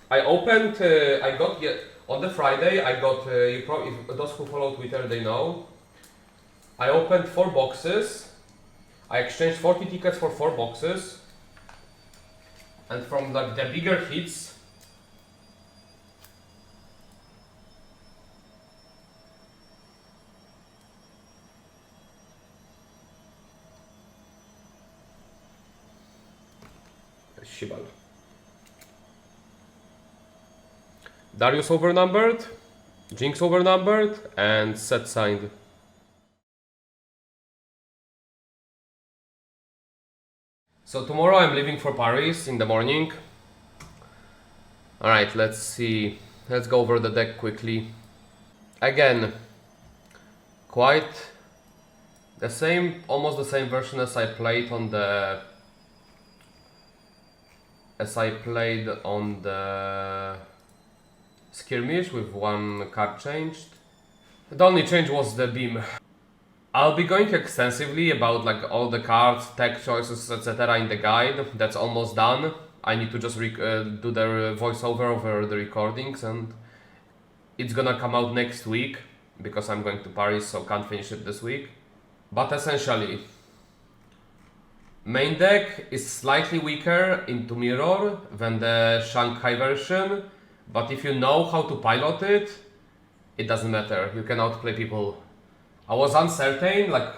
I opened, I got, on the Friday, I got, you probably, if those who follow Twitter, they know. I opened 4 boxes. I exchanged 40 tickets for 4 boxes. And from like the bigger hits, Shibal. Darius overnumbered, Jinx overnumbered, and set signed. So tomorrow I'm leaving for Paris in the morning. Alright, let's see. Let's go over the deck quickly. Again, quite the same, almost the same version as I played on the skirmish with 1 card changed. The only change was the beam. I'll be going extensively about like all the cards, tech choices, etc. in the guide. That's almost done. I need to just do the voiceover over the recordings, and it's gonna come out next week because I'm going to Paris, so can't finish it this week. But essentially, main deck is slightly weaker into mirror than the Shanghai version, but if you know how to pilot it, it doesn't matter. You can outplay people. I was uncertain, like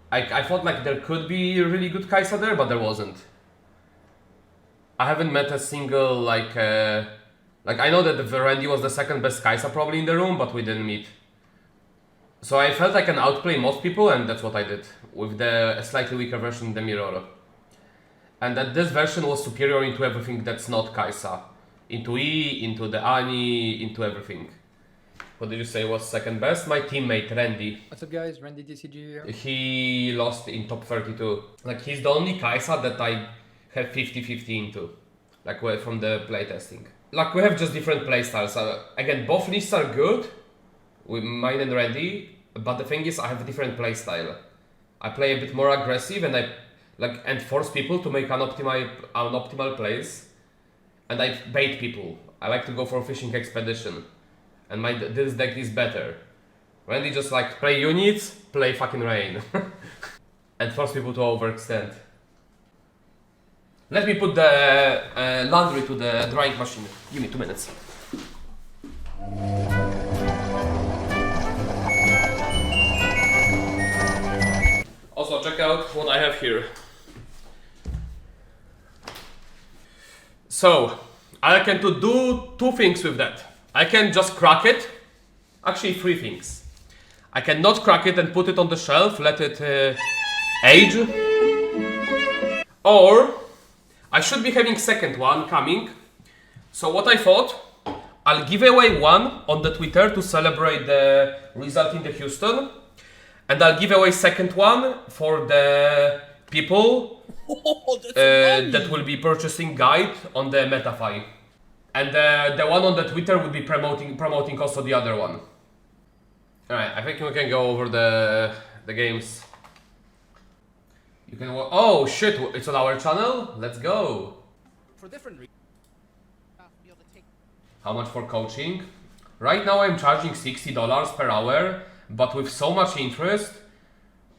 I thought like there could be a really good Kai'Sa there, but there wasn't. I haven't met a single like I know that the Randy was the second best Kai'Sa probably in the room, but we didn't meet. So I felt I can outplay most people, and that's what I did with the slightly weaker version, the mirror. And that this version was superior into everything that's not Kai'Sa. Into E, into the Ani, into everything. What did you say was second best? My teammate, Randy. What's up guys, Randy DCG here. He lost in top 32. Like, he's the only Kai'Sa that I have 50-50 into. Like, from the playtesting. Like, we have just different playstyles. Again, both lists are good, with mine and Randy, but the thing is, I have a different playstyle. I play a bit more aggressive, and and force people to make unoptimal plays. And I bait people. I like to go for fishing expedition. And this deck is better. Randy just like play units, play fucking rain. And force people to overextend. Let me put the laundry to the drying machine. Give me 2 minutes. Also check out what I have here. So, I can do 2 things with that. I can just crack it. Actually, 3 things. I can not crack it and put it on the shelf, let it age. Or, I should be having second one coming. So what I thought, I'll give away one on the Twitter to celebrate the result in the Houston. And I'll give away second one for the people that will be purchasing guide on the MetaFi. And the one on the Twitter will be promoting also the other one. Alright, I think we can go over the games. You can oh shit, it's on our channel? Let's go! For different reasons. How much for coaching? Right now I'm charging $60 per hour, but with so much interest,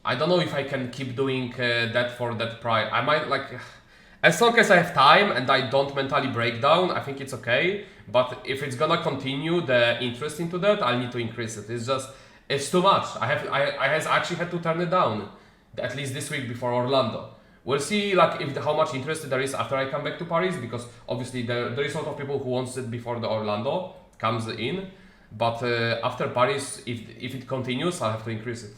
I don't know if I can keep doing that for that price. I might like... As long as I have time and I don't mentally break down, I think it's okay. But if it's gonna continue the interest into that, I'll need to increase it. It's too much. I actually had to turn it down, at least this week before Orlando. We'll see like how much interest there is after I come back to Paris, because obviously there is a lot of people who wants it before the Orlando comes in. But after Paris, if it continues, I'll have to increase it.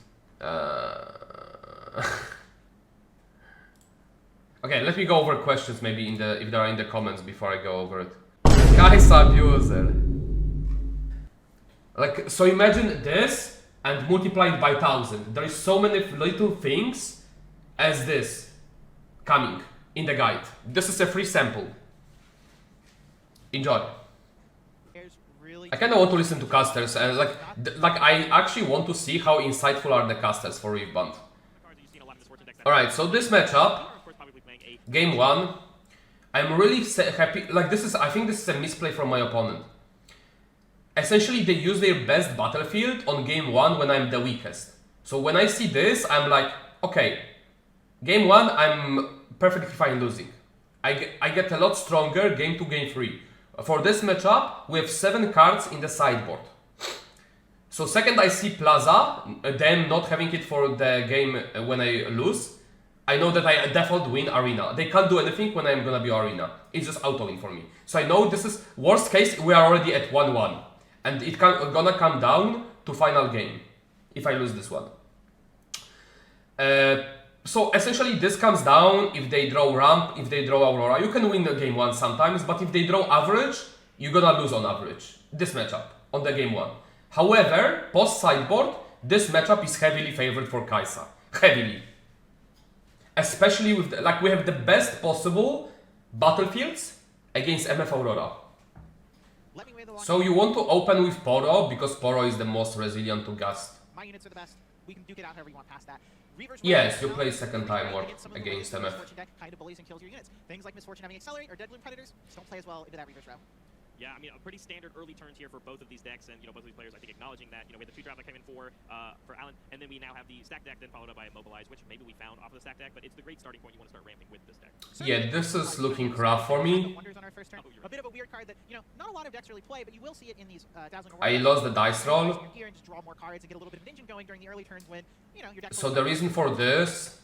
Okay, let me go over questions maybe if they are in the comments before I go over it. Kai'Sa abuser. Like, so imagine this and multiply it by 1,000. There is so many little things as this coming in the guide. This is a free sample. Enjoy. I kind of want to listen to casters, and like I actually want to see how insightful are the casters for riftbound. Alright, so this matchup, game 1, I'm really happy. Like this is, I think this is a misplay from my opponent. Essentially, they use their best battlefield on game 1 when I'm the weakest. So when I see this, I'm like, okay, game 1, I'm perfectly fine losing. I get a lot stronger game 2, game 3. For this matchup, we have 7 cards in the sideboard. So second I see Plaza, them not having it for the game when I lose, I know that I default win Arena. They can't do anything when I'm gonna be Arena. It's just auto-win for me. So I know this is, worst case, we are already at 1-1. And it's gonna come down to final game, if I lose this one. So essentially this comes down if they draw Ramp, if they draw Aurora. You can win the game 1 sometimes, but if they draw average, you're gonna lose on average. This matchup, on the game 1. However, post-sideboard, this matchup is heavily favored for Kai'Sa. Heavily. Especially with, we have the best possible battlefields against MF Aurora. So you want to open with Poro, because Poro is the most resilient to Gust. My units are the best. We can duke it out however you want past that. Yes, you play second time warp against MF. Kind of bullies and kills your units. Things like Misfortune having Accelerate or Dead Bloom Predators just don't play as well into that Reaver's row. Yeah, I mean, a pretty standard early turns here for both of these decks, and both of these players, I think, acknowledging that. We had the 2-drop that came in for Alan, and then we now have the stack deck, then followed up by Immobilize, which maybe we found off of the stack deck, but it's the great starting point you want to start ramping with this deck. Yeah, this is looking rough for me. A bit of a weird card that not a lot of decks really play, but you will see it in these Dazzling. I lost the dice roll. Here and just draw more cards and get a little bit of an engine going during the early turns when your deck. So the reason for this,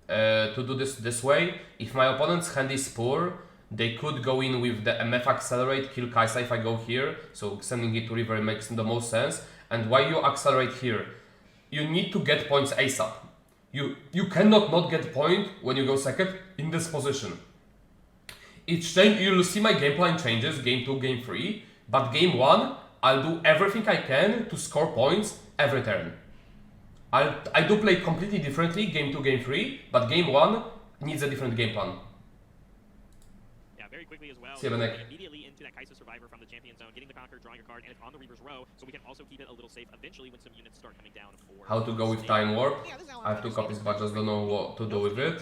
to do this way, if my opponent's hand is poor, they could go in with the MF Accelerate, kill Kai'Sa if I go here, so sending it to river makes the most sense. And why you accelerate here? You need to get points ASAP. You cannot not get point when you go second in this position. You'll see my game plan changes, game 2, game 3, but game 1, I'll do everything I can to score points every turn. I do play completely differently, game 2, game 3, but game 1 needs a different game plan. Very quickly as well, immediately into that Kai'Sa Survivor from the champion zone, getting the Conquer, drawing a card, and it's on the Reaver's row, so we can also keep it a little safe eventually when some units start coming down for... How to go with Time Warp? I have 2 copies but just don't know what to do with it.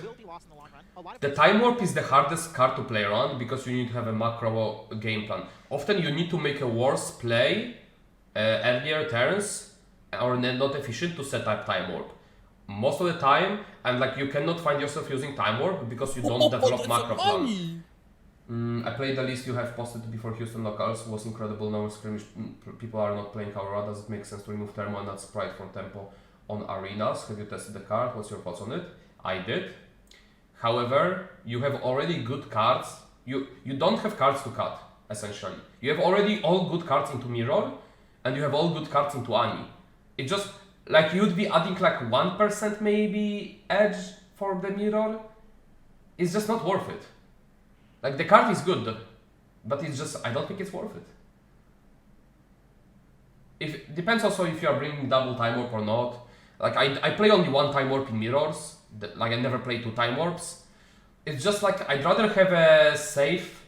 The Time Warp is the hardest card to play around because you need to have a macro game plan. Often you need to make a worse play earlier turns or not efficient to set up Time Warp. Most of the time, and you cannot find yourself using Time Warp because you don't develop macro plan. I played the list you have posted before Houston locals, was incredible. No skirmish, people are not playing Aurora. Does it make sense to remove Thermo and not Sprite from tempo on arenas? Have you tested the card? What's your thoughts on it? I did. However, you have already good cards. You don't have cards to cut, essentially. You have already all good cards into Mirror, and you have all good cards into Ani. It just, you'd be adding 1% maybe edge for the Mirror. It's just not worth it. The card is good, but it's just, I don't think it's worth it. Depends also if you are bringing double Time Warp or not. I play only 1 Time Warp in Mirrors, I never play 2 Time Warps. It's just I'd rather have a safe,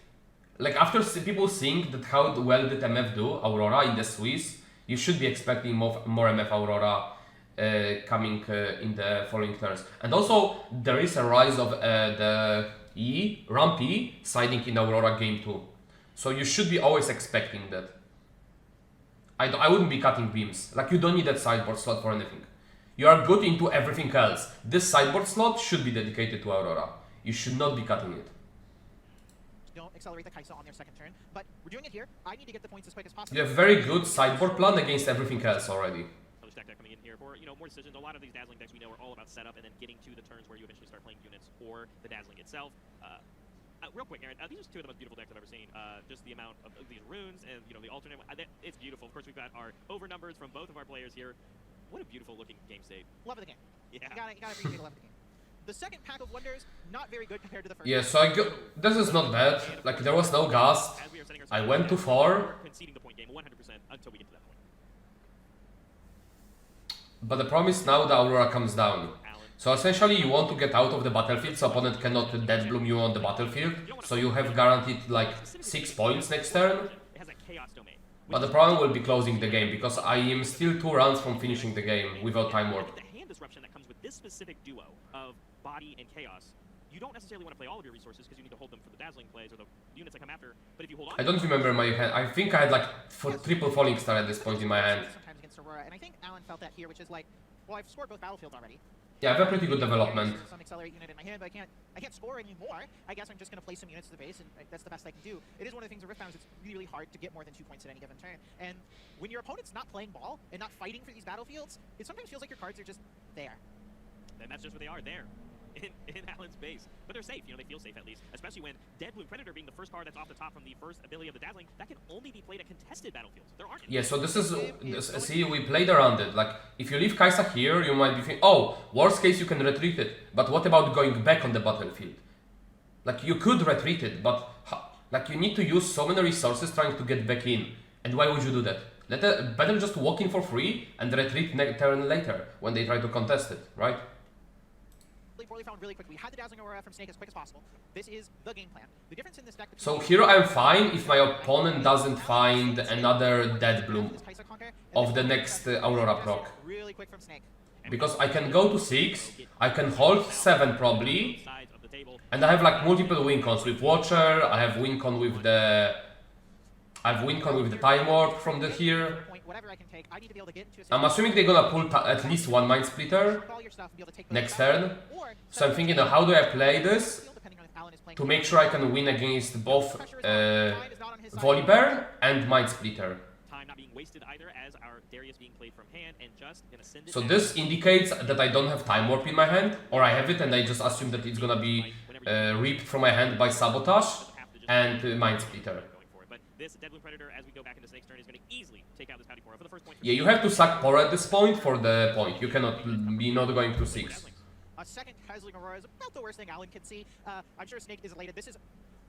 after people seeing that how well did MF do, Aurora in the Swiss, you should be expecting more MF Aurora coming in the following turns. And also, there is a rise of the Ramp E siding in Aurora game 2. So you should be always expecting that. I wouldn't be cutting beams. You don't need that sideboard slot for anything. You are good into everything else. This sideboard slot should be dedicated to Aurora. You should not be cutting it. Don't accelerate the Kai'Sa on their second turn, but we're doing it here. I need to get the points as quick as possible. You have very good sideboard plan against everything else already. Stack deck coming in here for more decisions. A lot of these Dazzling decks we know are all about setup and then getting to the turns where you eventually start playing units or the Dazzling itself. Real quick, Aaron, these are 2 of the most beautiful decks I've ever seen. Just the amount of these runes and the alternate. It's beautiful. Of course, we've got our over numbers from both of our players here. What a beautiful looking game state. Love of the game. Yeah. You gotta appreciate the love of the game. The second pack of wonders, not very good compared to the first. Yeah, so this is not bad. There was no Gust. I went to 4. Conceding the point game 100% until we get to that point. But the problem is now the Aurora comes down. So essentially you want to get out of the battlefield so opponent cannot dead bloom you on the battlefield. So you have guaranteed 6 points next turn. But the problem will be closing the game because I am still 2 rounds from finishing the game without Time Warp. The hand disruption that comes with this specific duo of Body and Chaos you don't necessarily want to play all of your resources because you need to hold them for the dazzling plays or the units that come after. But if you hold on, I don't remember my hand. I think I had like triple falling star at this point in my hand. Sometimes against Aurora, and I think Alan felt that here, which is like, well, I've scored both battlefields already. Yeah, I have a pretty good development. Some accelerate unit in my hand, but I can't score anymore. I guess I'm just going to place some units to the base, and that's the best I can do. It is one of the things with riftbound is it's really hard to get more than 2 points at any given turn. And when your opponent's not playing ball and not fighting for these battlefields, it sometimes feels like your cards are just there. and that's just what they are there. In Alan's base. But they're safe, you know, they feel safe at least. Especially when Dead Blue Predator being the first card that's off the top from the first ability of the Dazzling, that can only be played at contested battlefields. There aren't any. Yeah, so this is, see, we played around it. Like, if you leave Kai'Sa here, you might be thinking, oh, worst case you can retreat it. But what about going back on the battlefield? Like, you could retreat it, but like you need to use so many resources trying to get back in. And why would you do that? Better just walk in for free and retreat turn later when they try to contest it, right? Poorly found really quickly. We had the Dazzling Aurora from Snake as quick as possible. This is the game plan. The difference in this deck. So here I'm fine if my opponent doesn't find another Dead Bloom of the next Aurora proc. Really quick from Snake. Because I can go to 6, I can hold 7 probably, and I have like multiple win cons with Watcher, I have win con with the... I have win con with the Time Warp from the here. I'm assuming they're gonna pull at least one Mind Splitter next turn. So I'm thinking, how do I play this to make sure I can win against both Volibear and Mind Splitter. So this indicates that I don't have Time Warp in my hand, or I have it and I just assume that it's gonna be ripped from my hand by Sabotage and Mind Splitter. This Dead Blue Predator, as we go back into Snake's turn, is going to easily take out this Pouty Pora for the first point. Yeah, you have to sack Pora at this point for the point. You cannot be not going to 6. A second Dazzling Aurora is about the worst thing Alan could see. I'm sure Snake is elated. This is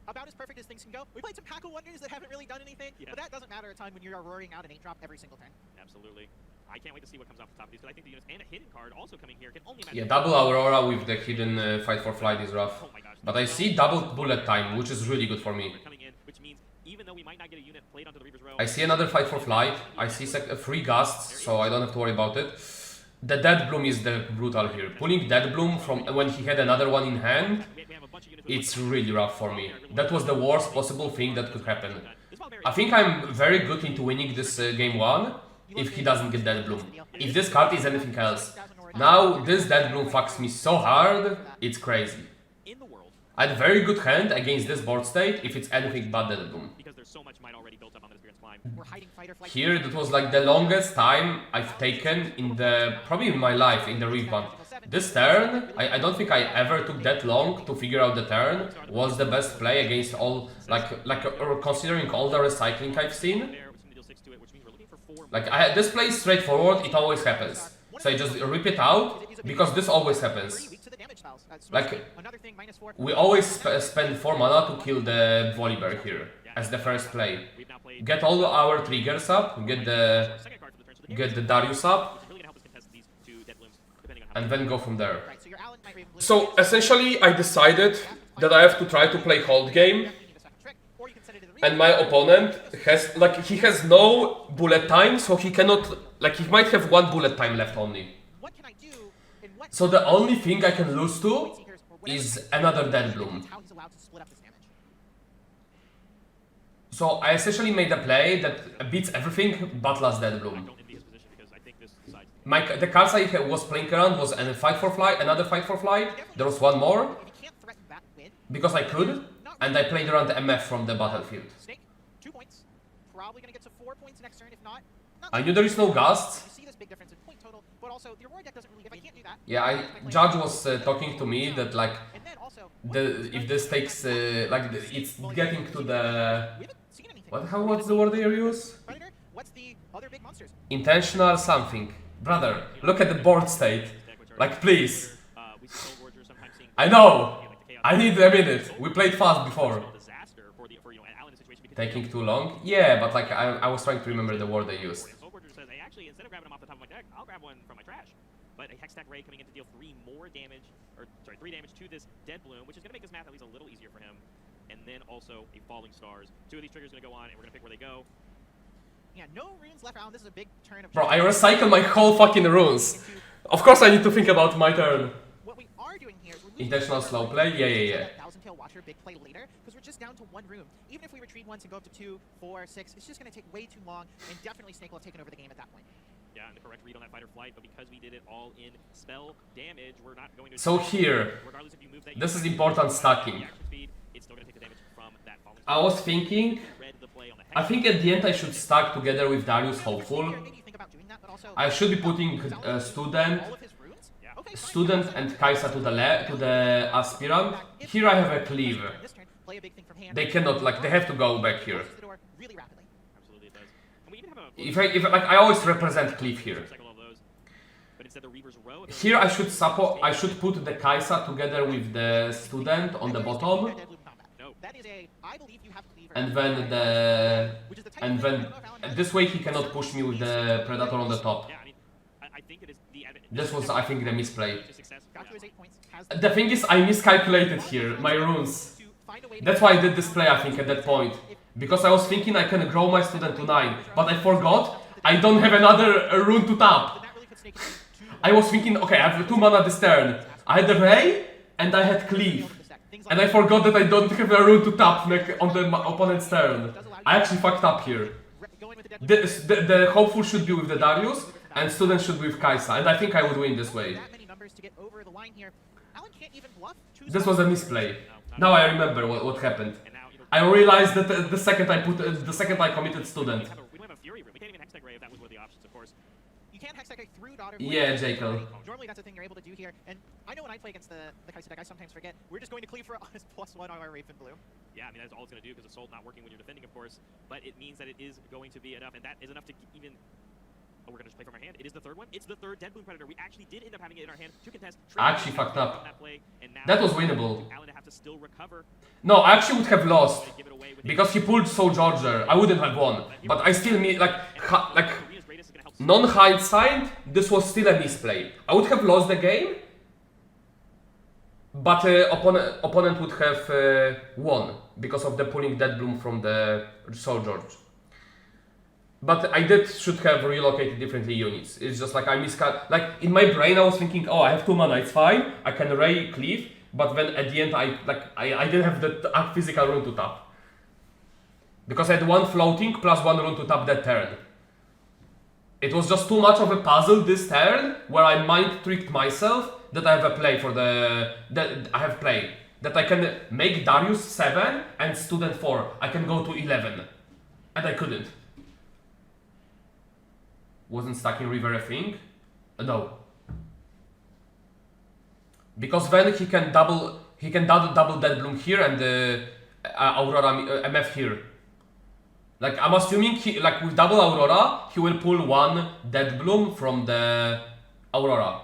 about as perfect as things can go. We played some Pack of Wonders that haven't really done anything, but that doesn't matter at a time when you're roaring out an 8-drop every single turn. Absolutely. I can't wait to see what comes off the top of these, because I think the units and a hidden card also coming here can only match. Yeah, double Aurora with the hidden Fight for Flight is rough. Oh my gosh. But I see double bullet time, which is really good for me. Coming in, which means even though we might not get a unit played onto the Reaper's Row, I see another Fight for Flight. I see 3 Gusts, so I don't have to worry about it. The Dead Bloom is the brutal here. Pulling Dead Bloom from when he had another one in hand, it's really rough for me. That was the worst possible thing that could happen. I think I'm very good into winning this game 1 if he doesn't get Dead Bloom. If this card is anything else. Now this Dead Bloom fucks me so hard, it's crazy. I had a very good hand against this board state if it's anything but Dead Bloom. Here it was like the longest time I've taken in the, probably in my life, in the riftbound. This turn, I don't think I ever took that long to figure out the turn, was the best play against all, considering all the recycling I've seen. Like, this play is straightforward, it always happens. So I just rip it out, because this always happens. Like, we always spend 4 mana to kill the Volibear here, as the first play. Get all our triggers up, get the Darius up, and then go from there. So essentially I decided that I have to try to play hold game, and my opponent has, like, he has no bullet time, so he cannot, like, he might have 1 bullet time left only. So the only thing I can lose to is another Dead Bloom. So I essentially made a play that beats everything but last Dead Bloom. The cards I was playing around was a Fight for Flight, another Fight for Flight. There was 1 more, because I could, and I played around the MF from the battlefield. I knew there is no Gusts. Yeah, Judge was talking to me that, like, if this takes, it's getting to the... What's the word they use? Intentional something. Brother, look at the board state. Like, please. I know! I need a minute. We played fast before. Taking too long? Yeah, but like, I was trying to remember the word they used. Instead of grabbing them off the top of my deck, I'll grab one from my trash. But a Hextech Ray coming in to deal 3 damage to this Dead Bloom, which is going to make this math at least a little easier for him. And then also a Falling Stars. 2 of these triggers are going to go on, and we're going to pick where they go. Yeah, no runes left around. This is a big turn of... Bro, I recycle my whole fucking runes. Of course I need to think about my turn. What we are doing doing here is we're losing Intentional the slow first play? room. Yeah, We yeah, can yeah. sell that Thousand Tail Watcher big play later because we're just down to one room. Even if we retreat once and go up to 2, 4, 6, it's just going to take way too long, and definitely Snake will have taken over the game at that point. Yeah, and the correct read on that fight or flight, but because we did it all in spell damage, we're not going to. So here, regardless if you move that, this is important stacking. Speed, it's still going to take the damage from that falling. I was thinking, I think at the end I should stack together with Darius Hopeful. I should be putting Student and Kaisa to the Aspirant. Here I have a Cleave. They cannot, like, they have to go back here. If I always represent Cleave here. Here I should support, I should put the Kaisa together with the Student on the bottom. And then this way he cannot push me with the Predator on the top. This was, I think, the misplay. The thing is, I miscalculated here my runes. That's why I did this play, I think, at that point. Because I was thinking I can grow my Student to 9, but I forgot I don't have another rune to tap. I was thinking, okay, I have 2 mana this turn. I had the Ray and I had Cleave. And I forgot that I don't have a rune to tap on the opponent's turn. I actually fucked up here. The Hopeful should be with the Darius, and Student should be with Kaisa, and I think I would win this way. This was a misplay. Now I remember what happened. I realized that the second I committed Student. We don't have a Fury room. We can't even Hextech Ray if that was one of the options, of course. You can't Hextech Ray through Daughter. Yeah, Jekyll. Normally that's a thing you're able to do here, and I know when I play against the Kaisa deck, I sometimes forget. We're just going to cleave for his +1 on our Wraith in blue. Yeah, I mean, that's all it's going to do because the Soul's not working when you're defending, of course. But it means that it is going to be enough, and that is enough to even... Oh, we're going to just play from our hand. It is the third one. It's the third Dead Bloom Predator. We actually did end up having it in our hand to contest. I actually fucked up. That, that was winnable. Alan to have to still recover. No, I actually would have lost. Because he pulled Soul Georger. I wouldn't have won. But I still need, like non-hindsight, this was still a misplay. I would have lost the game, but opponent would have won because of the pulling Dead Bloom from the Soul George. But I should have relocated differently units. It's just like I like in my brain I was thinking, oh, I have 2 mana, it's fine. I can Ray Cleave, but then at the end I didn't have the physical rune to tap. Because I had 1 floating plus 1 rune to tap that turn. It was just too much of a puzzle this turn, where I mind tricked myself that I have a play for that I can make Darius 7 and Student 4. I can go to 11. And I couldn't. Wasn't stacking River a thing? No. Because then he can double Dead Bloom here and Aurora MF here. Like, I'm assuming with double Aurora, he will pull 1 Dead Bloom from the Aurora.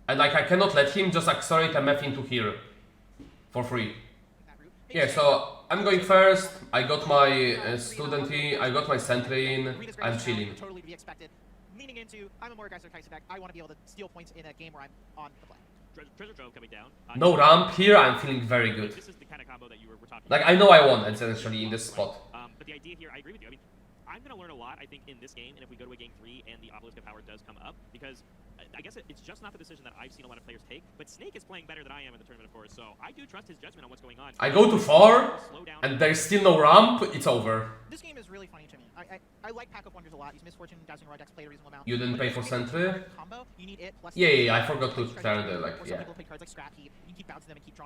And like, I cannot let him just accelerate MF into here for free. Yeah, so I'm going first. I got my Student in, I got my Sentry in, I'm chilling. Totally to be expected. Leaning into, I'm a more aggressive Kaisa deck. I want to be able to steal points in a game where I'm on the play. Treasure Trove coming down. No ramp here, I'm feeling very good. This is the kind of combo that you were talking like, about. I know I won essentially in this spot. But the idea here, I agree with you. I mean, I'm going to learn a lot, I think, in this game, and if we go to a game 3 and the Obelisk of Power does come up, because I guess it's just not the decision that I've seen a lot of players take, but Snake is playing better than I am in the tournament, of course, so I do trust his judgment on what's going on. I go to 4, and there's still no ramp, it's over. This game is really funny to me. I like Pack of Wonders a lot. These Misfortune, Dazzling Rod decks play a reasonable amount. You didn't pay for Sentry? Combo, you need it plus yeah, I forgot to turn the, like, yeah.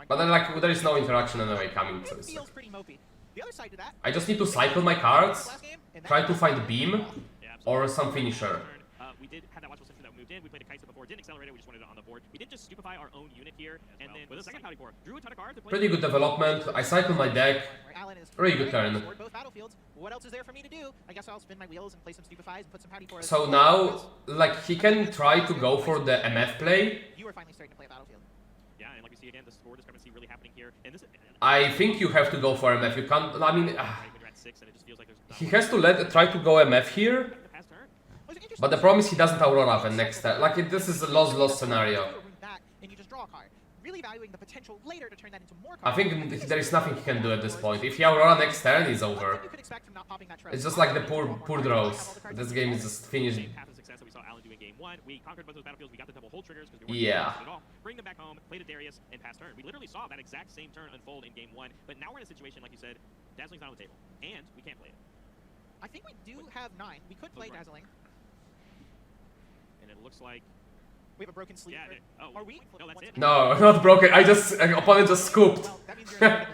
But then, like, there is no interaction anyway coming, so it's like... I just need to cycle my cards, try to find Beam, or some finisher. We did have that Watchful Sentry that moved in. We played a Kaisa before, didn't accelerate it, we just wanted it on the board. We did just stupefy our own unit here, and then with a second Pouty Core, drew a ton of cards. Pretty good development. I cycle my deck. Really good turn. What else is there for me to do? I guess I'll spin my wheels and play some stupefies and put some Pouty Cores. So now, like, he can try to go for the MF play. You are finally starting to play Battlefield. Yeah, and like we see again, the score discrepancy really happening here. And this, I think you have to go for MF. You can't. I mean, he has to try to go MF here. But the problem is he doesn't Aurora the next turn. Like, this is a loss-loss scenario. And you just draw a card. really valuing the potential later to turn that into more I cards. think there is nothing he can do at this point. If he Aurora next turn, it's over. One thing you could expect from not popping that trust. It's just like the poor draws. This game is just finished. Same path of success that we saw Alan do in game 1. We conquered both those battlefields. We got the double hold triggers because we weren't Yeah. at all. Bring them back home, played a Darius, and pass turn. We literally saw that exact same turn unfold in game 1. But now we're in a situation, like you said, Dazzling's not on the table, and we can't play it. I think we do have 9. We could play right. Dazzling. And it looks like We have a broken sleeve. yeah. Are we? No, that's it. No, not broken. I just opponent just scooped. Well, that means you're in the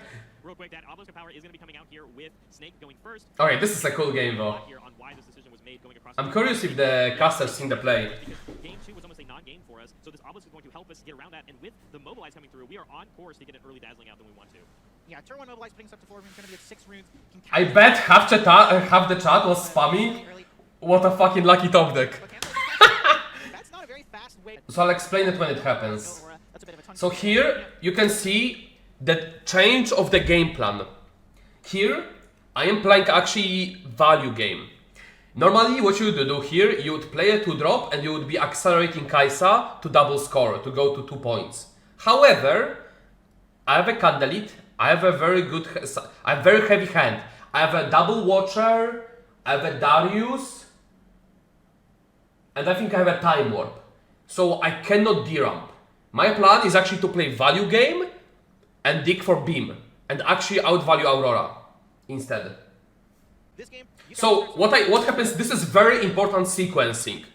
Real quick, that Obelisk of Power is going to be coming out here with Snake going first. Okay, this is a cool game though. Here on why this decision was made going across I'm curious if the caster's seen the play. Because game 2 was almost a non-game for us, so this Obelisk is going to help us get around that. And with the Mobilize coming through, we are on course to get an early Dazzling out than we want to. Yeah, turn 1 mobilize, putting us up to 4 runes, going to be at 6 runes. I bet half the chat was spamming. What a fucking lucky top deck. That's not a very fast way. So I'll explain it when it happens. So here you can see the change of the game plan. Here I am playing actually value game. Normally what you would do here, you would play a 2-drop and you would be accelerating Kai'Sa to double score, to go to 2 points. However, I have a Candlelit, I have a very heavy hand. I have a double Watcher, I have a Darius, and I think I have a Time Warp. So I cannot D-ramp. My plan is actually to play value game and dig for beam. And actually outvalue Aurora instead. This game, So what happens, this is very important sequencing.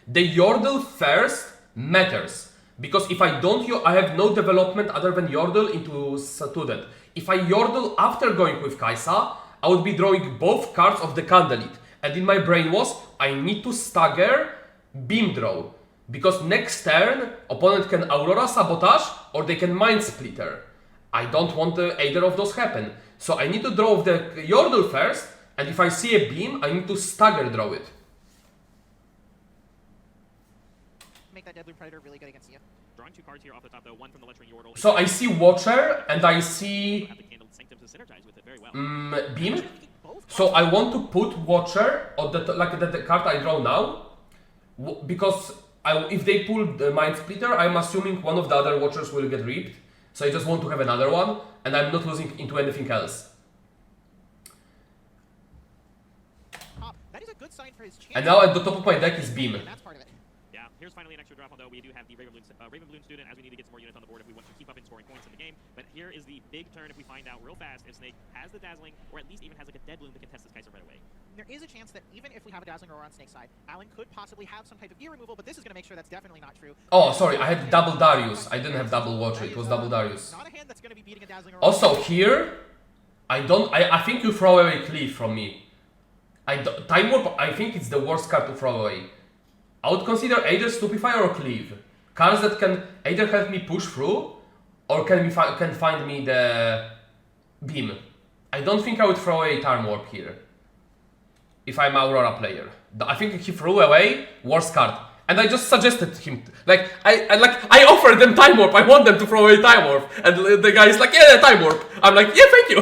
The Yordle first matters. Because if I don't, I have no development other than Yordle into Student. If I Yordle after going with Kai'Sa, I would be drawing both cards of the Candlelit. And in my brain was, I need to stagger beam draw. Because next turn, opponent can Aurora Sabotage or they can Mind Splitter. I don't want either of those happen. So I need to draw the Yordle first, and if I see a beam, I need to stagger draw it. make that Deadloom Predator really good against you. Drawing 2 cards here off the top though, one from the Lettering Yordle. So I see Watcher, and I see Have the Candle Sanctum to synergize with it very well. Beam. So I want to put Watcher on the card I draw now, because if they pull the Mind Splitter, I'm assuming one of the other Watchers will get ripped. So I just want to have another one, and I'm not losing into anything else. That is a good sign for his chance. And now at the top of my deck is Beam. And that's part of it. Yeah, here's finally an extra drop, although we do have the Raven Balloon student as we need to get some more units on the board if we want to keep up in scoring points in the game. But here is the big turn if we find out real fast if Snake has the Dazzling, or at least even has like a Deadloom to contest this Kai'Sa right away. There is a chance that even if we have a Dazzling Aurora on Snake's side, Alan could possibly have some type of gear removal, but this is going to make sure that's definitely not true. Oh, sorry, I had double Darius. I didn't have double Watcher, it was double Darius. Not a hand that's going to be beating a Dazzling Aurora. Also here, I think you throw away Cleave from me. Time Warp, I think it's the worst card to throw away. I would consider either Stupefy or Cleave. Cards that can either help me push through, or can find me the Beam. I don't think I would throw away Time Warp here. If I'm Aurora player. I think he threw away worst card. And I just suggested him, I offered them Time Warp, I want them to throw away Time Warp. And the guy is like, yeah, Time Warp. I'm like, yeah, thank you.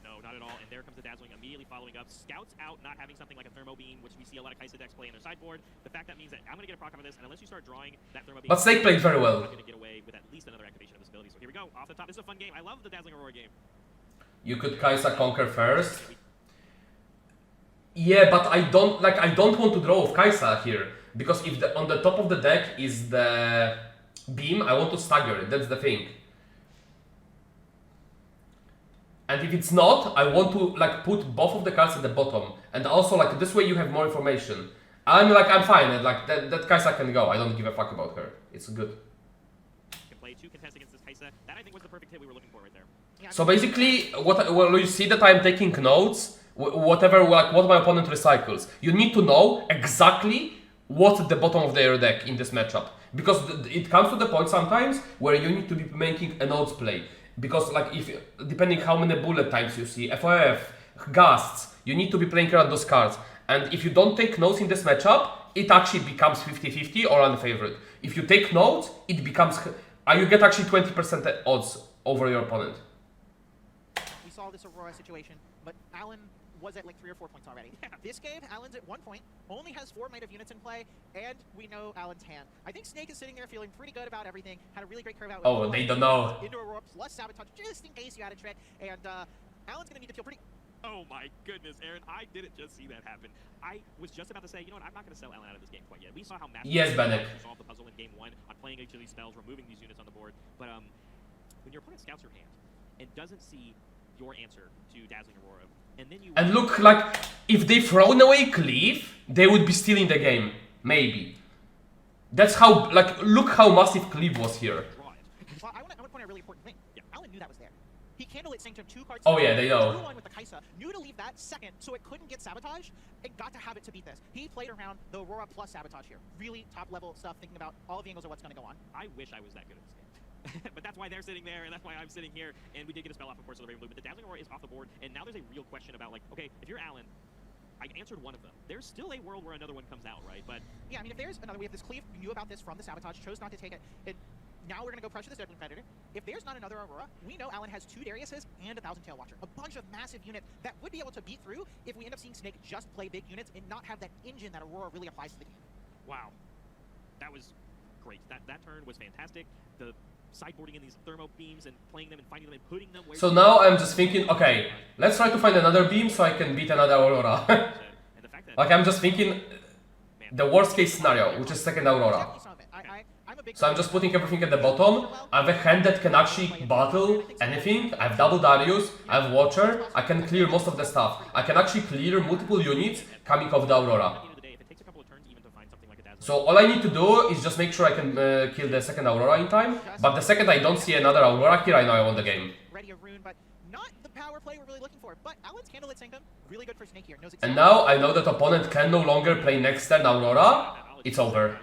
No, not at all. And there comes the Dazzling immediately following up. Scouts out, not having something like a Thermo Beam, which we see a lot of Kai'Sa decks play in their sideboard. The fact that means that I'm going to get a proc out of this, and unless you start drawing that Thermo Beam... But Snake played very well. I'm going to get away with at least another activation of this ability. So here we go, off the top. This is a fun game. I love the Dazzling Aurora game. You could Kai'Sa Conquer first. Yeah, but I don't want to draw with Kai'Sa here. Because if on the top of the deck is the Beam, I want to stagger it, that's the thing. And if it's not, I want to put both of the cards at the bottom. And also this way you have more information. I'm fine, and that Kai'Sa can go, I don't give a fuck about her. It's good. Can play 2 contests against this Kai'Sa. That I think was the perfect hit we were looking for right there. Yeah, So basically, you see that I'm taking notes, what my opponent recycles. You need to know exactly what's at the bottom of their deck in this matchup. Because it comes to the point sometimes where you need to be making a notes play. Because depending how many bullet times you see, FOF, Gusts, you need to be playing around those cards. And if you don't take notes in this matchup, it actually becomes 50-50 or unfavored. If you take notes, it becomes... you get actually 20% odds over your opponent. we saw this Aurora situation, but Alan was at like 3 or 4 points already. Yeah. This game, Alan's at 1 point, only has 4 might of units in play, and we know Alan's hand. I think Snake is sitting there feeling pretty good about everything. Had a really great curve out. With Oh, they don't know. Into Aurora plus Sabotage, just in case you had a trick. And Alan's gonna need to feel pretty. Oh my goodness, Aaron, I didn't just see that happen. I was just about to say, you know what, I'm not going to sell Alan out of this game quite yet. We saw how massive Yes, Benek. solve the puzzle in game 1 on playing each of these spells, removing these units on the board. But when your opponent scouts your hand and doesn't see your answer to Dazzling Aurora, and then you... And look, like, if they thrown away Cleave, they would be still in the game. Maybe. That's how, like, look how massive Cleave was here. Draw it. Well, I want to point out a really important thing. Yeah. Alan knew that was there. He candlelit synced him 2 cards. Oh yeah, they know. Drew one with the Kaisa, knew to leave that second so it couldn't get sabotaged, and got to have it to beat this. He played around the Aurora plus sabotage here. Really top level stuff, thinking about all the angles of what's going to go on. I wish I was that good at this game. But that's why they're sitting there, and that's why I'm sitting here. And we did get a spell off, of course, of the Raven Blue. But the Dazzling Aurora is off the board, and now there's a real question about, like, okay, if you're Alan, I answered one of them. There's still a world where another one comes out, right? But yeah, I mean, if there's another, we have this Cleave, we knew about this from the sabotage, chose not to take it. Now we're going to go pressure this Deadloom Predator. If there's not another Aurora, we know Alan has 2 Dariuses and a Thousand Tail Watcher. A bunch of massive units that would be able to beat through if we end up seeing Snake just play big units and not have that engine that Aurora really applies to the game. wow, that was great. That turn was fantastic. The sideboarding in these thermo beams and playing them and finding them and putting them where... So now I'm just thinking, okay, let's try to find another beam so I can beat another Aurora. and the fact that... Like, I'm just thinking the worst case scenario, which is second Aurora. So I'm just putting everything at the bottom. I have a hand that can actually battle anything. I have double Darius, I have Watcher, I can clear most of the stuff. I can actually clear multiple units coming off the Aurora. So all I need to do is just make sure I can kill the second Aurora in time. But the second I don't see another Aurora here, I know I won the game. Ready a rune, but not the power play we're really looking for. But Alan's candlelit synced him. Really good for Snake here. Knows And now I know that opponent can no longer play next turn Aurora. It's over.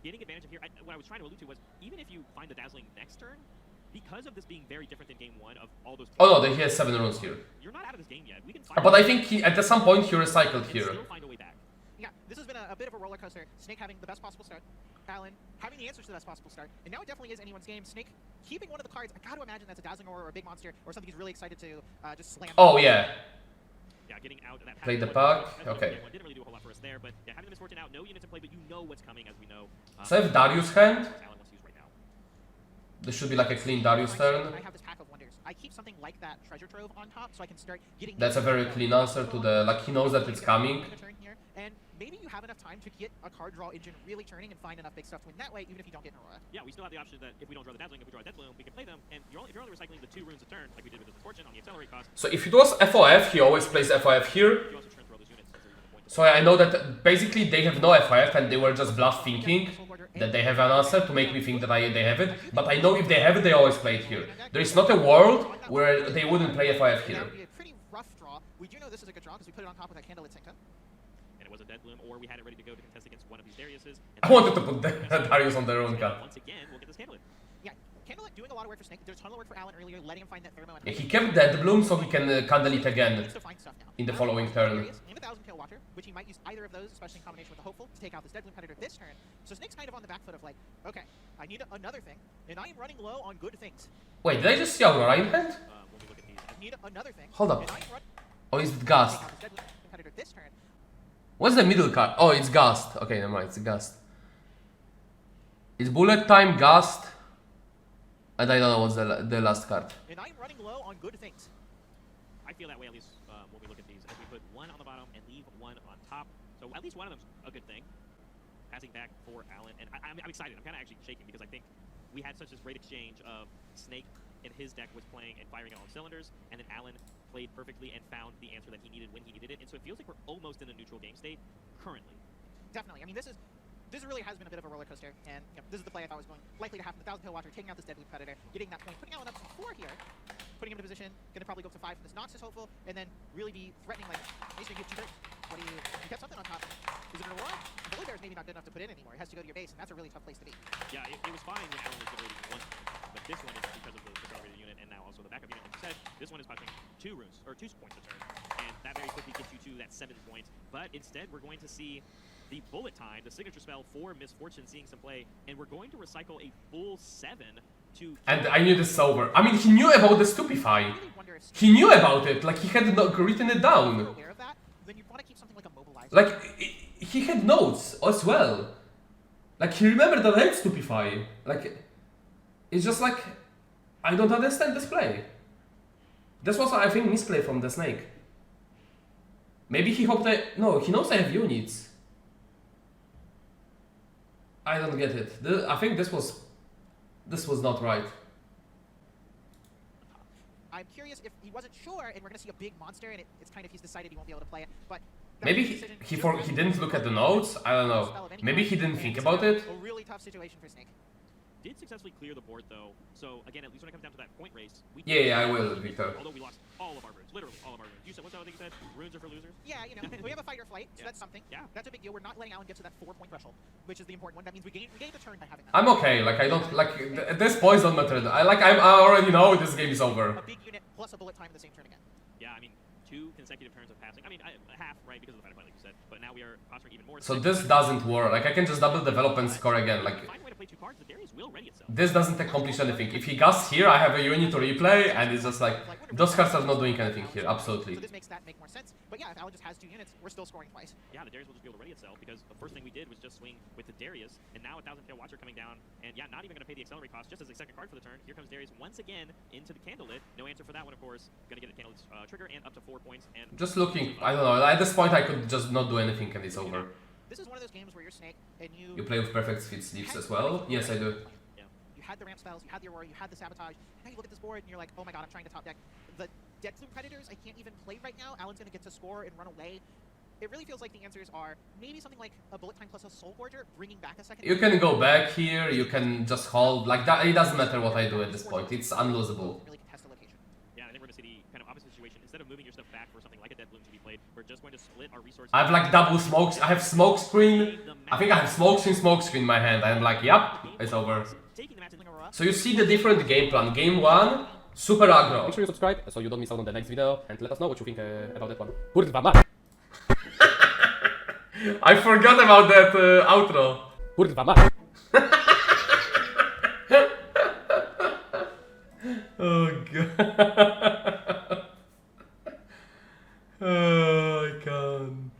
Getting advantage of here, what I was trying to allude to was, even if you find the Dazzling next turn, because of this being very different than game 1 of all those... Oh no, he has 7 runes here. You're not out of this game yet. We can But I think he, at some point he recycled here. still find a way back. Yeah, this has been a bit of a roller coaster. Snake having the best possible start, Alan having the answers to the best possible start, and now it definitely is anyone's game. Snake keeping one of the cards. I got to imagine that's a Dazzling Aurora or a big monster or something he's really excited to just slam. Oh yeah. Yeah, getting out of that. Play the pack. Okay. Didn't really do a whole lot for us there, but yeah, having the misfortune out, no units in play, but you know what's coming, as we know. So I have Darius hand. Alan wants to use right now. This should be like a clean Darius turn. I have this pack of wonders. I keep something like that treasure trove on top, so I can start getting. That's a very clean answer to the, like, he knows that it's coming. And maybe you have enough time to get a card draw engine really turning and find enough big stuff to win that way, even if you don't get an Aurora. Yeah, we still have the option that if we don't draw the Dazzling, if we draw a Deadloom, we can play them. And if you're only recycling the 2 runes a turn, like we did with this Misfortune on the Accelerate cost. So if it was FOF, he always plays FOF here. You also turn throw those units. So I know that basically they have no FOF and they were just bluff thinking that they have an answer to make me think that they have it. But I know if they have it, they always play it here. There is not a world where they wouldn't play FOF here. That would be a pretty rough draw. We do know this is a good draw because we put it on top with that candlelit synced up. And it was a Deadloom, or we had it ready to go to contest against one of these Dariuses. I wanted to put Darius on their own card. Once again, we'll get this Candlelit. Yeah, Candlelit doing a lot of work for Snake. There's a ton of work for Alan earlier, letting him find that thermo. Yeah, he kept Dead Bloom so he can candle it again Needs to find stuff now. in the following turn. And a Thousand Tail Watcher, which he might use either of those, especially in combination with the Hopeful, to take out this Deadloom Predator this turn. So Snake's kind of on the back foot of like, okay, I need another thing, and I am running low on good things. Wait, did I just see Aurora in hand? When we look at these, I need another thing. Hold up. And I am running Oh, is it Gust? take out this Deadloom Predator this turn. What's the middle card? Oh, it's Gust. Okay, never mind, it's Gust. It's Bullet Time, Gust, and I don't know what's the last card. And I am running low on good things. I feel that way at least when we look at these. As we put 1 on the bottom and leave 1 on top. So at least one of them's a good thing. Passing back for Alan. And I'm excited. I'm kind of actually shaking because I think we had such this great exchange of Snake in his deck was playing and firing on all cylinders, and then Alan played perfectly and found the answer that he needed when he needed it. And so it feels like we're almost in a neutral game state currently. Definitely. I mean, this really has been a bit of a roller coaster, and you know, this is the play I thought was going likely to happen. The Thousand Tail Watcher taking out this Deadloom Predator, getting that point, putting Alan up to 4 here, putting him in a position, going to probably go up to 5 from this Noxus Hopeful, and then really be threatening like, Mason, you have 2 turns. What do you kept something on top? Is it an Aurora? The Bully Bear is maybe not good enough to put in anymore. It has to go to your base, and that's a really tough place to be. Yeah, it was fine when Alan was generating 1 turn, but this one is because of the accelerated unit and now also the backup unit. Like you said, this one is costing 2 runes, or 2 points a turn, and that very quickly gets you to that 7th point. But instead, we're going to see the Bullet Time, the signature spell for Misfortune, seeing some play, and we're going to recycle a full 7 to... And I knew this is over. I mean, he knew about the Stupefy. I really wonder if He knew about it, like he had written it you're down. aware of that, then you'd want to keep something like a mobilizer. Like, he had notes as well. Like, he remembered that I had Stupefy. Like, it's just like, I don't understand this play. This was, I think, misplay from the Snake. Maybe he hoped no, he knows I have units. I don't get it. I think this was not right. I'm curious if he wasn't sure, and we're going to see a big monster, and it's kind of he's decided he won't be able to play it. But Maybe he didn't look at the notes. I don't know. Maybe he didn't think about it. A really tough situation for Snake. Did successfully clear the board though, so again, at least when it comes down to that point race, we Yeah, I will, Viktor. Although we lost all of our runes, literally all of our runes. You said what's that thing you said? Runes are for losers. Yeah, you know, we have a fight or flight, so Yeah. that's something. Yeah. That's a big deal. We're not letting Alan get to that 4-point threshold, which is the important one. That means we gained a turn by having that. I'm okay. Like I don't like this points don't matter. I already know this game is over. A big unit plus a bullet time in the same turn again. Yeah, I mean, 2 consecutive turns of passing. I mean, half, right, because of the fight or flight, like you said. But now we are posturing even more. So this doesn't work. Like I can just double develop and score again. Like Find a way to play 2 cards. The Darius will ready itself. this doesn't accomplish anything. If he gas here, I have a unit to replay, and it's just like those cards are not doing anything here. Absolutely. So this makes that make more sense. But yeah, if Alan just has 2 units, we're still scoring twice. Yeah, the Darius will just be able to ready itself because the first thing we did was just swing with the Darius, and now a 1,000 Tail Watcher coming down, and yeah, not even going to pay the accelerate cost just as a second card for the turn. Here comes Darius once again into the Candlelit. No answer for that one, of course. Going to get the Candlelit trigger and up to 4 points. And Just looking. I don't know. At this point, I could just not do anything, and it's over. This is one of those games where you're Snake and You play with perfect fit sleeves as well. Yes, I do. you had the ramp spells, you had the Aurora, you had the sabotage. Now you look at this board and you're like, oh my god, I'm trying to top deck. The Dead Flume Predators I can't even play right now. Alan's going to get to score and run away. It really feels like the answers are maybe something like a Bullet Time plus a Soul Gorger, bringing back a second. You can go back here. You can just hold like that. It doesn't matter what I do at this point. It's unlosable. Really contested location. yeah, I think we're going to see the kind of opposite situation. Instead of moving your stuff back for something like a Dead Bloom to be played, we're just going to split our resources. I have like double smokes. I have smoke screen. I think I have smoke screen in my hand. I'm like, yep, it's over. Taking the match in Aurora. So you see the different game plan. Game 1, super aggro. Make sure you subscribe so you don't miss out on the next video and let us know what you think about that one. Kurwa mać! I forgot about that outro. Kurwa mać! Oh god. Oh, I can't.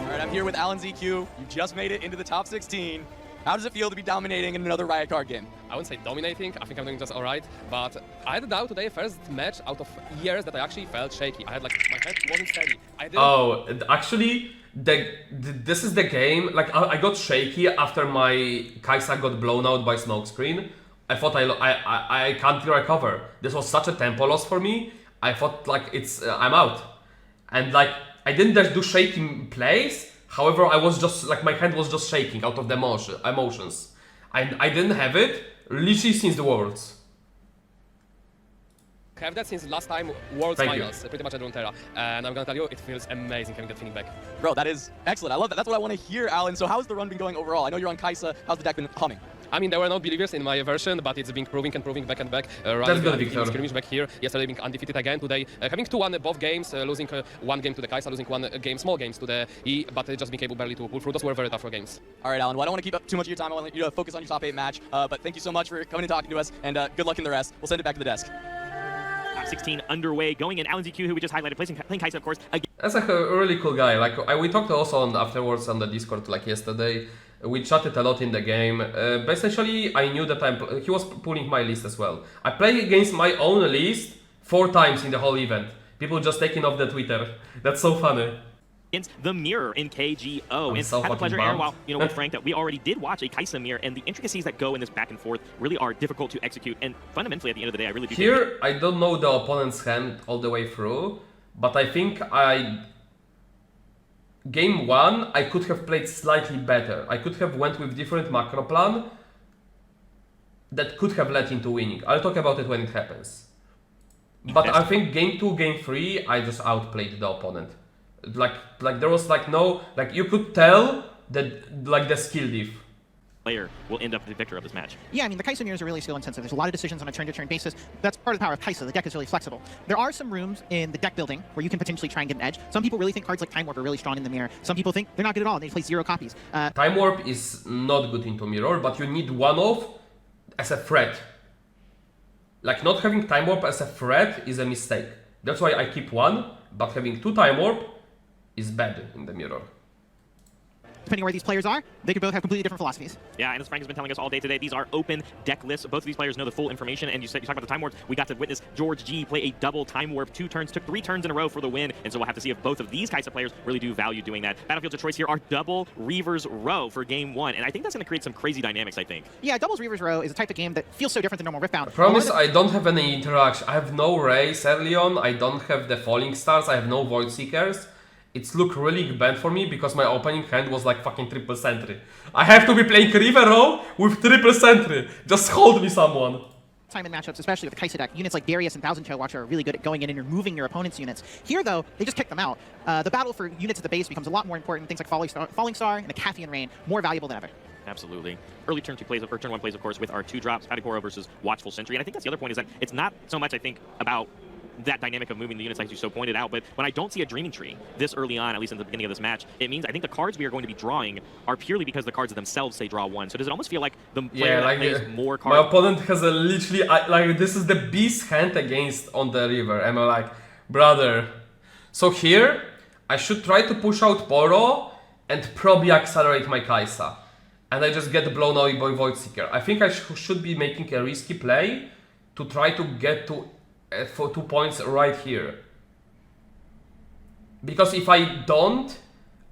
Alright, I'm here with Alanzq. You just made it into the top 16. How does it feel to be dominating in another Riot card game? I wouldn't say dominating, I think I'm doing just alright, but I had now today first match out of years that I actually felt shaky. I had like, my head wasn't steady. I didn't... Oh, actually, this is the game. Like, I got shaky after my Kaisa got blown out by smokescreen. I thought I can't recover. This was such a tempo loss for me. I thought like I'm out, and like I didn't just do shaking plays. However, I was just like my hand was just shaking out of the emotions. I didn't have it literally since the Worlds. I have that since last time World Thank Finals, pretty much at Runeterra, and I'm gonna tell you, it feels amazing having that feeling back. Bro, that is excellent. I love that. That's what I want to hear, Alan. So how's the run been going overall? I know you're on Kaisa. How's the deck been humming? I mean, there were no believers in my version, but it's been proving and proving back and back. That's good, Viktor. Skirmish back here, yesterday being undefeated again, today having 2-1 both games, losing 1 game to the Kaisa, losing 1 game, small games to the E, but just being able barely to pull through. Those were very tough games. All right, Alan. Well, I don't want to keep up too much of your time. I want you to focus on your top 8 match. But thank you so much for coming and talking to us, and good luck in the rest. We'll send it back to the desk. Top 16 underway, going in Alanzq, who we just highlighted, playing Kaisa, of course. Again. That's like a really cool guy. Like we talked also afterwards on the Discord like yesterday. We chatted a lot in the game. But essentially, I knew that he was pulling my list as well. I played against my own list 4 times in the whole event. People just taking off the Twitter. That's so funny. Against the Mirror in KGO. I'm And so had the fucking pleasure, Aaron, bummed. while with Frank, that we already did watch a Kaisa Mirror, and the intricacies that go in this back and forth really are difficult to execute. And fundamentally, at the end of the day, I really do think Here, I don't know the opponent's hand all the way through, but I think Game 1, I could have played slightly better. I could have went with different macro plan that could have led into winning. I'll talk about it when it happens. But I think Game 2, Game 3, I just outplayed the opponent. Like there was like no, like you could tell that like the skill diff. player will end up the victor of this match. Yeah, I mean, the Kai'Sa mirrors are really skill intensive. There's a lot of decisions on a turn-to-turn basis. That's part of the power of Kai'Sa. The deck is really flexible. There are some rooms in the deck building where you can potentially try and get an edge. Some people really think cards like Time Warp are really strong in the mirror. Some people think they're not good at all and they play 0 copies. Time Warp is not good into mirror, but you need one off as a threat. Like, not having Time Warp as a threat is a mistake. That's why I keep one, but having 2 Time Warp is bad in the mirror. Depending on where these players are, they could both have completely different philosophies. Yeah, and as Frank has been telling us all day today, these are open deck lists. Both of these players know the full information, and you talk about the Time Warps. We got to witness George G play a double Time Warp 2 turns, took 3 turns in a row for the win, and so we'll have to see if both of these Kai'Sa players really do value doing that. Battlefields of choice here are double Reavers Row for game 1, and I think that's going to create some crazy dynamics, I think. Yeah, doubles Reavers Row is a type of game that feels so different than normal Riftbound. I promise I don't have any interaction. I have no Rays early on, I don't have the Falling Stars, I have no Void Seekers. It's looked really bad for me because my opening hand was like fucking triple sentry. I have to be playing River Row with triple sentry. Just hold me, someone. Time in matchups, especially with the Kai'Sa deck, units like Darius and Thousand Tail Watcher are really good at going in and removing your opponent's units. Here, though, they just kick them out. The battle for units at the base becomes a lot more important. Things like Falling Star and the Cathian Rain, more valuable than ever. Absolutely. Early turn 2 plays, or turn 1 plays, of course, with our 2 drops, Patiporo versus Watchful Sentry. And I think that's the other point, is that it's not so much, I think, about that dynamic of moving the units, like you so pointed out, but when I don't see a Dreaming Tree this early on, at least in the beginning of this match, it means I think the cards we are going to be drawing are purely because the cards themselves say draw 1. So does it almost feel like the player that plays more cards? My opponent has a literally, like, this is the beast hand against on the river, and I'm like, brother. So here, I should try to push out Poro and probably accelerate my Kai'Sa. And I just get blown away by Void Seeker. I think I should be making a risky play to try to get to for 2 points right here. Because if I don't,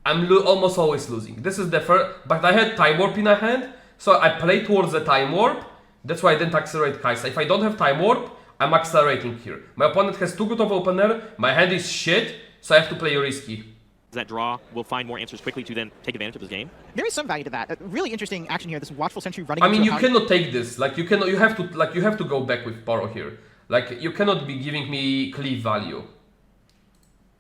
I'm almost always losing. This is the first, but I had Time Warp in a hand, so I play towards the Time Warp. That's why I didn't accelerate Kai'Sa. If I don't have Time Warp, I'm accelerating here. My opponent has too good of opener, my hand is shit, so I have to play risky. That draw will find more answers quickly to then take advantage of this game. There is some value to that. A really interesting action here. This Watchful Sentry running. I mean, you cannot take this. Like, you have to go back with Poro here. Like, you cannot be giving me cleave value.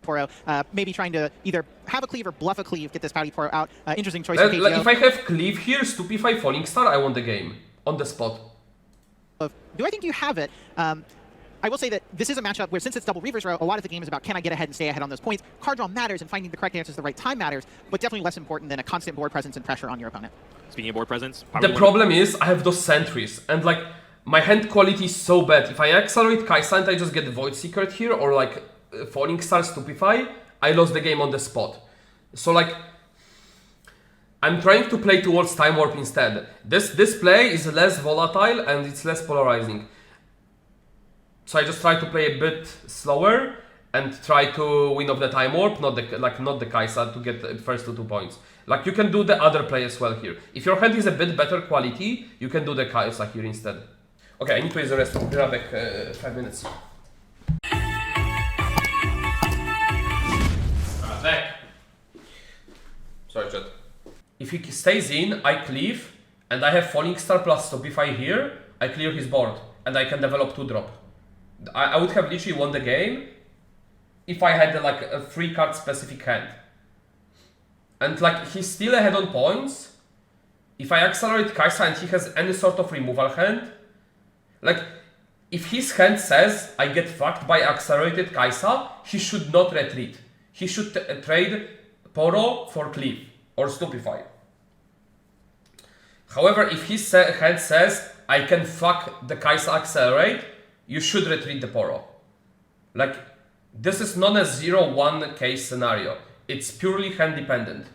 Poro, maybe trying to either have a cleave or bluff a cleave, get this Poro out. Interesting choice. Like, if I have cleave here, Stupefy, Falling Star, I won the game on the spot. Do I think you have it? I will say that this is a matchup where, since it's double Reavers Row, a lot of the game is about can I get ahead and stay ahead on those points. Card draw matters, and finding the correct answers at the right time matters, but definitely less important than a constant board presence and pressure on your opponent. Speaking of board presence, the problem is I have those sentries, and like, my hand quality is so bad. If I accelerate Kai'Sa and I just get Void Seeker here, or like Falling Star Stupefy, I lost the game on the spot. So like, I'm trying to play towards Time Warp instead. This play is less volatile and it's less polarizing. So I just try to play a bit slower and try to win off the Time Warp, not the Kai'Sa, to get the first 2 points. Like, you can do the other play as well here. If your hand is a bit better quality, you can do the Kai'Sa here instead. Okay, I need to use the rest. I'll be right back 5 minutes. Back. Sorry, chat. If he stays in, I cleave, and I have Falling Star plus Stupefy here, I clear his board, and I can develop 2 drop. I would have literally won the game if I had like a 3 card specific hand. And like, he's still ahead on points. If I accelerate Kai'Sa and he has any sort of removal hand, like, if his hand says I get fucked by accelerated Kai'Sa, he should not retreat. He should trade Poro for Cleave or Stupefy. However, if his hand says I can fuck the Kai'Sa accelerate, you should retreat the Poro. Like, this is not a 0-1 case scenario. It's purely hand dependent.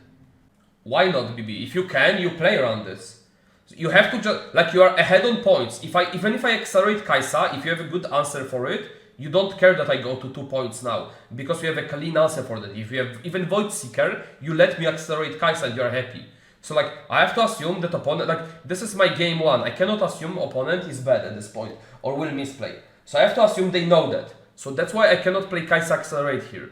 Why not, BB? If you can, you play around this. You have to just, like, you are ahead on points. Even if I accelerate Kai'Sa, if you have a good answer for it, you don't care that I go to 2 points now, because you have a clean answer for that. If you have even Void Seeker, you let me accelerate Kai'Sa and you're happy. So like, I have to assume that opponent, like, this is my game 1. I cannot assume opponent is bad at this point or will misplay. So I have to assume they know that. So that's why I cannot play Kai'Sa accelerate here.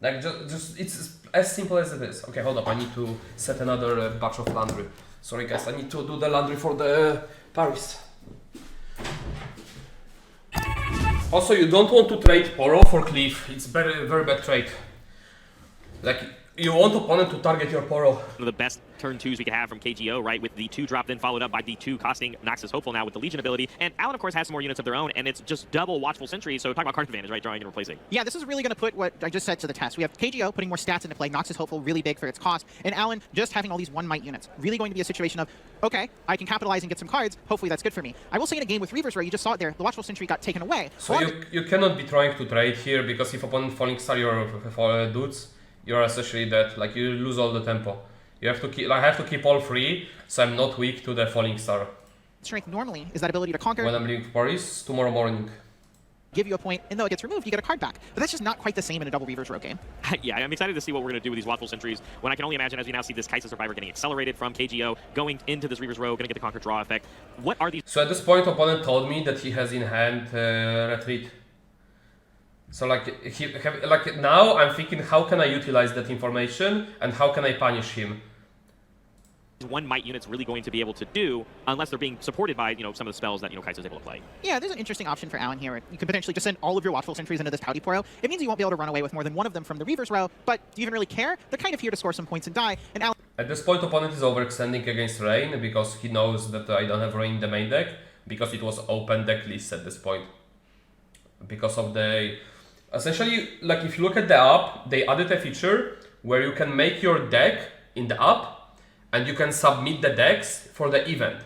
Like, just it's as simple as it is. Okay, hold up. I need to set another batch of laundry. Sorry guys, I need to do the laundry for the Paris. Also, you don't want to trade Poro for Cleave. It's very, very bad trade. Like, you want opponent to target your Poro. One of the best turn 2s we could have from KGO, right? With the 2-drop, then followed up by the 2 costing Noxus Hopeful now with the Legion ability. And Alan, of course, has some more units of their own, and it's just double Watchful Sentry, so talk about card advantage, right? Drawing and replacing. Yeah, this is really going to put what I just said to the test. We have KGO putting more stats into play, Noxus Hopeful really big for its cost, and Alan just having all these 1-might units. Really going to be a situation of, okay, I can capitalize and get some cards, hopefully that's good for me. I will say in a game with Reavers where you just saw it there, the Watchful Sentry got taken away. So you cannot be trying to trade here, because if opponent Falling Star your dudes, you're essentially dead. Like, you lose all the tempo. You have to keep, I have to keep all 3, so I'm not weak to the Falling Star. Strength normally is that ability to conquer. When I'm leaving Paris tomorrow morning. Give you a point, and though it gets removed, you get a card back. But that's just not quite the same in a double Reavers Rogue game. Yeah, I'm excited to see what we're going to do with these Watchful Sentries, when I can only imagine, as we now see this Kaisa Survivor getting accelerated from KGO, going into this Reavers Row, going to get the Conquer Draw effect. What are these? So at this point, opponent told me that he has in hand Retreat. So like, now I'm thinking, how can I utilize that information, and how can I punish him? 1-might units really going to be able to do, unless they're being supported by, you know, some of the spells that, you know, Kaisa's able to play. Yeah, there's an interesting option for Alan here. You could potentially just send all of your Watchful Sentries into this Pouty Poro. It means you won't be able to run away with more than one of them from the Reavers Row, but do you even really care? They're kind of here to score some points and die, and Alan... At this point, opponent is overextending against Rain, because he knows that I don't have Rain in the main deck, because it was open deck list at this point. Because of the... Essentially, like, if you look at the app, they added a feature where you can make your deck in the app, and you can submit the decks for the event.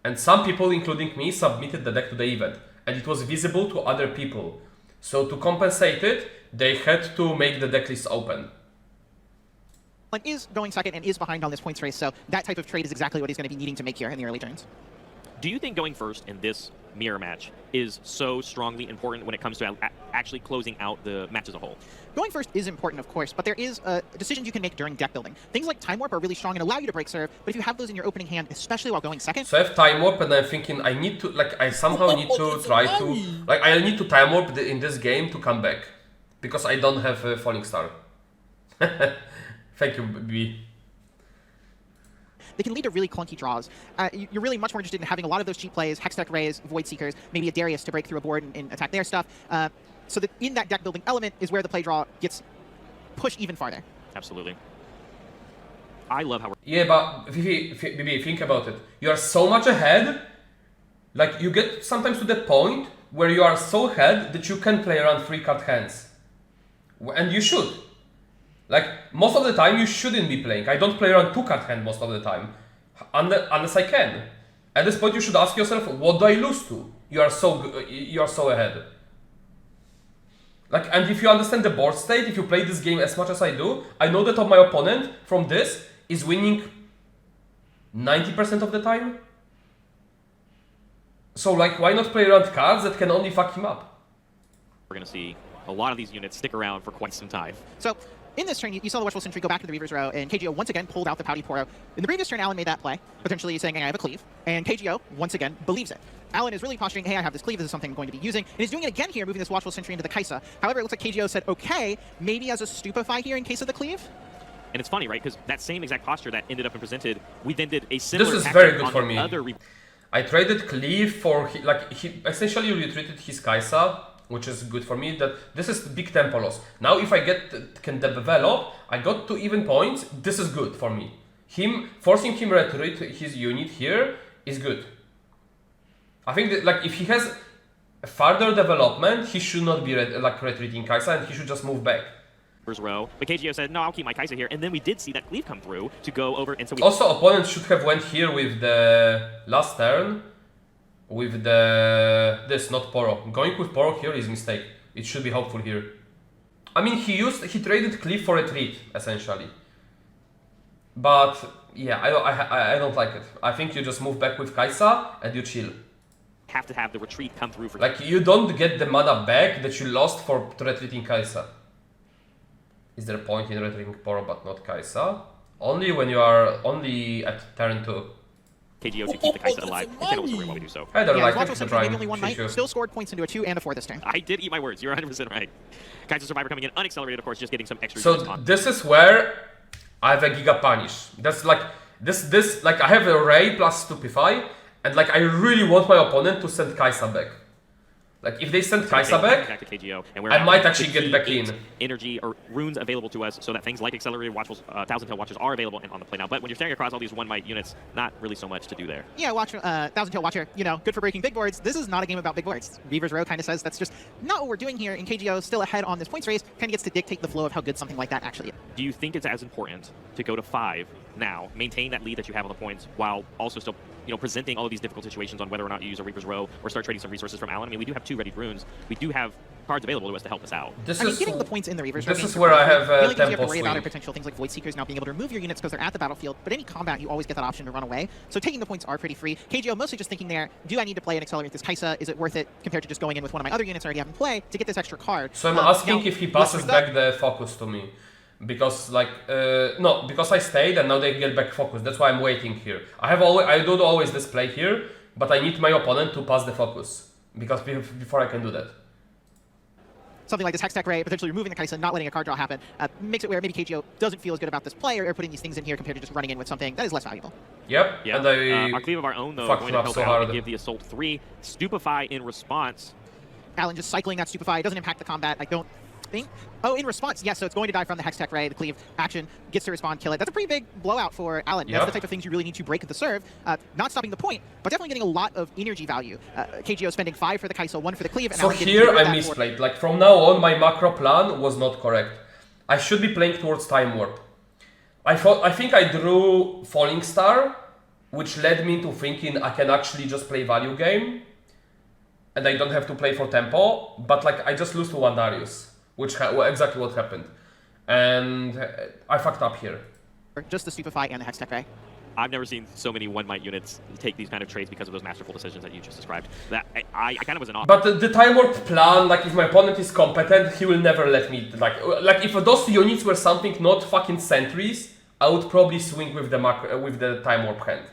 And some people, including me, submitted the deck to the event, and it was visible to other people. So to compensate it, they had to make the deck list open. Is going second and is behind on this points race, so that type of trade is exactly what he's going to be needing to make here in the early turns. Do you think going first in this mirror match is so strongly important when it comes to actually closing out the match as a whole? Going first is important, of course, but there is decisions you can make during deck building. Things like Time Warp are really strong and allow you to break serve, but if you have those in your opening hand, especially while going second... So I have Time Warp, and I'm thinking I need to, like, I somehow need to try to... Like, I need to Time Warp in this game to come back. Because I don't have a Falling Star. Thank you, B. They can lead to really clunky draws. You're really much more interested in having a lot of those cheap plays, Hextech Rays, Void Seekers, maybe a Darius to break through a board and attack their stuff. So that in that deck building element is where the play draw gets pushed even farther. Absolutely. I love how we're... Yeah, but Vivi, think about it. You are so much ahead, like, you get sometimes to the point where you are so ahead that you can play around 3-card hands. And you should. Like, most of the time you shouldn't be playing. I don't play around 2-card hand most of the time. Unless I can. At this point you should ask yourself, what do I lose to? You are so ahead. Like, and if you understand the board state, if you play this game as much as I do, I know that my opponent from this is winning 90% of the time. So like, why not play around cards that can only fuck him up? We're going to see a lot of these units stick around for quite some time. So in this turn, you saw the Watchful Sentry go back to the Reavers Row, and KGO once again pulled out the Pouty Poro. In the previous turn, Alan made that play, potentially saying, hey, I have a cleave, and KGO, once again, believes it. Alan is really posturing, hey, I have this cleave, this is something I'm going to be using, and he's doing it again here, moving this Watchful Sentry into the Kaisa. However, it looks like KGO said, okay, maybe as a Stupefy here in case of the cleave. And it's funny, right, because that same exact posture that ended up and presented, we then did a similar This is very good on for the me. other I traded cleave for, he essentially retreated his Kaisa, which is good for me. That this is big tempo loss. Now if I can develop, I got to even points. This is good for me. Forcing him retreat his unit here is good. I think that, like, if he has further development, he should not be retreating Kaisa, and he should just move back. Row, but KGO said, no, I'll keep my Kaisa here, and then we did see that cleave come through to go over, and so we... Also, opponents should have went here with the last turn, with this, not Poro. Going with Poro here is a mistake. It should be hopeful here. I mean, he traded cleave for retreat, essentially. But, yeah, I don't like it. I think you just move back with Kaisa, and you chill. Have to have the retreat come through for... Like, you don't get the mana back that you lost for retreating Kaisa. Is there a point in retreating Poro but not Kaisa? Only when you are only at turn 2. KGO to keep the Kaisa alive. We can also while we do so. I don't like Watchful it. Sentry maybe only one night, still scored points into a 2 and a 4 this turn. I did eat my words. You're 100% right. Kaisa Survivor coming in unaccelerated, of course, just getting some extra... So this is where I have a Giga Punish. That's like, this like, I have a Ray plus Stupefy, and like, I really want my opponent to send Kaisa back. Like if they send So Kai'Sa back, to KGO, and we're I at might the actually get key back 8 in. energy or runes available to us, so that things like accelerated watchfuls, Thousand Tail Watchers are available and on the play now. But when you're staring across all these 1 might units, not really so much to do there. Yeah, Thousand Tail Watcher, you know, good for breaking big boards. This is not a game about big boards. Reaver's Row kind of says that's just not what we're doing here, and KGO still ahead on this points race, kind of gets to dictate the flow of how good something like that actually is. Do you think it's as important to go to 5 now, maintain that lead that you have on the points, while also still, you know, presenting all of these difficult situations on whether or not you use a Reaper's Row or start trading some resources from Alan? I mean, we do have 2 ready runes. We do have cards available to us to help us out. I mean, getting the points in the Reaver's Row. This is where I have the only things you have tempo to worry about are swing. potential things like Void Seekers now being able to remove your units because they're at the battlefield, but any combat you always get that option to run away. So taking the points are pretty free. KGO mostly just thinking there, do I need to play and accelerate this Kai'Sa? Is it worth it compared to just going in with one of my other units I already have in play to get this extra card? So I'm asking now, if he passes back the focus to me. Because like no, because I stayed and now they get back focus. That's why I'm waiting here. I do always this play here, but I need my opponent to pass the focus because before I can do that. Something like this Hextech Ray, potentially removing the Kai'Sa, not letting a card draw happen, makes it where maybe KGO doesn't feel as good about this play or putting these things in here compared to just running in with something that is less valuable. Yep. Yeah. And I our cleave of our own though, fucked going him to up help so out hard. and give the Assault 3. Stupefy in response. Alan just cycling that Stupefy doesn't impact the combat. I don't think. Oh, in response, yes. So it's going to die from the Hextech Ray. The cleave action gets to respond, kill it. That's a pretty big blowout for Alan. Yep. That's the type of things you really need to break at the serve. Not stopping the point, but definitely getting a lot of energy value. KGO spending 5 for the Kai'Sa, 1 for the cleave. And So Alan getting here to I that misplayed. Like from now on, my macro plan was not correct. I should be playing towards Time Warp. I think I drew Falling Star, which led me to thinking I can actually just play value game, and I don't have to play for tempo. But like I just lose to one Darius, which exactly what happened, and I fucked up here. Just the Stupefy and the Hextech Ray. I've never seen so many 1 might units take these kind of trades because of those masterful decisions that you just described. That I kind of was an off. But the Time Warp plan, like if my opponent is competent, he will never let me, like if those units were something not fucking sentries, I would probably swing with the Time Warp hand.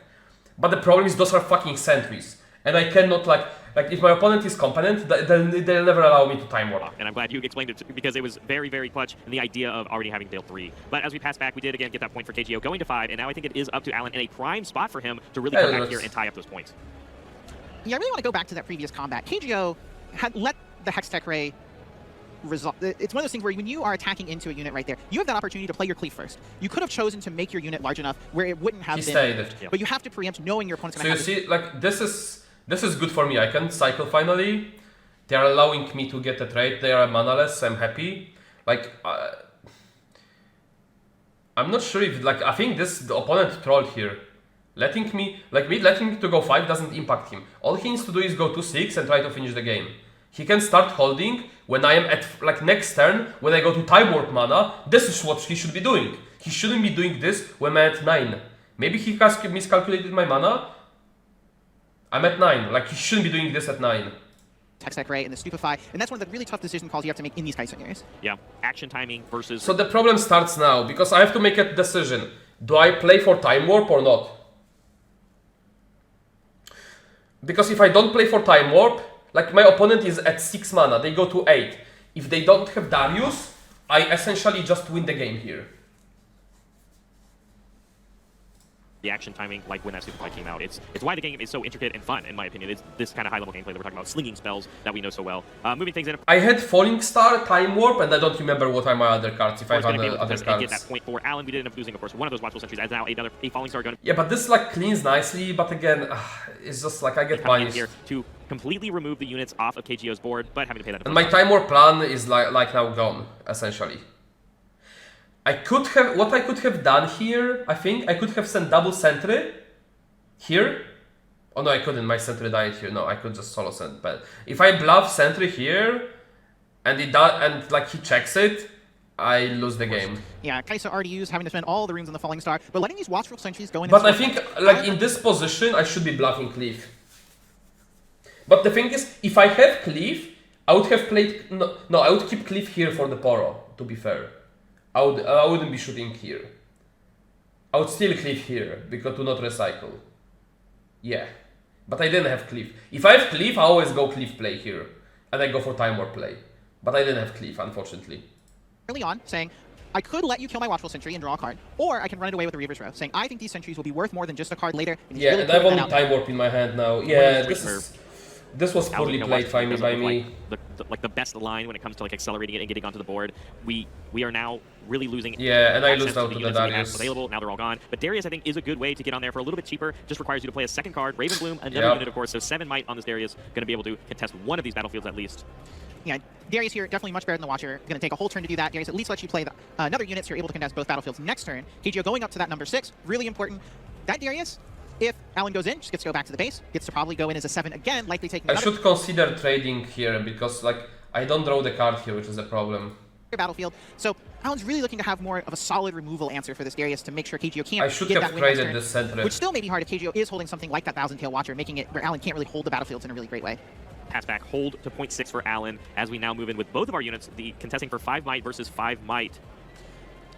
But the problem is those are fucking sentries, and I cannot like if my opponent is competent, they'll never allow me to Time Warp. And I'm glad you explained it because it was very, very clutch in the idea of already having Dale 3. But as we pass back, we did again get that point for KGO going to 5, and now I think it is up to Alan in a prime spot for him to really come back here and tie up those points. Yeah, I really want to go back to that previous combat. KGO had let the Hextech Ray resolve. It's one of those things where when you are attacking into a unit right there, you have that opportunity to play your cleave first. You could have chosen to make your unit large enough where it wouldn't have He been. stayed. But you have to preempt knowing your opponent's So going you to have see, like this is good for me. I can cycle finally. They are allowing me to get a trade. They are manaless, so I'm happy. Like I'm not sure if I think the opponent trolled here. Letting me to go 5 doesn't impact him. All he needs to do is go to 6 and try to finish the game. He can start holding when I am at next turn, when I go to Time Warp mana. This is what he should be doing. He shouldn't be doing this when I'm at 9. Maybe he has miscalculated my mana. I'm at 9. Like he shouldn't be doing this at 9. Hextech Ray and the Stupefy, and that's one of the really tough decision calls you have to make in these Kai'Sa scenarios. Yeah, action timing versus... So the problem starts now, because I have to make a decision. Do I play for Time Warp or not? Because if I don't play for Time Warp, like my opponent is at 6 mana, they go to 8. If they don't have Darius, I essentially just win the game here. The action timing, like when that Stupefy came out, it's why the game is so intricate and fun, in my opinion. It's this kind of high-level gameplay that we're talking about, slinging spells that we know so well. Moving things in. I had Falling Star, Time Warp, and I don't remember what are my other cards, if I have Going to be able other to cards. get that point for Alan. We did end up losing, of course, one of those watchful sentries, as now a Falling Star going to Yeah, but this like cleans nicely, but again, it's just like I get come in punished. here to completely remove the units off of KGO's board, but having to pay that. And my Time Warp plan is like now gone, essentially. What I could have done here, I think, I could have sent double sentry here. Oh no, I couldn't, my sentry died here. No, I could just solo send, but if I bluff sentry here, and like he checks it, I lose the game. Yeah, Kai'Sa already used having to spend all the runes on the Falling Star, but letting these watchful sentries go in. But I think, like in this position, I should be bluffing Cleave. But the thing is, if I have Cleave, I would have played... No, I would keep Cleave here for the Poro, to be fair. I wouldn't be shooting here. I would still Cleave here, because to not recycle. Yeah. But I didn't have Cleave. If I have Cleave, I always go Cleave play here. And I go for Time Warp play. But I didn't have Cleave, unfortunately. Early on, saying, I could let you kill my Watchful Sentry and draw a card, or I can run it away with the Reaver's Row, saying, I think these sentries will be worth more than just a card later. And Yeah, really and I have putting only that out Time Warp in my hand now. Yeah, Where's this Reaper? is... This was poorly Alanzq played by doesn't look me. like the best line when it comes to like accelerating it and getting onto the board. We are now really losing. Yeah, and I access lose out to the units that we had Darius. available. Now they're all gone. But Darius, I think, is a good way to get on there for a little bit cheaper. Just requires you to play a second card, Raven Bloom, another Yep. unit, of course. So 7 might on this Darius, going to be able to contest one of these battlefields at least. Yeah, Darius here, definitely much better than the Watcher. Going to take a whole turn to do that. Darius at least lets you play another unit, so you're able to contest both battlefields next turn. KGO going up to that number 6, really important. That Darius, if Alan goes in, just gets to go back to the base, gets to probably go in as a 7 again, likely taking I another should consider trading here because like I don't draw the card here, which is a problem. battlefield. So Alan's really looking to have more of a solid removal answer for this Darius to make sure KGO can't I should get have that win next traded turn, this center. which still may be hard if KGO is holding something like that Thousand Tail Watcher, making it where Alan can't really hold the battlefields in a really great way. Pass back, hold to 0.6 for Alan as we now move in with both of our units, the contesting for 5 might versus 5 might.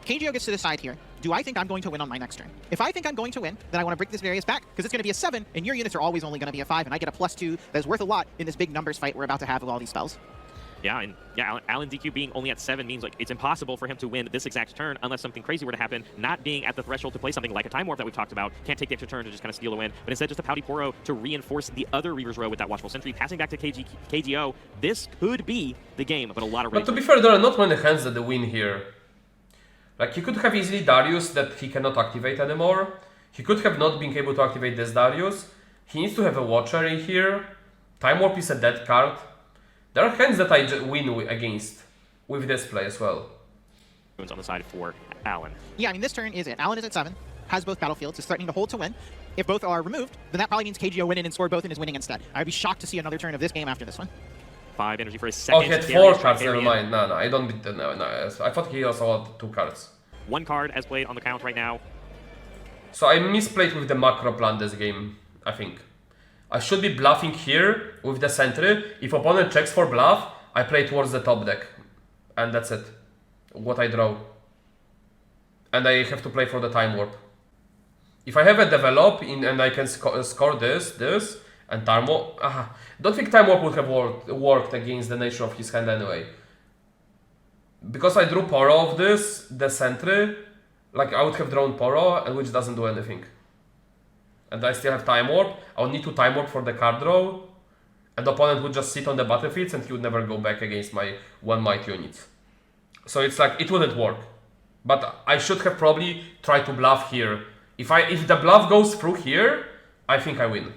KGO gets to decide here, do I think I'm going to win on my next turn? If I think I'm going to win, then I want to break this Darius back, because it's going to be a 7, and your units are always only going to be a 5, and I get a +2 that is worth a lot in this big numbers fight we're about to have with all these spells. Yeah, and yeah, Alanzq being only at 7 means like it's impossible for him to win this exact turn unless something crazy were to happen. Not being at the threshold to play something like a Time Warp that we've talked about, can't take the extra turn to just kind of steal a win, but instead just a Pouty Poro to reinforce the other Reaver's Row with that Watchful Sentry, passing back to KGO. This could be the game, but a lot of But to be fair, there are not many hands that win here. Like, he could have easily Darius that he cannot activate anymore. He could have not been able to activate this Darius. He needs to have a Watcher in here. Time Warp is a dead card. There are hands that I win against with this play as well. On the side for Alan. Yeah, I mean, this turn is it. Alan is at 7, has both battlefields, is threatening to hold to win. If both are removed, then that probably means KGO win in and score both and is winning instead. I'd be shocked to see another turn of this game after this one. 5 energy for his Oh, second. he had Darius 4 cards, never Riparian. mind. No, I don't beat the... No, I thought he also had 2 cards. 1 card as played on the count right now. So I misplayed with the macro plan this game, I think. I should be bluffing here with the sentry. If opponent checks for bluff, I play towards the top deck. And that's it. What I draw. And I have to play for the Time Warp. If I have a develop and I can score this, and Time Warp... don't think Time Warp would have worked against the nature of his hand anyway. Because I drew Poro of this, the sentry, like I would have drawn Poro, and which doesn't do anything. And I still have Time Warp. I would need to Time Warp for the card draw. And the opponent would just sit on the battlefields and he would never go back against my 1 might units. So it's like, it wouldn't work. But I should have probably tried to bluff here. If the bluff goes through here, I think I win.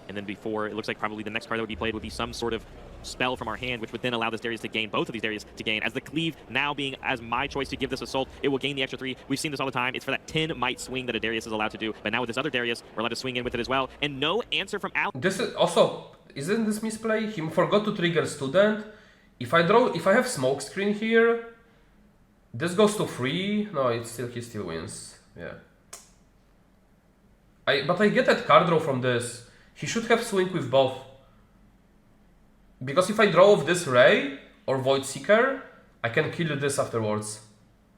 And then before, it looks like probably the next card that would be played would be some sort of spell from our hand, which would then allow this Darius to gain, both of these Darius to gain. As the Cleave now being as my choice to give this Assault, it will gain the extra 3. We've seen this all the time. It's for that 10 might swing that a Darius is allowed to do. But now with this other Darius, we're allowed to swing in with it as well. And no answer from Alan. This is also, isn't this misplay? He forgot to trigger Student. If I have Smokescreen here, this goes to 3. No, he still wins. Yeah. But I get that card draw from this. He should have swing with both. Because if I draw off this Ray or Void Seeker, I can kill this afterwards.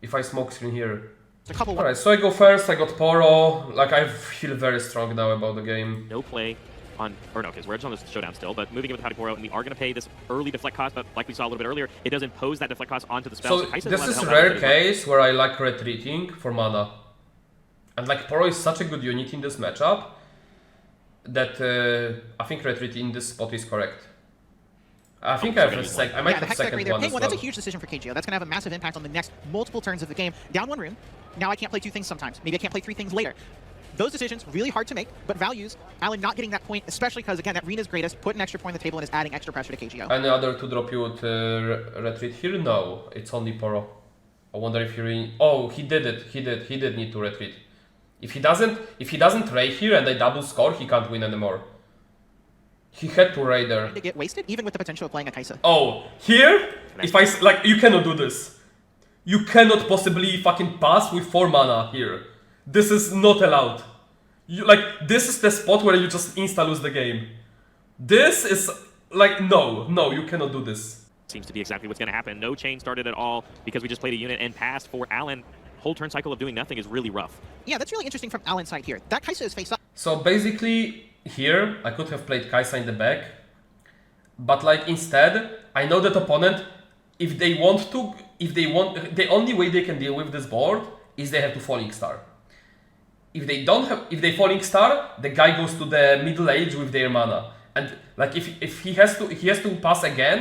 If I Smokescreen here. Alright, so I go first, I got Poro. Like, I feel very strong now about the game. No play on, or no, because we're just on this showdown still, but moving in with Pouty Poro, and we are going to pay this early deflect cost, but like we saw a little bit earlier, it does impose that deflect cost onto the spell. So Kai'Sa this allowed to is help a out with rare it as well. case where I like retreating for mana. And like Poro is such a good unit in this matchup that I think retreating in this spot is correct. I think I might have second one as well. That's a huge decision for KGO. That's going to have a massive impact on the next multiple turns of the game. Down 1 rune. Now I can't play 2 things sometimes. Maybe I can't play 3 things later. Those decisions, really hard to make, but values Alan not getting that point, especially because, again, that Rena's greatest, put an extra point on the table and is adding extra pressure to KGO. Any other 2-drop you would retreat here? No, it's only Poro. I wonder if he oh, he did it. He did need to retreat. If he doesn't raid here and they double score, he can't win anymore. He had to raid there. To get wasted, even with the potential of playing a Kai'Sa. Oh, here? If I, like, you cannot do this. You cannot possibly fucking pass with 4 mana here. This is not allowed. This is the spot where you just insta-lose the game. This is, like, no, you cannot do this. Seems to be exactly what's going to happen. No chain started at all because we just played a unit and passed for Alan. Whole turn cycle of doing nothing is really rough. Yeah, that's really interesting from Alan's side here. That Kai'Sa is face up. So basically, here, I could have played Kai'Sa in the back. But like, instead, I know that opponent, the only way they can deal with this board is they have to Falling Star. If they Falling Star, the guy goes to the middle age with their mana. And like if he has to pass again,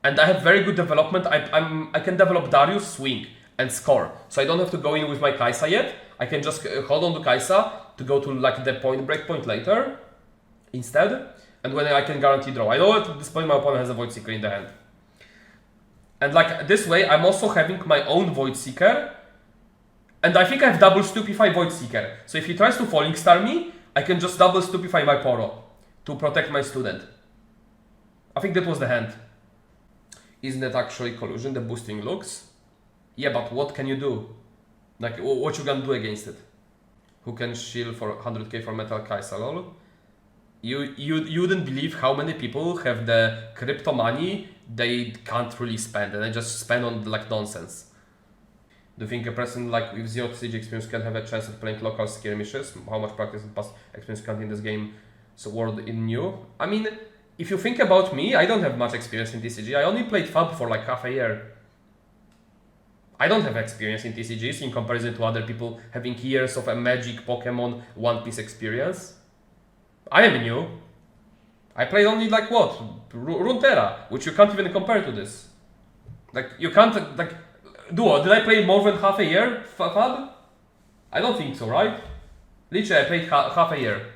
and I have very good development, I can develop Darius, swing, and score. So I don't have to go in with my Kai'Sa yet. I can just hold on to Kai'Sa to go to like the break point later instead. And when I can guarantee draw. I know at this point my opponent has a Void Seeker in the hand. And like this way, I'm also having my own Void Seeker. And I think I have double stupefy Void Seeker. So if he tries to Falling Star me, I can just double stupefy my Poro to protect my student. I think that was the hand. Isn't that actually collusion, the boosting looks? Yeah, but what can you do? Like, what you gonna do against it? Who can shield for 100k for Metal Kai'Sa, lol? You wouldn't believe how many people have the crypto money they can't really spend, and they just spend on like nonsense. Do you think a person like with zero siege experience can have a chance at playing local skirmishes? How much practice and past experience can in this game so world in new? I mean, if you think about me, I don't have much experience in TCG. I only played FAB for like half a year. I don't have experience in TCGs in comparison to other people having years of a Magic, Pokemon, One Piece experience. I am new. I played only like what? Runeterra, which you can't even compare to this. Like, you can't, like, Duo, did I play more than half a year, FAB? I don't think so, right? Literally, I played half a year.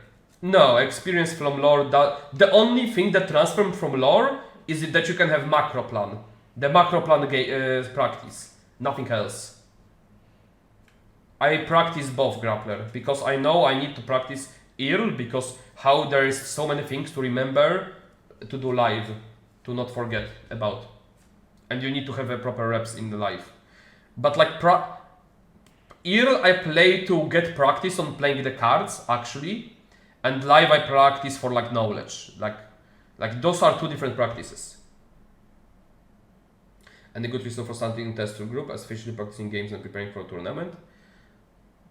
No, experience from lore, the only thing that transformed from lore is that you can have macro plan. The macro plan practice, nothing else. I practice both grappler, because I know I need to practice IRL, because how there is so many things to remember to do live, to not forget about. And you need to have a proper reps in the live. But like IRL I play to get practice on playing the cards, actually. And live I practice for like knowledge. Like those are two different practices. And a good reason for starting tester group, especially practicing games and preparing for a tournament.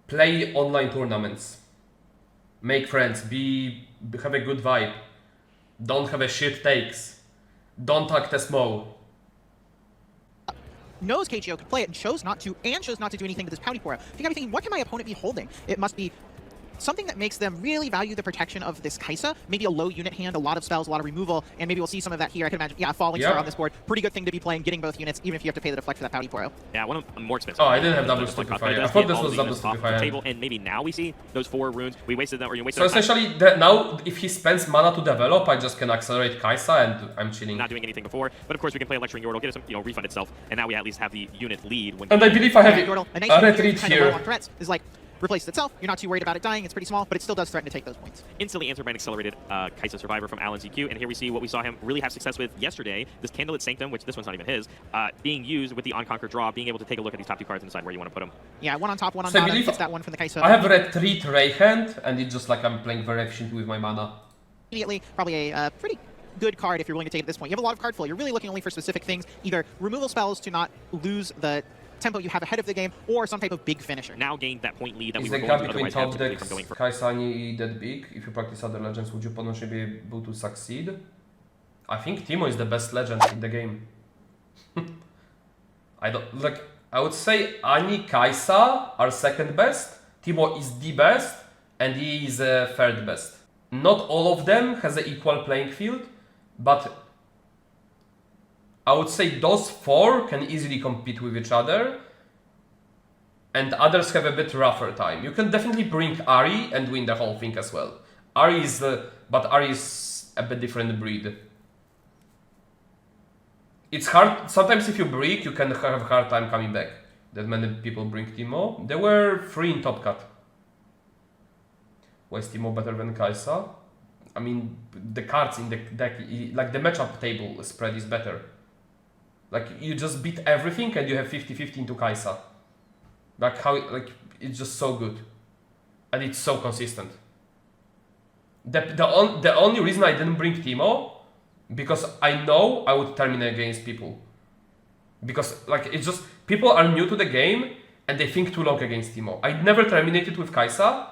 Play online tournaments. Make friends, have a good vibe. Don't have a shit takes. Don't act as Mo. Knows KGO could play it and chose not to do anything with this Pouty Poro. You gotta be thinking, what can my opponent be holding? It must be something that makes them really value the protection of this Kai'Sa. Maybe a low unit hand, a lot of spells, a lot of removal, and maybe we'll see some of that here. I can imagine, yeah, Falling Star on this board. Pretty good thing to be playing, getting both units, even if you have to pay the deflect for that Pouty Poro. Yeah, one of the more expensive. Oh, I didn't have double stupefy. I thought this was double stupefy. Table, and maybe now we see those 4 runes. We wasted that, or you wasted. So essentially, now if he spends mana to develop, I just can accelerate Kai'Sa and I'm chilling. Not doing anything before, but of course we can play a Lecturing Yordle, get us, refund itself, and now we at least have the unit lead. When and I believe I have Yordle, a nice a retreat here. On threats is like replaces itself. You're not too worried about it dying. It's pretty small, but it still does threaten to take those points. Instantly answered by an accelerated Kai'Sa Survivor from Alanzq, and here we see what we saw him really have success with yesterday, this Candlelit Sanctum, which this one's not even his, being used with the Unconquered draw, being able to take a look at these top 2 cards and decide where you want to put them. Yeah, one on top, one on so bottom. Gets that one from the Kai'Sa. I have retreat Ray hand, and it's just like I'm playing very efficiently with my mana. Immediately, probably a pretty good card if you're willing to take it at this point. You have a lot of card flow. You're really looking only for specific things, either removal spells to not lose the tempo you have ahead of the game, or some type of big finisher. Now gained that point lead that is we were the going gap to between otherwise top have decks from going for. Kai'Sa that big? If you practice other legends, would you potentially be able to succeed? I think Teemo is the best legend in the game. I would say Ani, Kai'Sa are second best, Teemo is the best, and he is third best. Not all of them has an equal playing field, but I would say those 4 can easily compete with each other, and others have a bit rougher time. You can definitely bring Ahri and win the whole thing as well. Ahri is a bit different breed. It's hard, sometimes if you break, you can have a hard time coming back. That many people bring Teemo. There were 3 in Top Cut. Why is Teemo better than Kai'Sa? I mean, the cards in the deck, like the matchup table spread is better. Like, you just beat everything and you have 50-50 into Kai'Sa. Like it's just so good. And it's so consistent. The only reason I didn't bring Teemo, because I know I would terminate against people. Because, like, it's just, people are new to the game and they think too long against Teemo. I never terminated with Kai'Sa,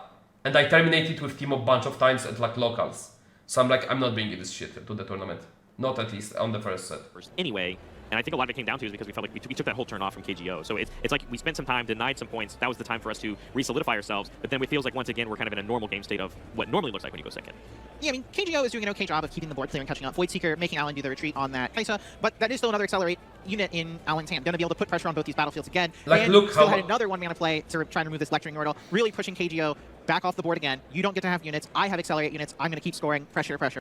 and I terminated with Teemo a bunch of times at, like, locals. So I'm like, I'm not bringing this shit to the tournament. Not at least on the first set. Anyway. And I think a lot of it came down to is because we felt like we took that whole turn off from KGO. So it's like we spent some time, denied some points. That was the time for us to re-solidify ourselves. But then it feels like once again we're kind of in a normal game state of what normally looks like when you go second. Yeah, I mean, KGO is doing an okay job of keeping the board clear and catching up. Voidseeker making Alan do the retreat on that Kaisa, but that is still another accelerate unit in Alan's hand. Going to be able to put pressure on both these battlefields again. Like, and look still how had another one-mana play to try and remove this Lecturing Yordle, really pushing KGO back off the board again. You don't get to have units. I have accelerate units. I'm going to keep scoring. Pressure, pressure.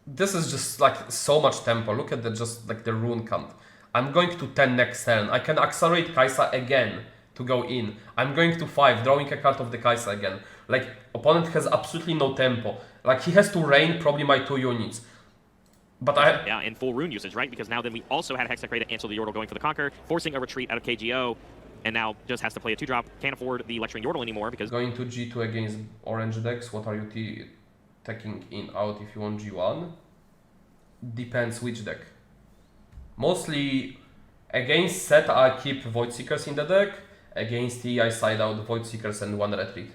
This is just like so much tempo. Look at the just like the rune count. I'm going to 10 next turn. I can accelerate Kaisa again to go in. I'm going to 5, drawing a card of the Kaisa again. Like, opponent has absolutely no tempo. Like, he has to rain probably my 2 units. But I... Yeah, and full rune usage, right? Because now then we also had Hextech Ray to cancel the Yordle going for the Conquer, forcing a retreat out of KGO, and now just has to play a 2-drop. Can't afford the Lecturing Yordle anymore because... Going to G2 against orange decks, what are you taking in out if you want G1? Depends which deck. Mostly against set I keep Voidseekers in the deck, against T I side out Voidseekers and 1 retreat.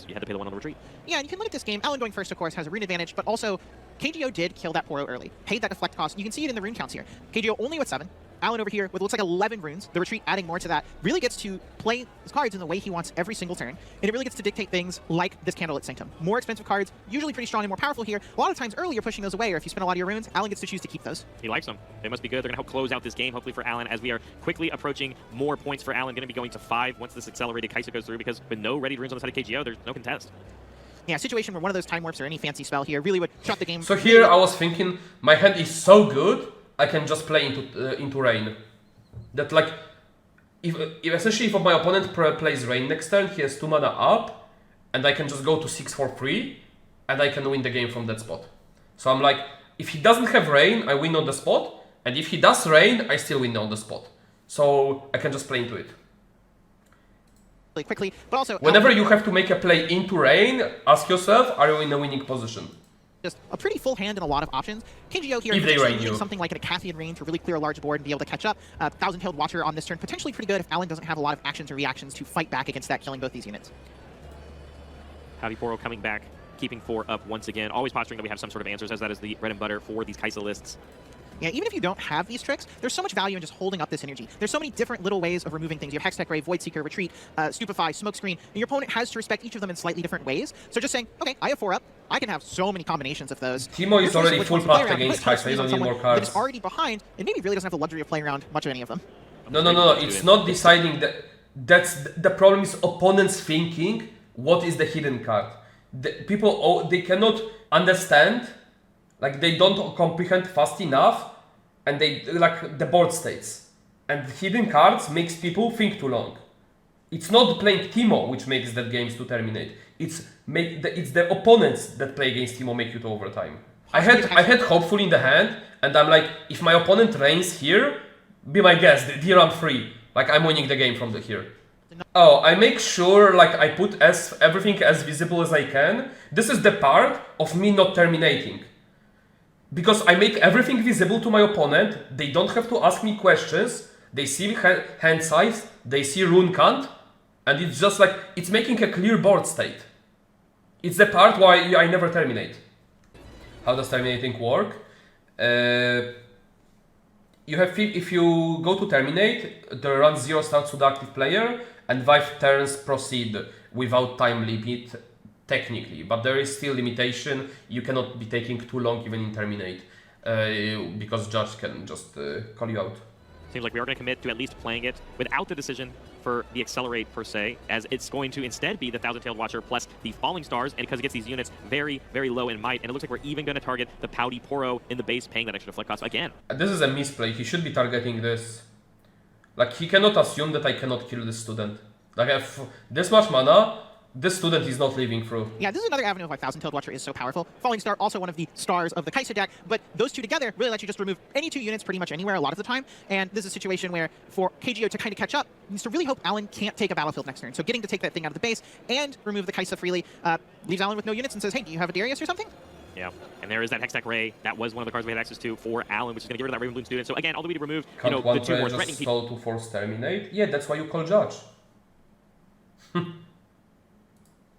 You had to pay the 1 on the retreat. Yeah, and you can look at this game. Alan going first, of course, has a rune advantage, but also KGO did kill that Poro early. Paid that deflect cost. You can see it in the rune counts here. KGO only with 7. Alan over here with what looks like 11 runes. The retreat adding more to that. Really gets to play his cards in the way he wants every single turn. And it really gets to dictate things like this Candlelit Sanctum. More expensive cards, usually pretty strong and more powerful here. A lot of times early you're pushing those away, or if you spend a lot of your runes, Alan gets to choose to keep those. He likes them. They must be good. They're going to help close out this game, hopefully for Alan, as we are quickly approaching more points for Alan. Going to be going to 5 once this accelerated Kaisa goes through, because with no ready runes on the side of KGO, there's no contest. Yeah, a situation where one of those time warps or any fancy spell here really would shut the game. So here I was thinking, my hand is so good, I can just play into rain. That like, if essentially if my opponent plays rain next turn, he has 2 mana up, and I can just go to 6 for free, and I can win the game from that spot. So I'm like, if he doesn't have rain, I win on the spot, and if he does rain, I still win on the spot. So I can just play into it. Quickly, but also whenever you have to make a play into rain, ask yourself, are you in a winning position? Just a pretty full hand and a lot of options. KGO here if they rain using you. something like an Acathian Rain to really clear a large board and be able to catch up. Thousand-Tailed Watcher on this turn, potentially pretty good if Alan doesn't have a lot of actions or reactions to fight back against that, killing both these units. Howdy Poro coming back, keeping 4 up once again, always posturing that we have some sort of answers, as that is the bread and butter for these Kaisa lists. Yeah, even if you don't have these tricks, there's so much value in just holding up this energy. There's so many different little ways of removing things. You have Hextech Ray, Voidseeker, Retreat, Stupefy, Smokescreen, and your opponent has to respect each of them in slightly different ways. So just saying, okay, I have 4 up, I can have so many combinations of those. Timo is already full path against Kaisa, he doesn't need more cards. That is already behind, and maybe really doesn't have the luxury of playing around much of any of them. No, it's not deciding that. That's the problem is opponents thinking what is the hidden card. People, they cannot understand, like they don't comprehend fast enough, and they like the board states. And hidden cards makes people think too long. It's not playing Timo which makes that games to terminate. It's the opponents that play against Timo make you to overtime. I had hopeful in the hand, and I'm like, if my opponent reigns here, be my guest, deal I'm free. Like I'm winning the game from here. Oh, I make sure like I put everything as visible as I can. This is the part of me not terminating. Because I make everything visible to my opponent, they don't have to ask me questions, they see hand size, they see rune count, and it's just like, it's making a clear board state. It's the part why I never terminate. How does terminating work? If you go to terminate, the run 0 starts to the active player, and 5 turns proceed without time limit. Technically, but there is still limitation. You cannot be taking too long even in terminate, because judge can just call you out. Seems like we are going to commit to at least playing it without the decision for the accelerate per se, as it's going to instead be the Thousand-Tailed Watcher plus the Falling Stars, and because it gets these units very, very low in might, and it looks like we're even going to target the Pouty Poro in the base, paying that extra deflect cost again. This is a misplay. He should be targeting this. Like he cannot assume that I cannot kill this student. Like I have this much mana. This student is not leaving through. Yeah, this is another avenue of why Thousand-Tailed Watcher is so powerful. Falling Star, also one of the stars of the Kaisa deck, but those two together really let you just remove any 2 units pretty much anywhere a lot of the time, and this is a situation where for KGO to kind of catch up, needs to really hope Alan can't take a battlefield next turn. So getting to take that thing out of the base and remove the Kaisa freely leaves Alan with no units and says, hey, do you have a Darius or something? Yeah, and there is that Hextech Ray. That was one of the cards we had access to for Alan, which is going to get rid of that Raven Bloom student. So again, all the way to remove, the 2 more threatening people. To force terminate. Yeah, that's why you call judge.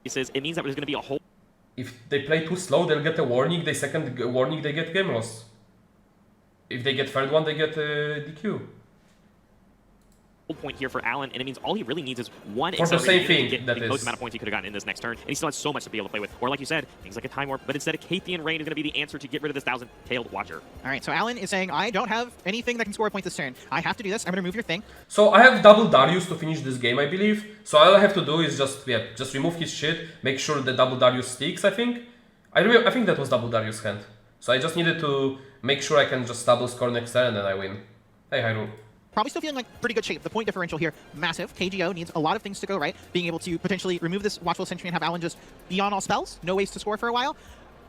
It means that there's going to be a whole... if they play too slow, they'll get a warning. The second warning, they get game loss. If they get third one, they get DQ. Point here for Alan, and it means all he really needs is one For the same thing, to get that the is. most amount of points he could have gotten in this next turn, and he still has so much to be able to play with. Or like you said, things like a Time Warp, but instead a Cathian Rain is going to be the answer to get rid of this 1,000-tailed Watcher. All right, so Alan is saying, I don't have anything that can score a point this turn. I have to do this. I'm going to remove your thing. So I have double Darius to finish this game, I believe. So all I have to do is just remove his shit, make sure the double Darius sticks, I think. I think that was double Darius' hand. So I just needed to make sure I can just double score next turn and then I win. Hey, Hyrule. Probably still feeling like pretty good shape. The point differential here, massive. KGO needs a lot of things to go right. Being able to potentially remove this Watchful Sentry and have Alan just be on all spells. No ways to score for a while.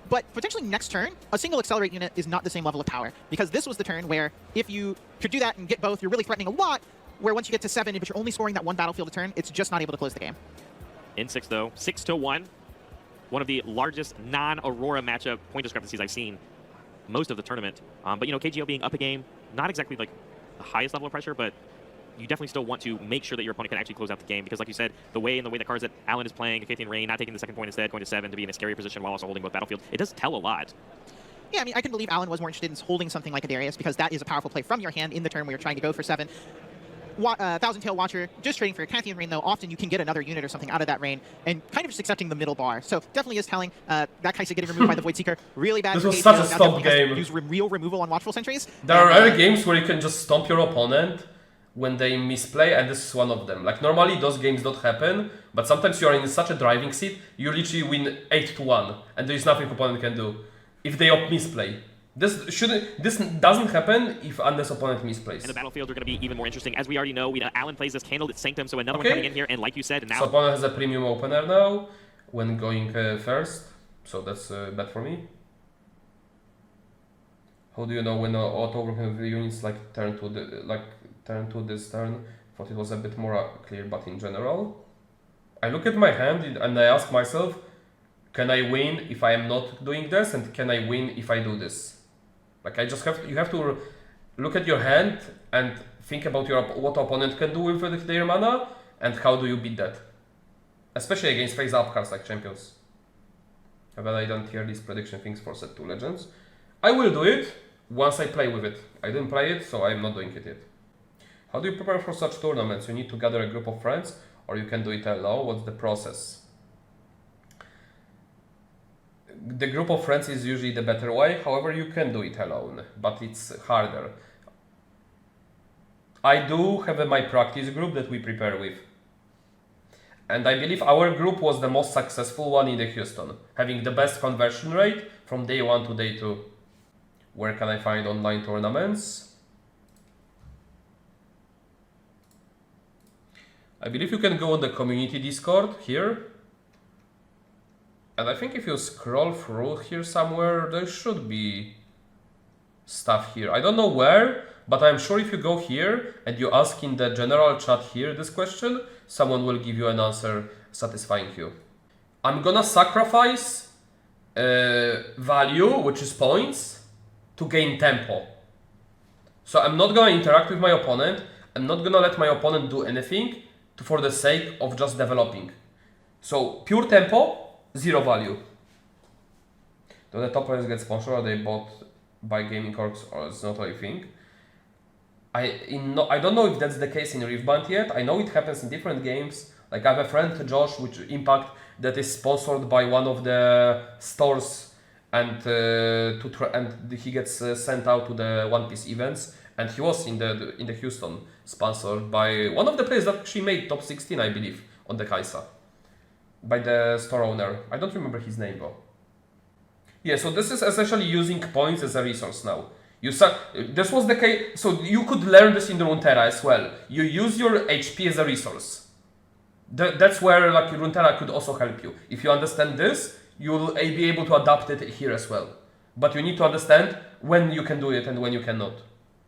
But potentially next turn, a single Accelerate unit is not the same level of power. Because this was the turn where if you could do that and get both, you're really threatening a lot. Where once you get to 7, but you're only scoring that one battlefield a turn, it's just not able to close the game. In 6, though, 6-1. One of the largest non-Aurora matchup point discrepancies I've seen most of the tournament. But, you know, KGO being up a game, not exactly like the highest level of pressure, but you definitely still want to make sure that your opponent can actually close out the game, because like you said, the way the cards that Alan is playing, Cathian Rain, not taking the second point instead, going to 7 to be in a scary position while also holding both battlefield, it does tell a lot. Yeah, I mean, I can believe Alan was more interested in holding something like a Darius, because that is a powerful play from your hand in the turn where you're trying to go for 7. 1,000 Tail Watcher, just trading for a Cathian Rain, though, often you can get another unit or something out of that rain, and kind of just accepting the middle bar. So definitely is telling that Kaisa getting removed by the Void Seeker. Really bad. This for was KGO. such a Now stomp definitely has to game. Use real removal on Watchful Sentries. There are other games where you can just stomp your opponent when they misplay, and this is one of them. Like, normally those games don't happen, but sometimes you are in such a driving seat, you literally win 8-1, and there is nothing opponent can do if they misplay. This doesn't happen unless opponent misplays. And the battlefields are going to be even more interesting. As we already know, Alan plays this Candlelit Sanctum, so another one coming in here, and like you said, now... So opponent has a premium opener now, when going first, so that's bad for me. How do you know when auto units like turn to this turn? Thought it was a bit more clear, but in general, I look at my hand and I ask myself, can I win if I am not doing this, and can I win if I do this? Like, you have to look at your hand and think about what opponent can do with their mana, and how do you beat that, especially against face-up cards like champions. But I don't hear these prediction things for set 2 legends. I will do it once I play with it. I didn't play it, so I'm not doing it yet. How do you prepare for such tournaments? You need to gather a group of friends, or you can do it alone. What's the process? The group of friends is usually the better way, however you can do it alone, but it's harder. I do have my practice group that we prepare with. And I believe our group was the most successful one in the Houston, having the best conversion rate from day 1 to day 2. Where can I find online tournaments? I believe you can go on the community Discord here. And I think if you scroll through here somewhere, there should be stuff here. I don't know where, but I'm sure if you go here and you ask in the general chat here this question, someone will give you an answer satisfying you. I'm gonna sacrifice value, which is points, to gain tempo. So I'm not gonna interact with my opponent. I'm not gonna let my opponent do anything for the sake of just developing. So pure tempo, 0 value. Do the top players get sponsored, or they bought by gaming orgs, or it's not what I think? I don't know if that's the case in Riftbound yet. I know it happens in different games. Like, I have a friend, Josh, which Impact, that is sponsored by one of the stores, and he gets sent out to the One Piece events. And he was in the Houston, sponsored by one of the players that she made top 16, I believe, on the Kaisa. By the store owner. I don't remember his name though. Yeah, so this is essentially using points as a resource now. This was the case, so you could learn this in Runeterra as well. You use your HP as a resource. That's where like Runeterra could also help you. If you understand this, you'll be able to adapt it here as well. But you need to understand when you can do it and when you cannot.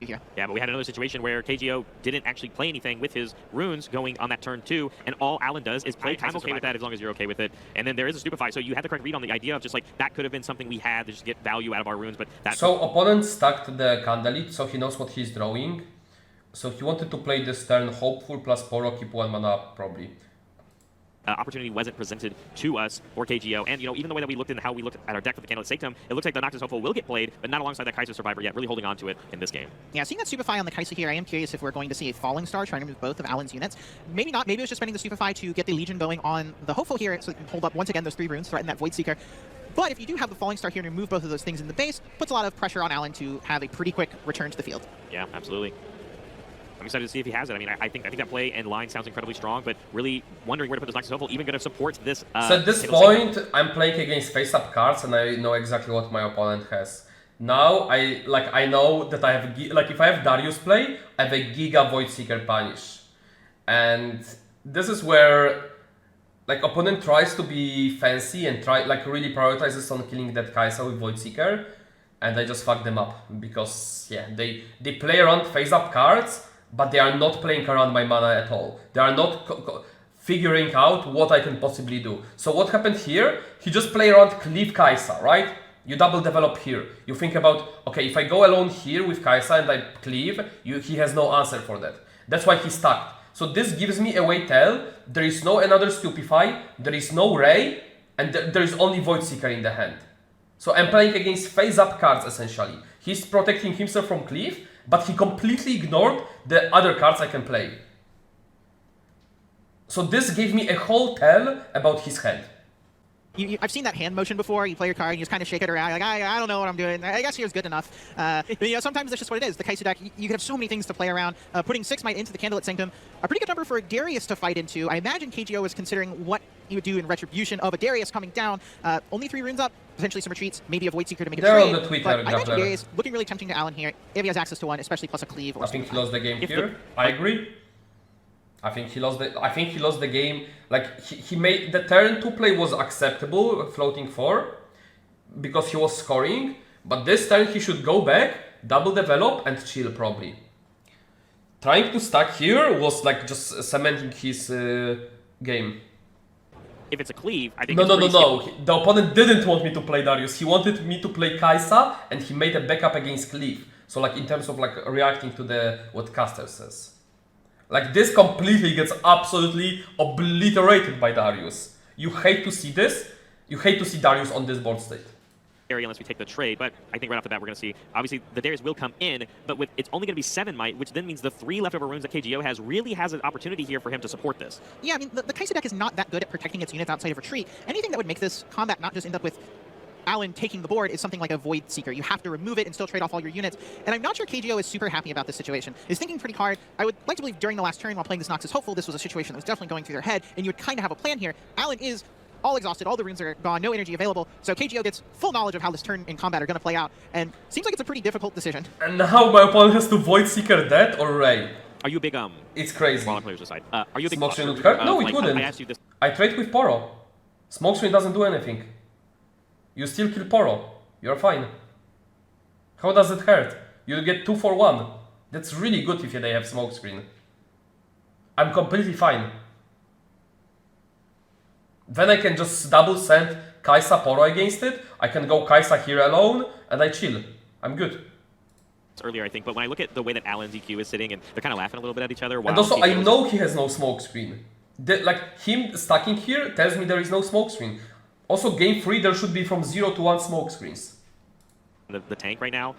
Yeah, but we had another situation where KGO didn't actually play anything with his runes going on that turn 2, and all Alan does is play. I'm okay with that as long as you're okay with it. And then there is a Stupefy, so you had the correct read on the idea of just like, that could have been something we had to just get value out of our runes, but that... So opponent stacked the Candlelit, so he knows what he's drawing. So he wanted to play this turn Hopeful plus Poro, keep 1 mana up, probably. opportunity wasn't presented to us for KGO. And, you know, even the way that we looked in how we looked at our deck for the Candlelit Sanctum, it looks like the Noctis Hopeful will get played, but not alongside that Kai'Sa Survivor yet, really holding on to it in this game. Yeah, seeing that Stupefy on the Kai'Sa here, I am curious if we're going to see a Falling Star trying to move both of Alan's units. Maybe not. Maybe it was just spending the Stupefy to get the Legion going on the Hopeful here so it can hold up once again those 3 runes, threaten that Void Seeker. But if you do have the Falling Star here and remove both of those things in the base, puts a lot of pressure on Alan to have a pretty quick return to the field. Yeah, absolutely. I'm excited to see if he has it. I mean, I think that play and line sounds incredibly strong, but really wondering where to put this Noctis Hopeful, even going to support this. So at this point, I'm playing against face-up cards, and I know exactly what my opponent has. Now, I know that I have, if I have Darius play, I have a Giga Void Seeker Punish. And this is where, opponent tries to be fancy and really prioritizes on killing that Kai'Sa with Void Seeker, and I just fuck them up, because, yeah, they play around face-up cards, but they are not playing around my mana at all. They are not figuring out what I can possibly do. So what happened here? He just played around Cleave Kai'Sa, right? You double develop here. You think about, okay, if I go alone here with Kai'Sa and I cleave, he has no answer for that. That's why he stacked. So this gives me a way tell. There is no another Stupefy, there is no Ray, and there is only Void Seeker in the hand. So I'm playing against face-up cards, essentially. He's protecting himself from cleave, but he completely ignored the other cards I can play. So this gave me a whole tell about his hand. I've seen that hand motion before. You play your card and you just kind of shake it around. Like, I don't know what I'm doing. I guess here's good enough. But, you know, sometimes that's just what it is. The Kai'Sa deck, you can have so many things to play around. Putting 6 might into the Candlelit Sanctum, a pretty good number for Darius to fight into. I imagine KGO is considering what he would do in retribution of a Darius coming down. Only 3 runes up, potentially some retreats, maybe a Void Seeker to make a They're trade. on the Twitter, but I imagine Darius looking really tempting to Alan here if he has access to one, especially plus a cleave. Or I think he lost the game here. I agree. I think he lost the game. Like he made the turn 2 play was acceptable, floating 4, because he was scoring. But this turn he should go back, double develop, and chill probably. Trying to stack here was like just cementing his game. If it's a cleave, I think No. The opponent didn't want me to play Darius. He wanted me to play Kai'Sa, and he made a backup against cleave. So like in terms of like reacting to what caster says. Like this completely gets absolutely obliterated by Darius. You hate to see this. You hate to see Darius on this board state. Unless we take the trade, but I think right off the bat we're going to see, obviously the Darius will come in, but it's only going to be 7 might, which then means the 3 leftover runes that KGO has really has an opportunity here for him to support this. Yeah, I mean, the Kai'Sa deck is not that good at protecting its units outside of retreat. Anything that would make this combat not just end up with Alan taking the board is something like a Void Seeker. You have to remove it and still trade off all your units. And I'm not sure KGO is super happy about this situation. He's thinking pretty hard. I would like to believe during the last turn while playing this Noctis Hopeful, this was a situation that was definitely going through their head, and you would kind of have a plan here. Alan is all exhausted, all the runes are gone, no energy available, so KGO gets full knowledge of how this turn in combat are going to play out, and seems like it's a pretty difficult decision. And now my opponent has to Void Seeker that or Ray. Are you a big It's crazy. While players decide. Are you a big Smoke Screen would hurt? No, it wouldn't. I asked you this. I trade with Poro. Smoke Screen doesn't do anything. You still kill Poro. You're fine. How does it hurt? You get 2 for 1. That's really good if they have Smoke Screen. I'm completely fine. Then I can just double send Kai'Sa Poro against it. I can go Kai'Sa here alone, and I chill. I'm good. Earlier, I think, but when I look at the way that Alanzq is sitting, and they're kind of laughing a little bit at each other. And also, I know he has no smoke screen. Him stacking here tells me there is no smoke screen. Also, game 3, there should be from 0 to 1 smoke screens. The tank right now,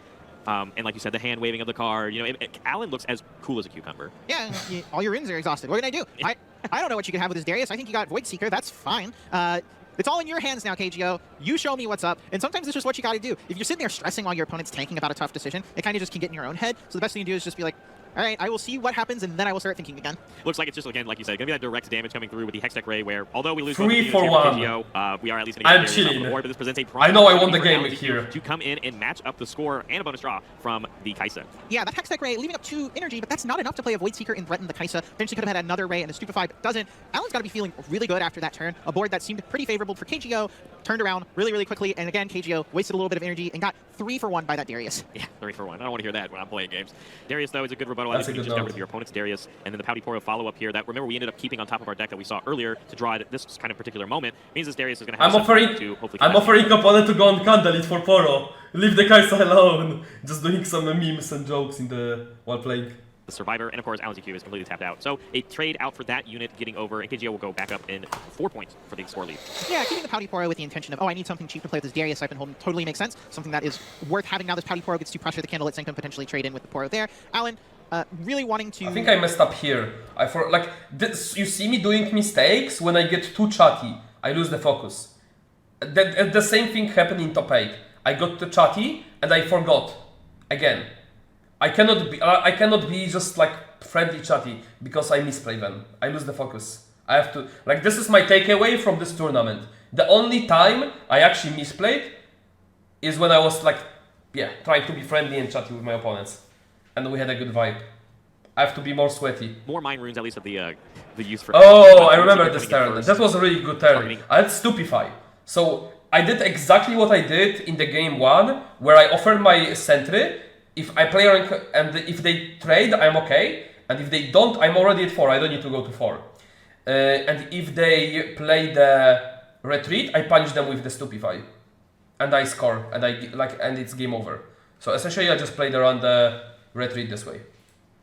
and like you said, the hand waving of the card. You know, Alan looks as cool as a cucumber. Yeah, all your runes are exhausted. What can I do? I don't know what you can have with this Darius. I think you got Void Seeker. That's fine. It's all in your hands now, KGO. You show me what's up. And sometimes it's just what you got to do. If you're sitting there stressing while your opponent's tanking about a tough decision, it kind of just can get in your own head. So the best thing to do is just be like, all right, I will see what happens, and then I will start thinking again. Looks like it's just, again, like you said, going to be that direct damage coming through with the Hextech Ray, where although we lose 3 for 1. KGO, we are at least going I'm chilling. Board, but this presents a I know I won the game here. To come in and match up the score and a bonus draw from the Kai'Sa. Yeah, that Hextech Ray leaving up 2 energy, but that's not enough to play a Void Seeker and threaten the Kai'Sa. Potentially could have had another Ray and a Stupefy, but doesn't. Alan's got to be feeling really good after that turn. A board that seemed pretty favorable for KGO, turned around really, really quickly, and again, KGO wasted a little bit of energy and got 3 for 1 by that Darius. Yeah, 3 for 1. I don't want to hear that when I'm playing games. Darius, though, is a good rebuttal. That's I think a you good just got note. rid of your opponent's Darius, and then the Pouty Poro follow-up here that, remember, we ended up keeping on top of our deck that we saw earlier to draw at this kind of particular moment. Means this Darius is going to have to hopefully I'm offering opponent to go on Candlelit for Poro. Leave the Kai'Sa alone. Just doing some memes and jokes while playing. the Survivor, and of course Alanzq is completely tapped out. So a trade out for that unit getting over, and KGO will go back up in 4 points for the score lead. Yeah, keeping the Pouty Poro with the intention of, oh, I need something cheap to play with this Darius I've been holding totally makes sense. Something that is worth having now. This Pouty Poro gets to pressure the Candlelit Sanctum, potentially trade in with the Poro there. Alan, really wanting to... I think I messed up here. You see me doing mistakes when I get too chatty. I lose the focus. The same thing happened in top 8. I got too chatty and I forgot. Again. I cannot be just like friendly chatty because I misplay them. I lose the focus. I have to, like, this is my takeaway from this tournament. The only time I actually misplayed is when I was like, yeah, trying to be friendly and chatty with my opponents. And we had a good vibe. I have to be more sweaty. More Mind Runes, at least of the use for... Oh, I remember this turn. That was a really good turn. I had Stupefy. So I did exactly what I did in the game 1, where I offered my sentry. If I play rank and if they trade, I'm okay. And if they don't, I'm already at 4. I don't need to go to 4. And if they play the retreat, I punish them with the Stupefy. And I score. And it's game over. So essentially I just played around the retreat this way.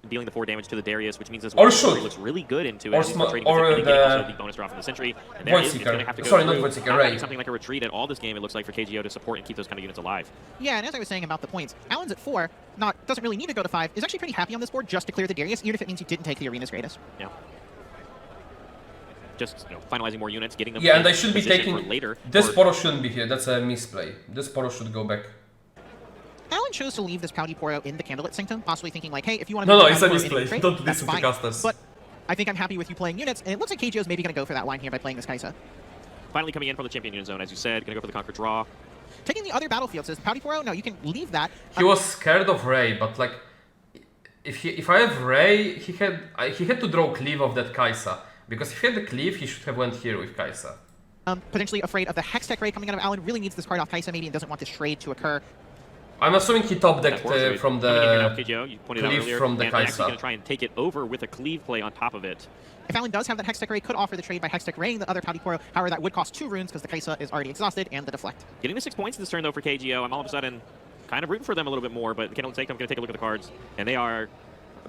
Dealing the 4 damage to the Darius, which means this or looks really good into it. Or the bonus draw from the Sentry. And Void Seeker. Sorry, not Void Seeker, Ray. Something like a retreat at all this game, it looks like, for KGO to support and keep those kind of units alive. Yeah, and as I was saying about the points, Alan's at 4, doesn't really need to go to 5, is actually pretty happy on this board just to clear the Darius, even if it means he didn't take the Arena's Greatest. Yeah. Just finalizing more units, getting them. Yeah, and I should be taking later. This Poro shouldn't be here. That's a misplay. This Poro should go back. Alan chose to leave this Pouty Poro in the Candlelit Sanctum, possibly thinking like, hey, if you want to... No, it's a misplay. Don't do this with the casters. But I think I'm happy with you playing units, and it looks like KGO's maybe going to go for that line here by playing this Kai'Sa. Finally coming in from the champion unit zone, as you said, going to go for the Conquer draw. Taking the other battlefield, says Pouty Poro, no, you can leave that. He was scared of Ray, but like, if I have Ray, he had to draw Cleave of that Kai'Sa. Because if he had the Cleave, he should have went here with Kai'Sa. Potentially afraid of the Hextech Ray coming out of Alan, really needs this card off Kai'Sa maybe and doesn't want this trade to occur. I'm assuming he top decked from the Cleave from the Kai'Sa. Actually going to try and take it over with a Cleave play on top of it. If Alan does have that Hextech Ray, could offer the trade by Hextech Raying the other Pouty Poro. However, that would cost 2 runes because the Kai'Sa is already exhausted and the Deflect. Getting the 6 points this turn though for KGO, I'm all of a sudden kind of rooting for them a little bit more, but Candlelit Sanctum, I'm going to take a look at the cards, and they are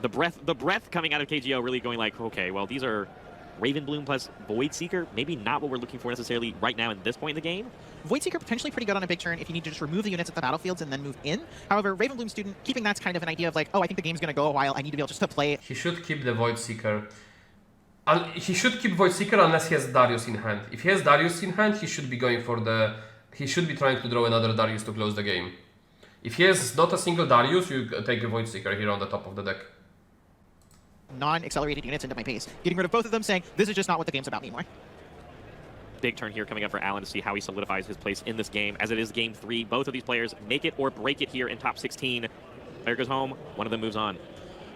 the breath coming out of KGO really going like, okay, well these are Raven Bloom plus Void Seeker, maybe not what we're looking for necessarily right now in this point in the game. Void Seeker potentially pretty good on a big turn if you need to just remove the units at the battlefields and then move in. However, Raven Bloom Student, keeping that's kind of an idea of like, oh, I think the game's going to go a while, I need to be able just to play it. He should keep the Void Seeker. He should keep Void Seeker unless he has Darius in hand. If he has Darius in hand, he should be going for the... He should be trying to draw another Darius to close the game. If he has not a single Darius, you take a Void Seeker here on the top of the deck. Non-accelerated units into my base. Getting rid of both of them, saying, this is just not what the game's about anymore. Big turn here coming up for Alan to see how he solidifies his place in this game. As it is game 3, both of these players make it or break it here in top 16. Player goes home, one of them moves on.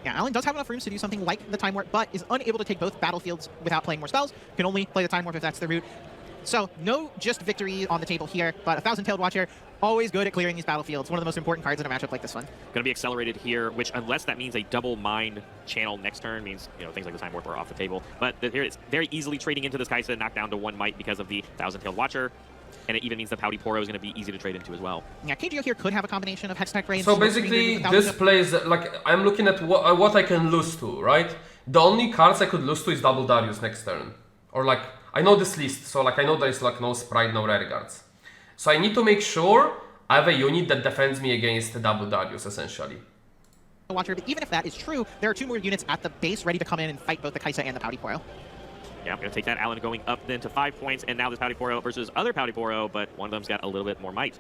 Yeah, Alan does have enough rooms to do something like the Time Warp, but is unable to take both battlefields without playing more spells. Can only play the Time Warp if that's the route. So, no just victory on the table here, but a Thousand-Tailed Watcher, always good at clearing these battlefields. One of the most important cards in a matchup like this one. Going to be accelerated here, which unless that means a double Mind channel next turn, means things like the Time Warp are off the table. But here it's very easily trading into this Kai'Sa, knocked down to 1 might because of the Thousand-Tailed Watcher. And it even means the Pouty Poro is going to be easy to trade into as well. Yeah, KGO here could have a combination of Hextech Ray and... So basically, this plays, like, I'm looking at what I can lose to, right? The only cards I could lose to is double Darius next turn. Or like, I know this list, so like I know there is like no Sprite, no rare cards. So I need to make sure I have a unit that defends me against double Darius, essentially. Watcher, but even if that is true, there are 2 more units at the base ready to come in and fight both the Kai'Sa and the Pouty Poro. Yeah, I'm going to take that. Alan going up then to 5 points, and now this Pouty Poro versus other Pouty Poro, but one of them's got a little bit more might.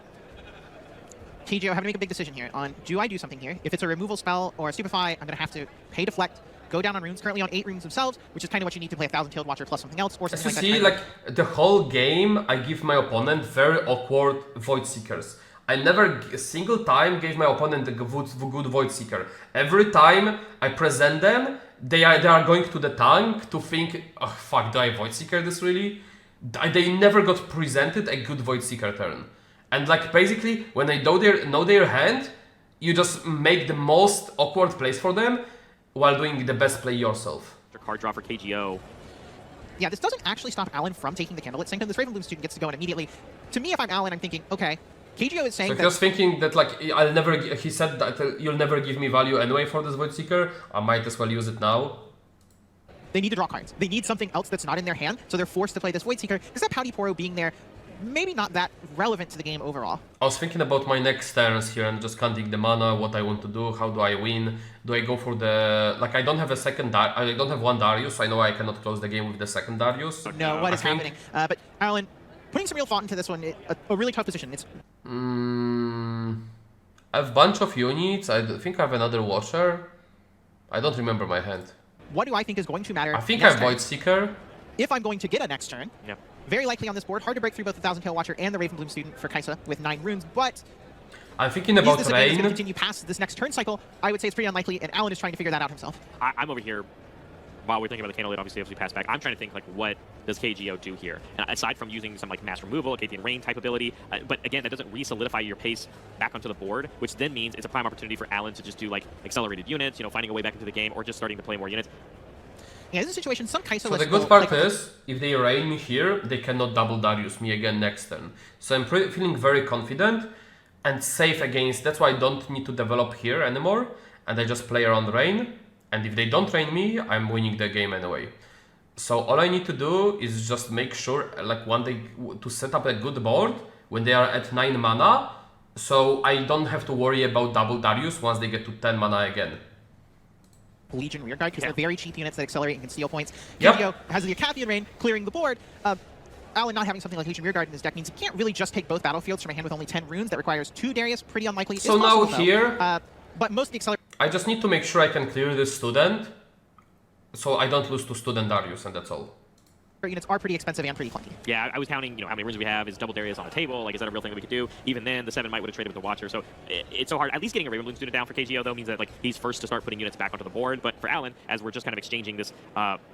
KGO, having to make a big decision here on, do I do something here? If it's a removal spell or a Stupefy, I'm going to have to pay Deflect, go down on runes, currently on 8 runes themselves, which is kind of what you need to play a Thousand-Tailed Watcher plus something else, or something like that. See, like, the whole game, I give my opponent very awkward Void Seekers. I never a single time gave my opponent a good Void Seeker. Every time I present them, they are going to the tank to think, oh fuck, do I Void Seeker this really? They never got presented a good Void Seeker turn. And like basically, when they know their hand, you just make the most awkward plays for them while doing the best play yourself. Card draw for KGO. Yeah, this doesn't actually stop Alan from taking the Candlelit Sanctum. This Raven Bloom Student gets to go in immediately. To me, if I'm Alan, I'm thinking, okay, KGO is saying So that he was thinking that like I'll never. He said that you'll never give me value anyway for this Void Seeker. I might as well use it now. they need to draw cards. They need something else that's not in their hand, so they're forced to play this Void Seeker. Because that Pouty Poro being there, maybe not that relevant to the game overall. I was thinking about my next turns here and just counting the mana, what I want to do, how do I win? Do I go for the... Like, I don't have a second... I don't have one Darius, so I know I cannot close the game with the second Darius. No, what is happening? But Alan, putting some real thought into this one, a really tough position. It's I have a bunch of units. I think I have another Watcher. I don't remember my hand. what do I think is going to matter I think I next have turn? Void Seeker. If I'm going to get a next turn, Yeah. very likely on this board, hard to break through both the Thousand Tail Watcher and the Ravenbloom Student for Kaisa with 9 runes, but I'm thinking is about this a game that's going to Rain. continue past this next turn cycle? I would say it's pretty unlikely, and Alan is trying to figure that out himself. I'm over here, while we're thinking about the Candle Lid, obviously, as we pass back, I'm trying to think, like, what does KGO do here? And aside from using some, like, mass removal, a Kathian Rain type ability, but again, that doesn't re-solidify your pace back onto the board, which then means it's a prime opportunity for Alan to just do, like, accelerated units, you know, finding a way back into the game, or just starting to play more units. Yeah, this is a situation some Kaisa So lists the good will part play- is, if they rain me here, they cannot double Darius me again next turn. So I'm feeling very confident and safe against... That's why I don't need to develop here anymore, and I just play around rain. And if they don't rain me, I'm winning the game anyway. So all I need to do is just make sure, like one day, to set up a good board when they are at 9 mana, so I don't have to worry about double Darius once they get to 10 mana again. Legion Rearguard, because Yeah. they're very cheap units that accelerate and can steal points. Yep. KGO has the Acathian Rain clearing the board. Alan not having something like Legion Rearguard in his deck means he can't really just take both battlefields from a hand with only 10 runes. That requires 2 Darius, pretty unlikely. So It's now possible, though. here- But most of the accelerate I just need to make sure I can clear this student, so I don't lose to student Darius, and that's all. units are pretty expensive and pretty clunky. Yeah, I was counting, you know, how many runes we have. Is double Darius on the table? Like, is that a real thing that we could do? Even then, the 7 might would have traded with the Watcher. So it's so hard. At least getting a Ravenbloom student down for KGO, though, means that, like, he's first to start putting units back onto the board. But for Alan, as we're just kind of exchanging this,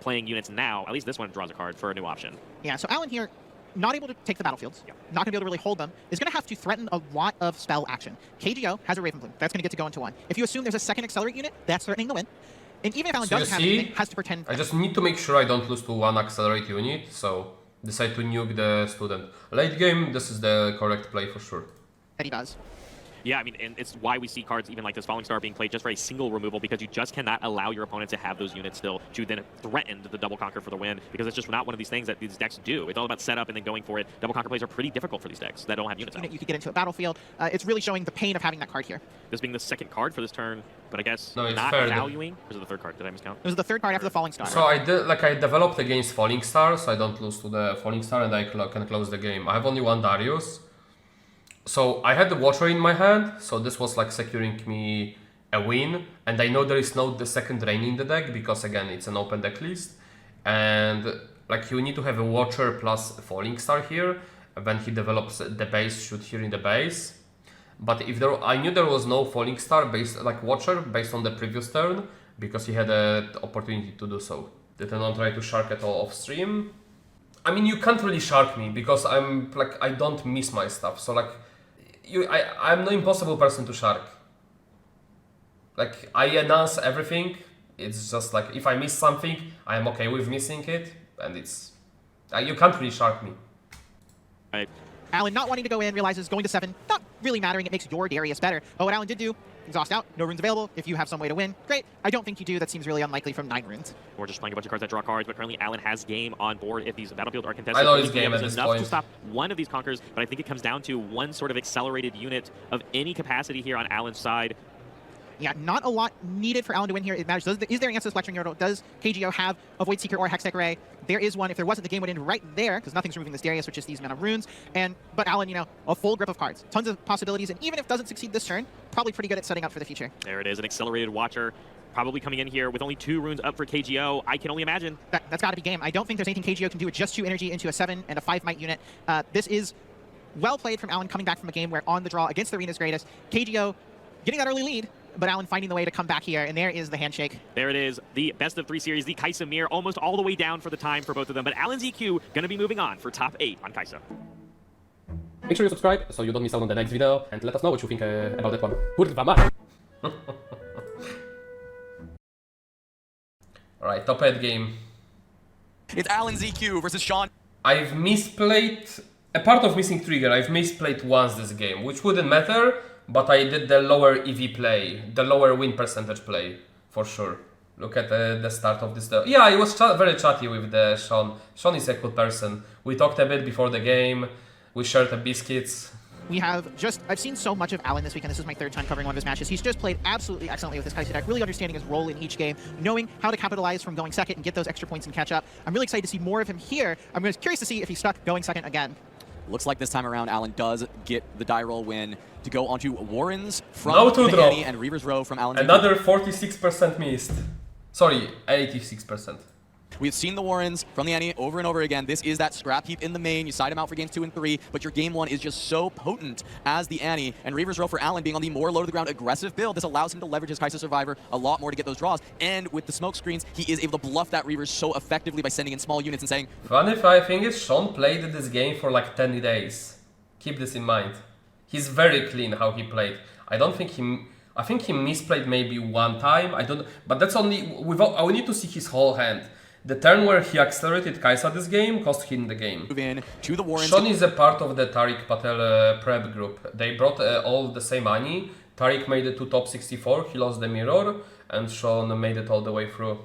playing units now, at least this one draws a card for a new option. Yeah, so Alan here, not able to take the battlefields, Yeah. not going to be able to really hold them, is going to have to threaten a lot of spell action. KGO has a Ravenbloom. That's going to get to go into 1. If you assume there's a second Accelerate unit, that's threatening the win. And even if Alan So you doesn't have see, anything, has to pretend... I just need to make sure I don't lose to one Accelerate unit, so decide to nuke the student. Late game, this is the correct play for sure. that he does. Yeah, I mean, and it's why we see cards even like this Falling Star being played just for a single removal, because you just cannot allow your opponent to have those units still to then threaten the double conquer for the win, because it's just not one of these things that these decks do. It's all about setup and then going for it. Double conquer plays are pretty difficult for these decks that don't have units out. Unit you could get into a battlefield. It's really showing the pain of having that card here. This being the second card for this turn, but I guess No, it's not third. valuing. Or is it the third card? Did I miscount? It was the third card after the Falling Star. So I developed against Falling Star, so I don't lose to the Falling Star, and I can close the game. I have only one Darius. So I had the Watcher in my hand, so this was like securing me a win. And I know there is no the second Rain in the deck, because again, it's an open deck list. And like you need to have a Watcher plus Falling Star here. When he develops the base, shoot here in the base. But if there, I knew there was no Falling Star based, like Watcher, based on the previous turn, because he had an opportunity to do so. Did I not try to shark at all off stream? I mean, you can't really shark me, because I'm like, I don't miss my stuff. So like, I'm no impossible person to shark. Like, I announce everything. It's just like, if I miss something, I am okay with missing it. And it's, you can't really shark me. Right. Alan not wanting to go in, realizes going to 7, not really mattering. It makes your Darius better. But what Alan did do, exhaust out, no runes available. If you have some way to win, great. I don't think you do. That seems really unlikely from 9 runes. Or just playing a bunch of cards that draw cards, but currently Alan has game on board if these battlefields are contested. I know his Only game is at this enough point. to stop one of these conquers, but I think it comes down to one sort of accelerated unit of any capacity here on Alan's side. Yeah, not a lot needed for Alan to win here. It matters. Is there an Ancestral Lecturing Yordle? Does KGO have a Void Seeker or a Hextech Array? There is one. If there wasn't, the game would end right there, because nothing's removing this Darius, which is these amount of runes. But Alan, you know, a full grip of cards. Tons of possibilities, and even if it doesn't succeed this turn, probably pretty good at setting up for the future. There it is, an accelerated Watcher, probably coming in here with only 2 runes up for KGO. I can only imagine. That's got to be game. I don't think there's anything KGO can do with just 2 energy into a 7 and a 5 might unit. This is well played from Alan, coming back from a game where on the draw against the Arena's Greatest, KGO getting that early lead, but Alan finding the way to come back here, and there is the handshake. There it is, the best of 3 series, the Kaisa Mir, almost all the way down for the time for both of them, but Alanzq going to be moving on for top 8 on Kaisa. Make sure you subscribe so you don't miss out on the next video, and let us know what you think about that one. Kurwa mać! Alright, top 8 game. It's Alanzq versus Sean. I've misplayed A part of missing trigger, I've misplayed once this game, which wouldn't matter, but I did the lower EV play, the lower win percentage play, for sure. Look at the start of this. Yeah, I was very chatty with the Sean. Sean is a cool person. We talked a bit before the game, we shared the biscuits. We have I've seen so much of Alan this weekend. This is my third time covering one of his matches. He's just played absolutely excellently with this Kai'Sa deck, really understanding his role in each game, knowing how to capitalize from going second and get those extra points and catch up. I'm really excited to see more of him here. I'm curious to see if he's stuck going second again. Looks like this time around, Alan does get the die roll win to go onto Warrens from No the two-drop. Annie and Reaver's Row from Alanzq. Another 46% missed. Sorry, 86%. We've seen the Warrens from the Annie over and over again. This is that scrap heap in the main. You side him out for games 2 and 3, but your game 1 is just so potent as the Annie. And Reaver's Row for Alan being on the more low-to-the-ground aggressive build, this allows him to leverage his Kai'Sa Survivor a lot more to get those draws. And with the smoke screens, he is able to bluff that Reaver so effectively by sending in small units and saying, Funny thing is, Sean played this game for like 10 days. Keep this in mind. He's very clean how he played. I think he misplayed maybe one time. But that's only without. I need to see his whole hand. The turn where he accelerated Kai'Sa this game cost him the game. move in to the Warrens. Sean is a part of the Tariq Patel prep group. They brought all the same Annie. Tariq made it to top 64. He lost the mirror, and Sean made it all the way through.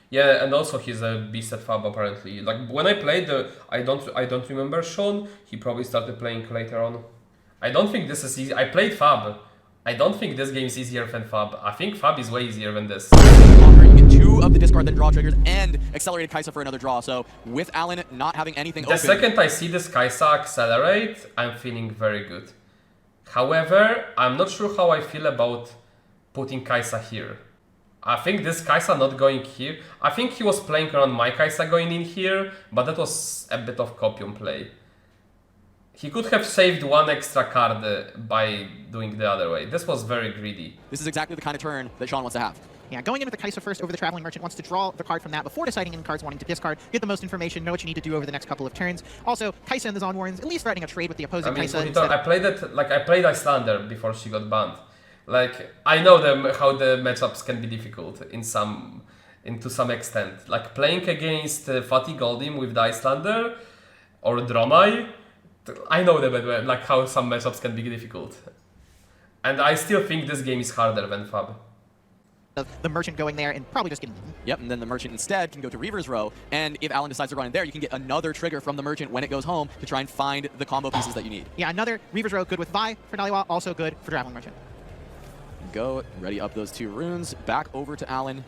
Yeah, and also he's a beast at Fab apparently. Like when I played, I don't remember Sean. He probably started playing later on. I don't think this is easy. I played Fab. I don't think this game is easier than Fab. I think Fab is way easier than this. You get 2 of the discard then draw triggers and accelerated Kai'Sa for another draw. So with Alan not having anything The open, second I see this Kai'Sa accelerate, I'm feeling very good. However, I'm not sure how I feel about putting Kai'Sa here. I think this Kai'Sa not going here. I think he was playing around my Kai'Sa going in here, but that was a bit of copium play. He could have saved one extra card by doing the other way. This was very greedy. this is exactly the kind of turn that Sean wants to have. Yeah, going in with the Kai'Sa first over the Traveling Merchant, wants to draw the card from that before deciding in cards wanting to discard, get the most information, know what you need to do over the next couple of turns. Also, Kai'Sa and the Zon Warrens, at least threatening a trade with the opposing Kai'Sa. I played it like I played Icelander before she got banned. Like I know how the matchups can be difficult to some extent. Like playing against Fatih Goldim with the Icelander or Dromai, I know like how some matchups can be difficult. And I still think this game is harder than Fab. The Merchant going there and probably just getting eaten. Yep, and then the Merchant instead can go to Reaver's Row, and if Alan decides to run in there, you can get another trigger from the Merchant when it goes home to try and find the combo pieces that you need. Yeah, another Reaver's Row good with Vi for Daliwa, also good for Traveling Merchant. Go, ready up those 2 runes, back over to Alan,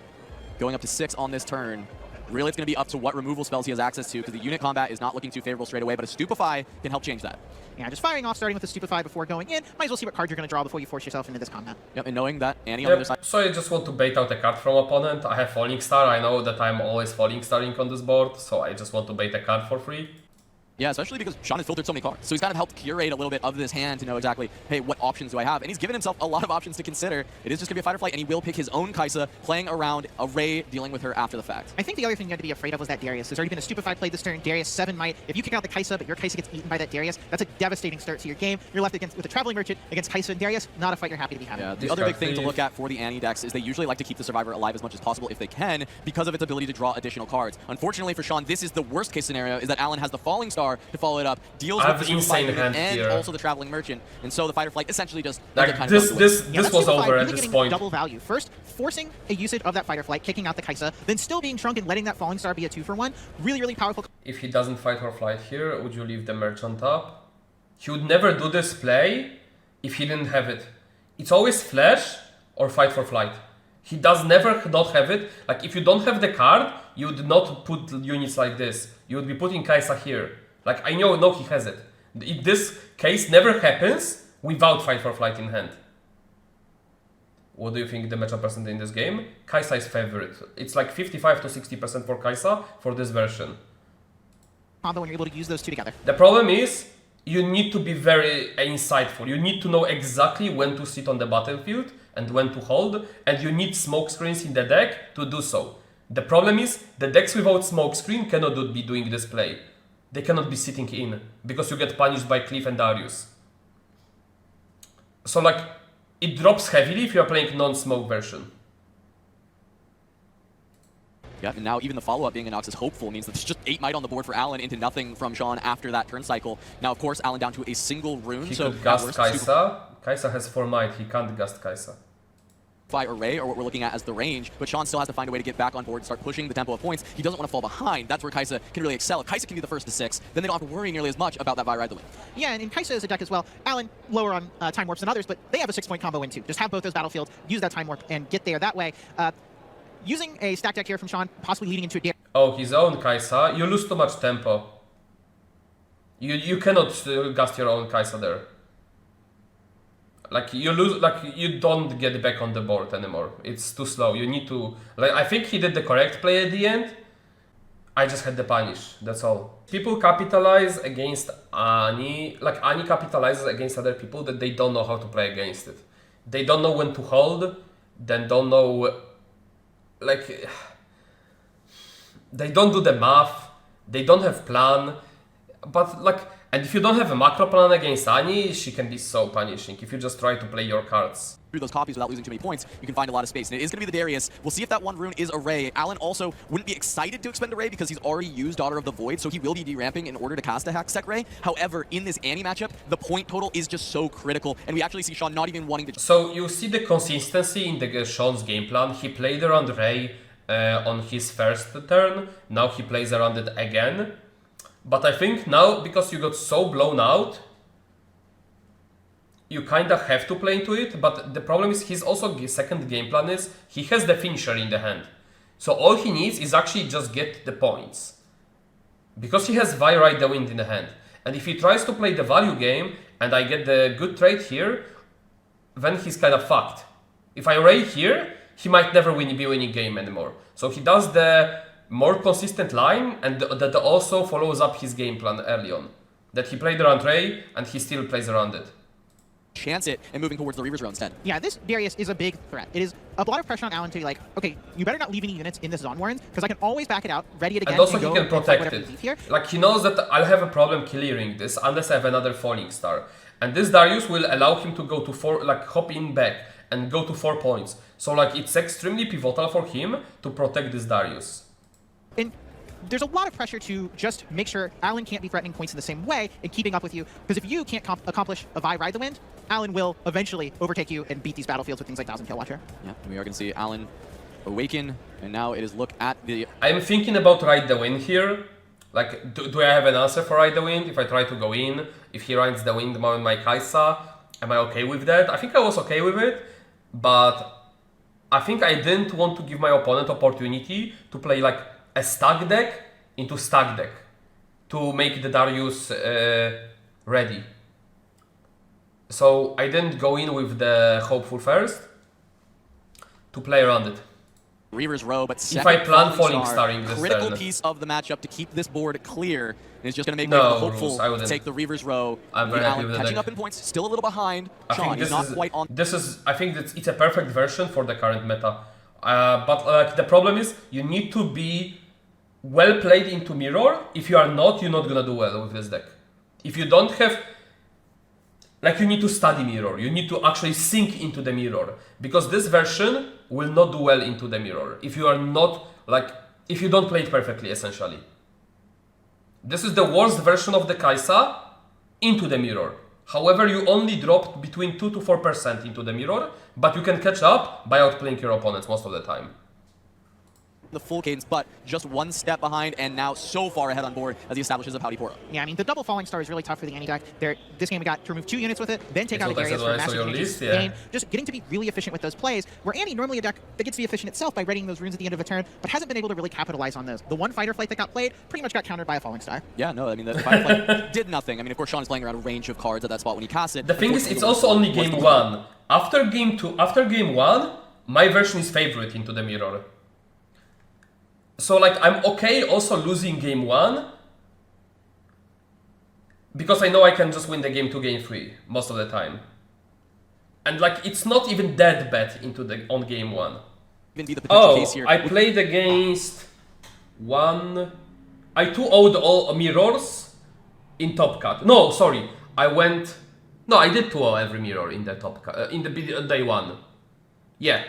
going up to 6 on this turn. Really, it's going to be up to what removal spells he has access to, because the unit combat is not looking too favorable straight away, but a Stupefy can help change that. Yeah, just firing off, starting with the Stupefy before going in. Might as well see what card you're going to draw before you force yourself into this combat. Yep, and knowing that Annie on the other side. So I just want to bait out a card from opponent. I have Falling Star. I know that I'm always Falling Starring on this board, so I just want to bait a card for free. Yeah, especially because Sean has filtered so many cards. So he's kind of helped curate a little bit of this hand to know exactly, hey, what options do I have? And he's given himself a lot of options to consider. It is just going to be a fight or flight, and he will pick his own Kai'Sa, playing around Array, dealing with her after the fact. I think the other thing you had to be afraid of was that Darius. There's already been a Stupefy played this turn. Darius 7 might. If you kick out the Kai'Sa, but your Kai'Sa gets eaten by that Darius, that's a devastating start to your game. You're left with a Traveling Merchant against Kai'Sa and Darius. Not a fight you're happy to be having. Yeah, the other big thing to look at for the Annie decks is they usually like to keep the Survivor alive as much as possible if they can, because of its ability to draw additional cards. Unfortunately for Sean, this is the worst case scenario, is that Alan has the Falling Star to follow it up, deals I with have the insane Stupefy hand and here. also the Traveling Merchant, and so the fight or flight essentially just Like kind this of was over really at this getting point. double value. First, forcing a usage of that fight or flight, kicking out the Kai'Sa, then still being shrunk and letting that Falling Star be a 2-for-1. Really, really powerful. If he doesn't fight or flight here, would you leave the merch on top? He would never do this play if he didn't have it. It's always flash or fight for flight. He does never not have it. Like if you don't have the card, you would not put units like this. You would be putting Kai'Sa here. Like I know he has it. This case never happens without fight for flight in hand. What do you think the matchup percent in this game? Kai'Sa is favorite. It's like 55 to 60% for Kai'Sa for this version. Combo when you're able to use those two together. The problem is you need to be very insightful. You need to know exactly when to sit on the battlefield and when to hold, and you need smoke screens in the deck to do so. The problem is the decks without smoke screen cannot be doing this play. They cannot be sitting in because you get punished by Cliff and Darius. So like it drops heavily if you are playing non-smoke version. Yeah, and now even the follow-up being Alanzq is hopeful means that there's just 8 might on the board for Alan into nothing from Sean after that turn cycle. Now, of course, Alan down to a single rune. He so could gast Kai'Sa. Kai'Sa has 4 might, he can't gast Kai'Sa. Array or what we're looking at as the range, but Sean still has to find a way to get back on board and start pushing the tempo of points. He doesn't want to fall behind. That's where Kai'Sa can really excel. If Kai'Sa can be the first to 6, then they don't have to worry nearly as much about that Vi Ride the Wind. Yeah, and Kai'Sa is a deck as well. Alan, lower on Time Warps than others, but they have a 6-point combo in too. Just have both those battlefields, use that Time Warp, and get there that way. Using a stack deck here from Sean, possibly leading into a Oh, his own Kai'Sa. You lose too much tempo. You cannot gast your own Kai'Sa there. Like you lose, like you don't get back on the board anymore. It's too slow. You need to, like, I think he did the correct play at the end. I just had the punish. That's all. People capitalize against Ani. Like Ani capitalizes against other people that they don't know how to play against it. They don't know when to hold. Then don't know, like, they don't do the math. They don't have plan. But like. And if you don't have a macro plan against Ani, she can be so punishing if you just try to play your cards. Through those copies without losing too many points, you can find a lot of space. And it is going to be the Darius. We'll see if that one rune is Array. Alan also wouldn't be excited to expend Array because he's already used Daughter of the Void, so he will be deramping in order to cast a Hextech Ray. However, in this Annie matchup, the point total is just so critical, and we actually see Sean not even wanting to... So you see the consistency in the Sean's game plan. He played around Ray on his first turn. Now he plays around it again. But I think now, because you got so blown out, you kind of have to play into it. But the problem is his second game plan is he has the finisher in the hand. So all he needs is actually just get the points. Because he has Vi Ride the Wind in the hand. And if he tries to play the value game and I get the good trade here, then he's kind of fucked. If I Ray here, he might never be winning game anymore. So he does the more consistent line, and that also follows up his game plan early on. That he played around Ray, and he still plays around it. Chance it and moving towards the Reaver's Row instead. Yeah, this Darius is a big threat. It is a lot of pressure on Alan to be like, okay, you better not leave any units in this Zon Warrens, because I can always back it out, ready it again, and also and he can protect it. Here. Like he knows that I'll have a problem clearing this unless I have another Falling Star. And this Darius will allow him to go to 4, like hop in back and go to 4 points. So like it's extremely pivotal for him to protect this Darius. And there's a lot of pressure to just make sure Alan can't be threatening points in the same way and keeping up with you. Because if you can't accomplish a Vi Ride the Wind, Alan will eventually overtake you and beat these battlefields with things like 1000 Kill Watcher. Yeah, we are going to see Alan awaken, and now it is look at the... I'm thinking about Ride the Wind here. Like, do I have an answer for Ride the Wind? If I try to go in, if he rides the wind on my Kai'Sa, am I okay with that? I think I was okay with it, but I think I didn't want to give my opponent opportunity to play like a stack deck into stack deck to make the Darius ready. So I didn't go in with the hopeful first to play around it. Reaver's Row, but if I plan Falling Star in this critical turn. piece of the matchup to keep this board clear, and it's just going to make No, the hopeful Rules, take the Reaver's Row. I'm very happy Alan with the catching deck. up in points, still a little behind. I Sean think is not quite on. This is, I think that it's a perfect version for the current meta. But the problem is you need to be well played into mirror. If you are not, you're not gonna do well with this deck. If you don't have, like, you need to study mirror. You need to actually sink into the mirror, because this version will not do well into the mirror if you are not, like, if you don't play it perfectly, essentially. This is the worst version of the Kai'Sa into the mirror. However, you only dropped between 2 to 4% into the mirror, but you can catch up by outplaying your opponents most of the time. The full cadence, but just one step behind, and now so far ahead on board as he establishes a Pouty Poro. Yeah, I mean, the double Falling Star is really tough for the Annie deck. This game we got to remove 2 units with it, then take out a Darius for a massive change in game. Just getting to be really efficient with those plays, where Annie normally a deck that gets to be efficient itself by readying those runes at the end of a turn, but hasn't been able to really capitalize on those. The one Fighter Flight that got played pretty much got countered by a Falling Star. Yeah, no, I mean, the Fighter Flight did nothing. I mean, of course, Sean is playing around a range of cards at that spot when he casts it. The thing is, it's also only game 1. After game 2, after game 1, my version is favorite into the mirror. So, like, I'm okay also losing game 1, because I know I can just win the game 2, game 3 most of the time. And, like, it's not even that bad into the on game 1. I played against one. I 2-0'd all mirrors in Top Cut. No, sorry, I went. No, I did 2-0 every mirror in the Top Cut in the day 1. Yeah.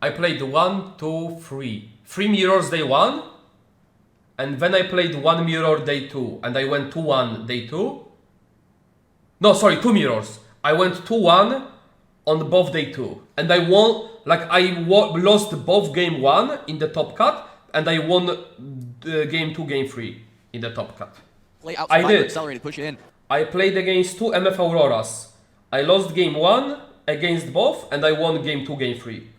I played 1, 2, 3. 3 mirrors day 1. And then I played 1 mirror day 2. And I went 2-1 day 2. No, sorry, 2 mirrors. I went 2-1 on both day 2. And I won, like lost both game 1 in the top cut. And I won the game 2, game 3 in the top cut. Play out, I did. Accelerated, push it in. I played against 2 MF Auroras. I lost game 1 against both, and I won game 2, game 3.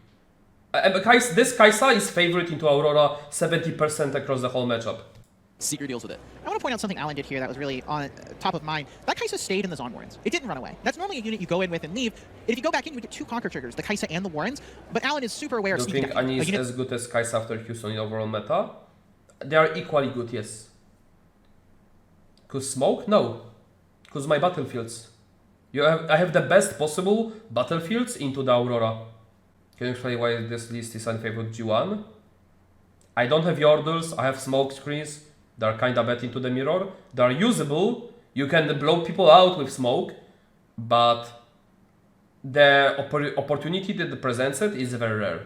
This Kai'Sa is favorite into Aurora 70% across the whole matchup. Seeker deals with it. I want to point out something Alan did here that was really on top of mind. That Kai'Sa stayed in the Zon Warrens. It didn't run away. That's normally a unit you go in with and leave. If you go back in, you would get 2 Conquer triggers, the Kai'Sa and the Warrens. But Alan is super aware of Do you sneaking think up. Ani A is unit- as good as Kai'Sa after Houston in overall meta? They are equally good, yes. Cause smoke? No. Cause my battlefields. I have the best possible battlefields into the Aurora. Can you explain why this list is unfavored G1? I don't have Yordles, I have smoke screens. They're kinda bad into the mirror. They're usable. You can blow people out with smoke, but the opportunity that presents it is very rare.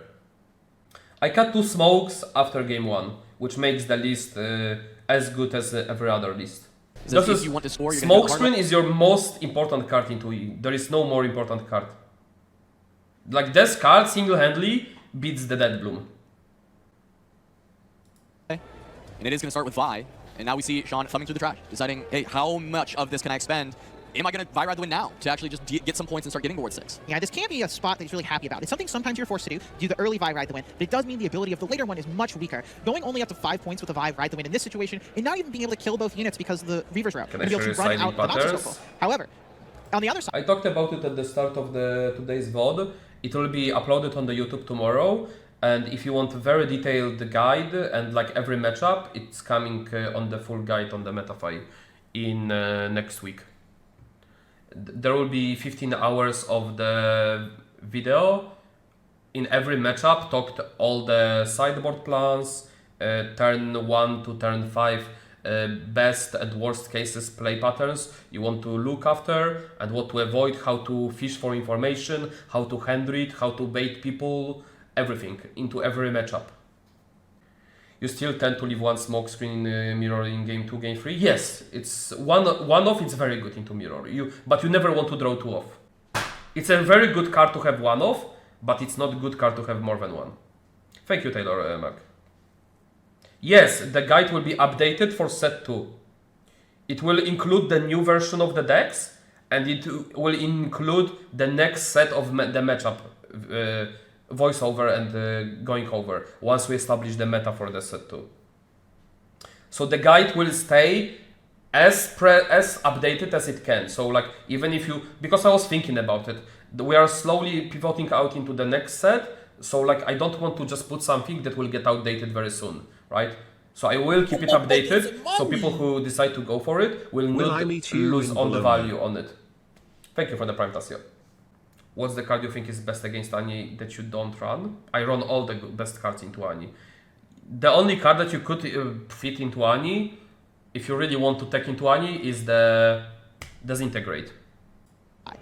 I cut 2 smokes after game 1, which makes the list as good as every other list. So if you want to score, you're Smoke gonna screen is your most important card into E. There is no more important card. Like this card single-handedly beats the Dead Bloom. And it is going to start with Vi. And now we see Sean thumbing through the trash, deciding, hey, how much of this can I expend? Am I going to Vi ride the win now to actually just get some points and start getting towards 6? Yeah, this can't be a spot that he's really happy about. It's something sometimes you're forced to do the early Vi ride the win, but it does mean the ability of the later one is much weaker. Going only up to 5 points with a Vi ride the win in this situation, and not even being able to kill both units because of the Reaver's route. Can I And be able show to you run sliding out the Noxus patterns? circle. However, on the other side, I talked about it at the start of today's VOD. It will be uploaded on the YouTube tomorrow. And if you want a very detailed guide and like every matchup, it's coming on the full guide on the MetaFi in next week. There will be 15 hours of the video. In every matchup, talked all the sideboard plans, turn 1 to turn 5 best and worst cases play patterns you want to look after and what to avoid, how to fish for information, how to hand read, how to bait people, everything into every matchup. You still tend to leave 1 smoke screen mirror in game 2, game 3. Yes, it's one off. It's very good into mirror. But you never want to draw 2 off. It's a very good card to have 1 off, but it's not a good card to have more than 1. Thank you, Taylor Mac. Yes, the guide will be updated for set 2. It will include the new version of the decks, and it will include the next set of the matchup voiceover and going over once we establish the meta for the set 2. So the guide will stay as updated as it can. So like even if you, because I was thinking about it, we are slowly pivoting out into the next set. So like I don't want to just put something that will get outdated very soon, right? So I will keep it updated, so people who decide to go for it will not lose on the value on it. Thank you for the Prime Tasio. What's the card you think is best against Ani that you don't run? I run all the best cards into Ani. The only card that you could fit into Ani, if you really want to tech into Ani, is the Disintegrate.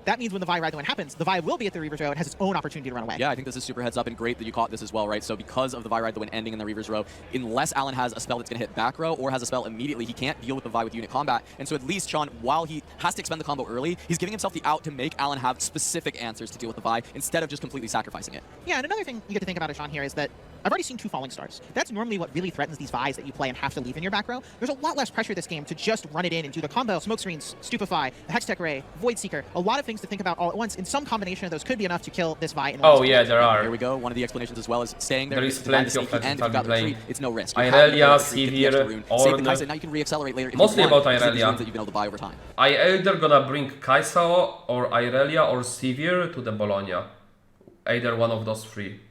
that means when the Vi ride the win happens, the Vi will be at the Reaver's Row and has its own opportunity to run away. Yeah, I think this is super heads up and great that you caught this as well, right? So because of the Vi ride the win ending in the Reaver's Row, unless Alan has a spell that's going to hit back row or has a spell immediately, he can't deal with the Vi with unit combat. And so at least Sean, while he has to expend the combo early, he's giving himself the out to make Alan have specific answers to deal with the Vi instead of just completely sacrificing it. Yeah, and another thing you get to think about, Sean, here is that I've already seen 2 Falling Stars. That's normally what really threatens these Vi's that you play and have to leave in your back row. There's a lot less pressure this game to just run it in and do the combo, Smoke Screens, Stupefy, Hextech Ray, Void Seeker. A lot of things to think about all at once, and some combination of those could be enough to kill this Vi in one Oh yeah, there are. Here we go. One of the explanations as well is staying there. There is plenty of and if you've got the retreat, it's no risk. Irelia, Sivir, Save the Kai'Sa, now you can re-accelerate later. Mostly about Irelia. Irelia. That you've been able to buy over time. I either gonna bring Kai'Sa or Irelia or Sivir to the Bologna. Either one of those 3.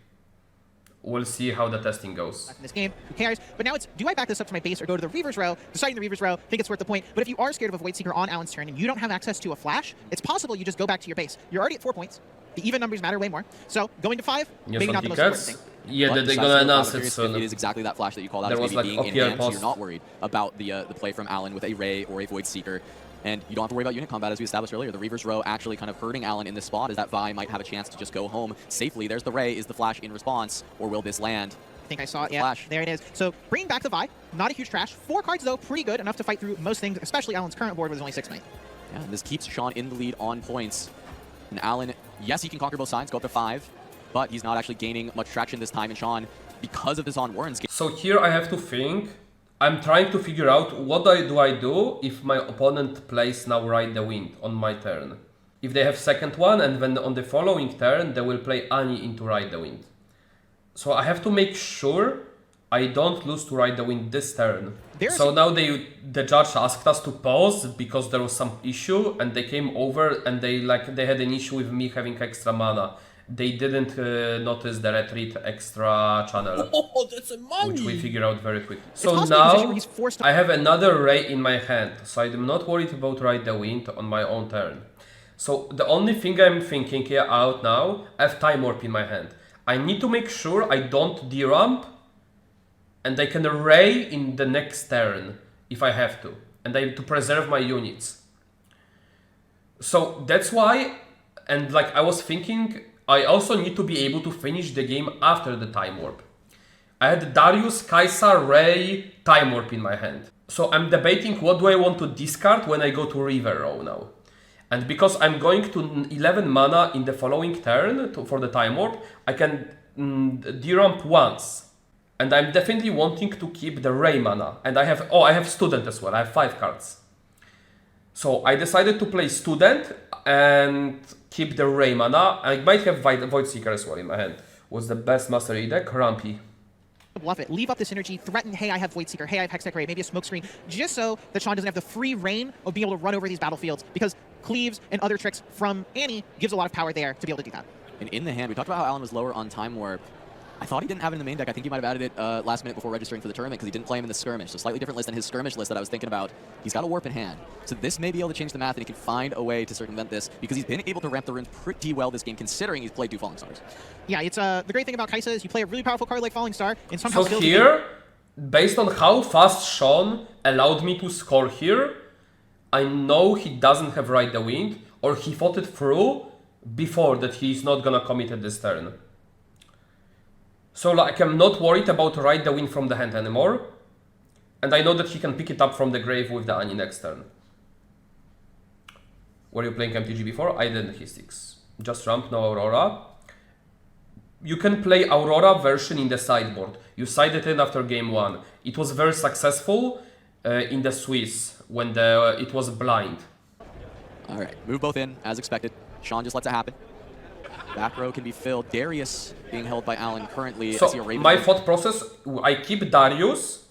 We'll see how the testing goes. in this game, who cares? But now it's, do I back this up to my base or go to the Reaver's Row, deciding the Reaver's Row, think it's worth the point. But if you are scared of a Void Seeker on Alan's turn and you don't have access to a flash, it's possible you just go back to your base. You're already at 4 points. The even numbers matter way more. So going to 5, maybe not the most important thing. Yeah, But they're besides gonna that, announce I'm it curious soon. if it is exactly that flash that you called out There as was maybe like being in OPL hand, so you're post. not worried about the play from Alan with a Ray or a Void Seeker. And you don't have to worry about unit combat, as we established earlier. The Reaver's Row actually kind of hurting Alan in this spot, as that Vi might have a chance to just go home safely. There's the Ray. Is the flash in response, or will this land? I think I saw it, yeah. Flash. There it is. So bringing back the Vi, not a huge trash. 4 cards, though, pretty good, enough to fight through most things, especially Alan's current board with only 6 knight. Yeah, and this keeps Sean in the lead on points. And Alan, yes, he can conquer both sides, go up to 5, but he's not actually gaining much traction this time. And Sean, because of this on Warren's game. So here I have to think. I'm trying to figure out what do I do if my opponent plays now Ride the Wind on my turn. If they have second one, and then on the following turn they will play Annie into Ride the Wind. So I have to make sure I don't lose to Ride the Wind this turn. So now the judge asked us to pause because there was some issue, and they came over and they had an issue with me having extra mana. They didn't notice the retreat extra channel, that's a money. Which we figure out very quickly. So now I have another Ray in my hand, so I'm not worried about Ride the Wind on my own turn. So the only thing I'm thinking here out now, I have Time Warp in my hand. I need to make sure I don't deramp, and I can Ray in the next turn if I have to, and I have to preserve my units. So that's why, and like I was thinking, I also need to be able to finish the game after the Time Warp. I had Darius, Kaisa, Ray, Time Warp in my hand. So I'm debating what do I want to discard when I go to River Row now. And because I'm going to 11 mana in the following turn for the Time Warp, I can deramp once. And I'm definitely wanting to keep the Ray mana. And I have Student as well, I have 5 cards. So I decided to play Student and keep the Ray mana. I might have Void Seeker as well in my hand. What's the best Mastery deck? Rampy. Bluff it, leave up this energy, threaten, hey, I have Void Seeker, hey, I have Hextech Ray, maybe a Smokescreen, just so that Sean doesn't have the free reign of being able to run over these battlefields, because Cleaves and other tricks from Annie gives a lot of power there to be able to do that. And in the hand, we talked about how Alan was lower on Time Warp. I thought he didn't have it in the main deck. I think he might have added it last minute before registering for the tournament because he didn't play him in the skirmish. So slightly different list than his skirmish list that I was thinking about. He's got a warp in hand. So this may be able to change the math, and he can find a way to circumvent this because he's been able to ramp the runes pretty well this game, considering he's played 2 Falling Stars. Yeah, it's the great thing about Kaisa is you play a really powerful card like Falling Star, and somehow so here, based on how fast Sean allowed me to score here, I know he doesn't have Ride the Wind, or he thought it through before that he's not gonna commit at this turn. So like I'm not worried about Ride the Wind from the hand anymore, and I know that he can pick it up from the grave with the Annie next turn. Were you playing MTG before? I didn't hit 6. Just ramp, no Aurora. You can play Aurora version in the sideboard. You sided in after game 1. It was very successful in the Swiss when it was blind. All right, move both in as expected. Sean just lets it happen. Back row can be filled. Darius being held by Alan currently. So my thought process, I keep Darius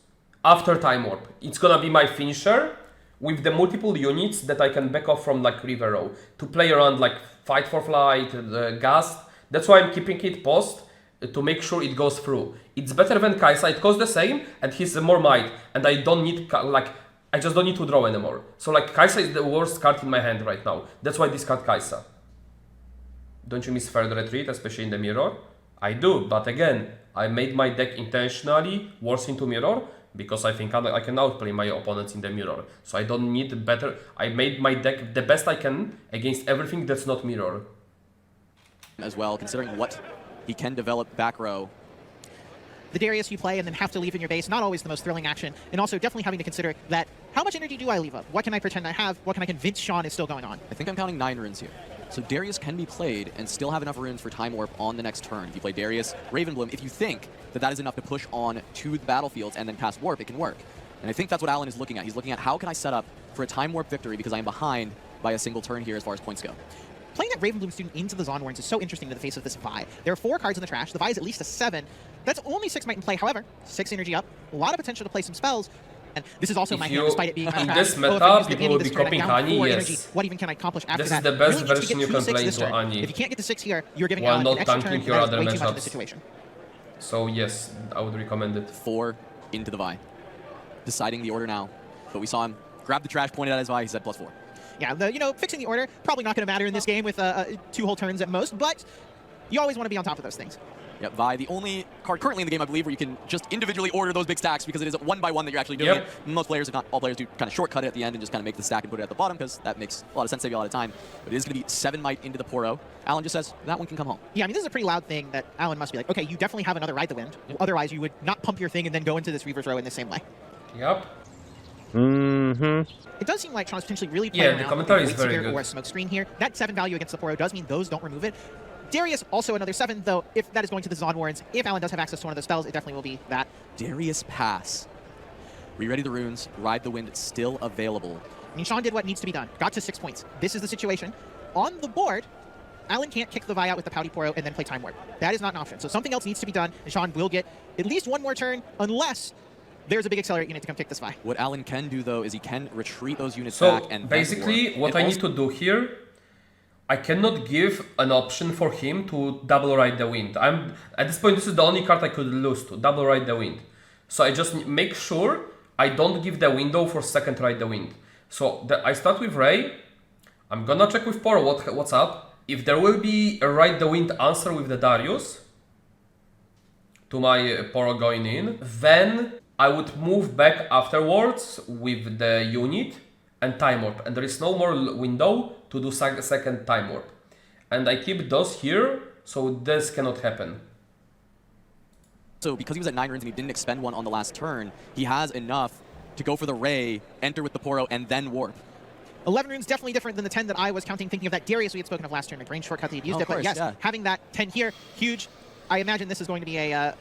after Time Warp. It's gonna be my finisher with the multiple units that I can back off from like River Row to play around like Fight for Flight, Gast. That's why I'm keeping it post to make sure it goes through. It's better than Kaisa. It costs the same and he's more might, and I don't need I just don't need to draw anymore. So like Kaisa is the worst card in my hand right now. That's why I discard Kaisa. Don't you miss Third Retreat, especially in the mirror? I do, but again, I made my deck intentionally worse into mirror because I think I can outplay my opponents in the mirror. So I don't need better. I made my deck the best I can against everything that's not mirror. As well, considering what he can develop back row. The Darius you play and then have to leave in your base, not always the most thrilling action, and also definitely having to consider that how much energy do I leave up? What can I pretend I have? What can I convince Sean is still going on? I think I'm counting 9 runes here. So Darius can be played and still have enough runes for Time Warp on the next turn. If you play Darius, Ravenbloom, if you think that that is enough to push on to the battlefields and then cast Warp, it can work. And I think that's what Alan is looking at. He's looking at how can I set up for a Time Warp victory because I am behind by a single turn here as far as points go. Playing that Ravenbloom student into the Zon Warrens is so interesting to the face of this Vi. There are 4 cards in the trash. The Vi is at least a 7. That's only 6 might in play. However, 6 energy up. A lot of potential to play some spells. And this is also my hand, despite it being in this meta, people will be copying Annie, yes. Energy. What even can I accomplish after this that? This is the best really version you can play into Annie. If you can't get the 6 here, you're giving while Alan not an extra tanking turn, your other way too much in this matchups. situation. So yes, I would recommend it. 4 into the Vi. Deciding the order now. But we saw him grab the trash, pointed at his Vi, he said +4. Yeah, fixing the order, probably not going to matter in this game with 2 whole turns at most, but you always want to be on top of those things. Yep, Vi, the only card currently in the game, I believe, where you can just individually order those big stacks because it is one by one that you're actually doing it. Most players, if not all players, do kind of shortcut it at the end and just kind of make the stack and put it at the bottom because that makes a lot of sense, save you a lot of time. But it is going to be 7 might into the Poro. Alan just says that one can come home. Yeah, I mean, this is a pretty loud thing that Alan must be like, okay, you definitely have another Ride the Wind. Otherwise, you would not pump your thing and then go into this Reaver's Row in the same way. Yep. It does seem like Sean's potentially really playing the around commentary with is a very Seeker good. or a Smoke Screen here. That 7 value against the Poro does mean those don't remove it. Darius, also another 7, though, if that is going to the Zon Warrens. If Alan does have access to one of those spells, it definitely will be that. Darius Pass. Re-ready the runes, Ride the Wind still available. I mean, Sean did what needs to be done. Got to 6 points. This is the situation. On the board, Alan can't kick the Vi out with the Pouty Poro and then play Time Warp. That is not an option. So something else needs to be done, and Sean will get at least one more turn, unless there's a big Accelerate unit to come kick this Vi. What Alan can do, though, is he can retreat those units So back and basically, then what I need to do here, I cannot give an option for him to double Ride the Wind. At this point, this is the only card I could lose to, double Ride the Wind. So I just make sure I don't give the window for second Ride the Wind. So I start with Ray. I'm gonna check with Poro what's up. If there will be a Ride the Wind answer with the Darius to my Poro going in, then I would move back afterwards with the unit and Time Warp, and there is no more window to do second Time Warp. And I keep those here, so this cannot happen. So because he was at 9 runes and he didn't expend one on the last turn, he has enough to go for the Ray, enter with the Poro, and then Warp. 11 runes definitely different than the 10 that I was counting, thinking of that Darius we had spoken of last turn, a range shortcut that he'd used it. But yes, having that 10 here, huge. I imagine this is going to be a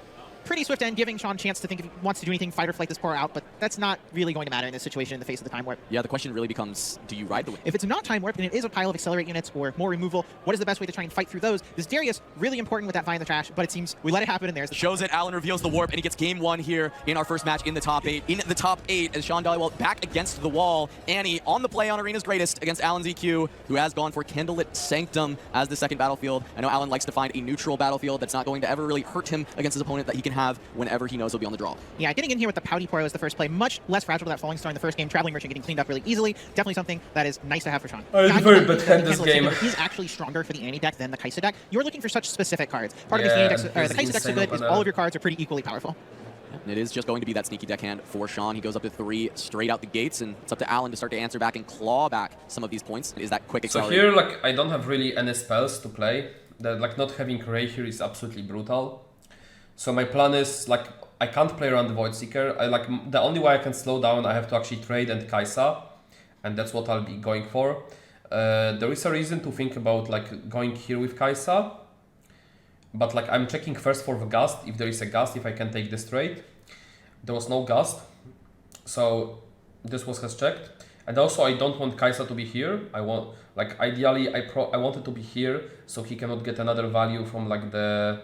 pretty swift end, giving Sean a chance to think if he wants to do anything, fight or flight this Poro out, but that's not really going to matter in this situation in the face of the Time Warp. Yeah, the question really becomes, do you Ride the Wind? If it's not Time Warp, then it is a pile of Accelerate units or more removal. What is the best way to try and fight through those? This Darius, really important with that Vi in the trash, but it seems we let it happen and there's the Shows it, Alan reveals the Warp, and he gets game 1 here in our first match in the top 8. In the top 8, as Sean Dollywell back against the wall. Annie on the play on Arena's Greatest against Alanzq, who has gone for Candlelit Sanctum as the second battlefield. I know Alan likes to find a neutral battlefield that's not going to ever really hurt him against his opponent, that he can have whenever he knows he'll be on the draw. Yeah, getting in here with the Pouty Poro as the first play, much less fragile to that Falling Star in the first game. Traveling Merchant getting cleaned up really easily. Definitely something that is nice to have for Sean. It's very bad hand this game. He's actually stronger for the Annie deck than the Kaisa deck. You're looking for such specific cards. Part of these Annie decks, the Kaisa decks are good, is all of your cards are pretty equally powerful. And it is just going to be that sneaky deckhand for Sean. He goes up to 3 straight out the gates, and it's up to Alan to start to answer back and claw back some of these points. Is that quick So accelerator? here, I don't have really any spells to play. Not having Ray here is absolutely brutal. So my plan is, I can't play around the Void Seeker. The only way I can slow down, I have to actually trade and Kaisa, and that's what I'll be going for. There is a reason to think about going here with Kaisa, but I'm checking first for the Gust, if there is a Gust, if I can take this trade. There was no Gust, so this has checked. And also I don't want Kaisa to be here. I want, ideally I want it to be here, so he cannot get another value from the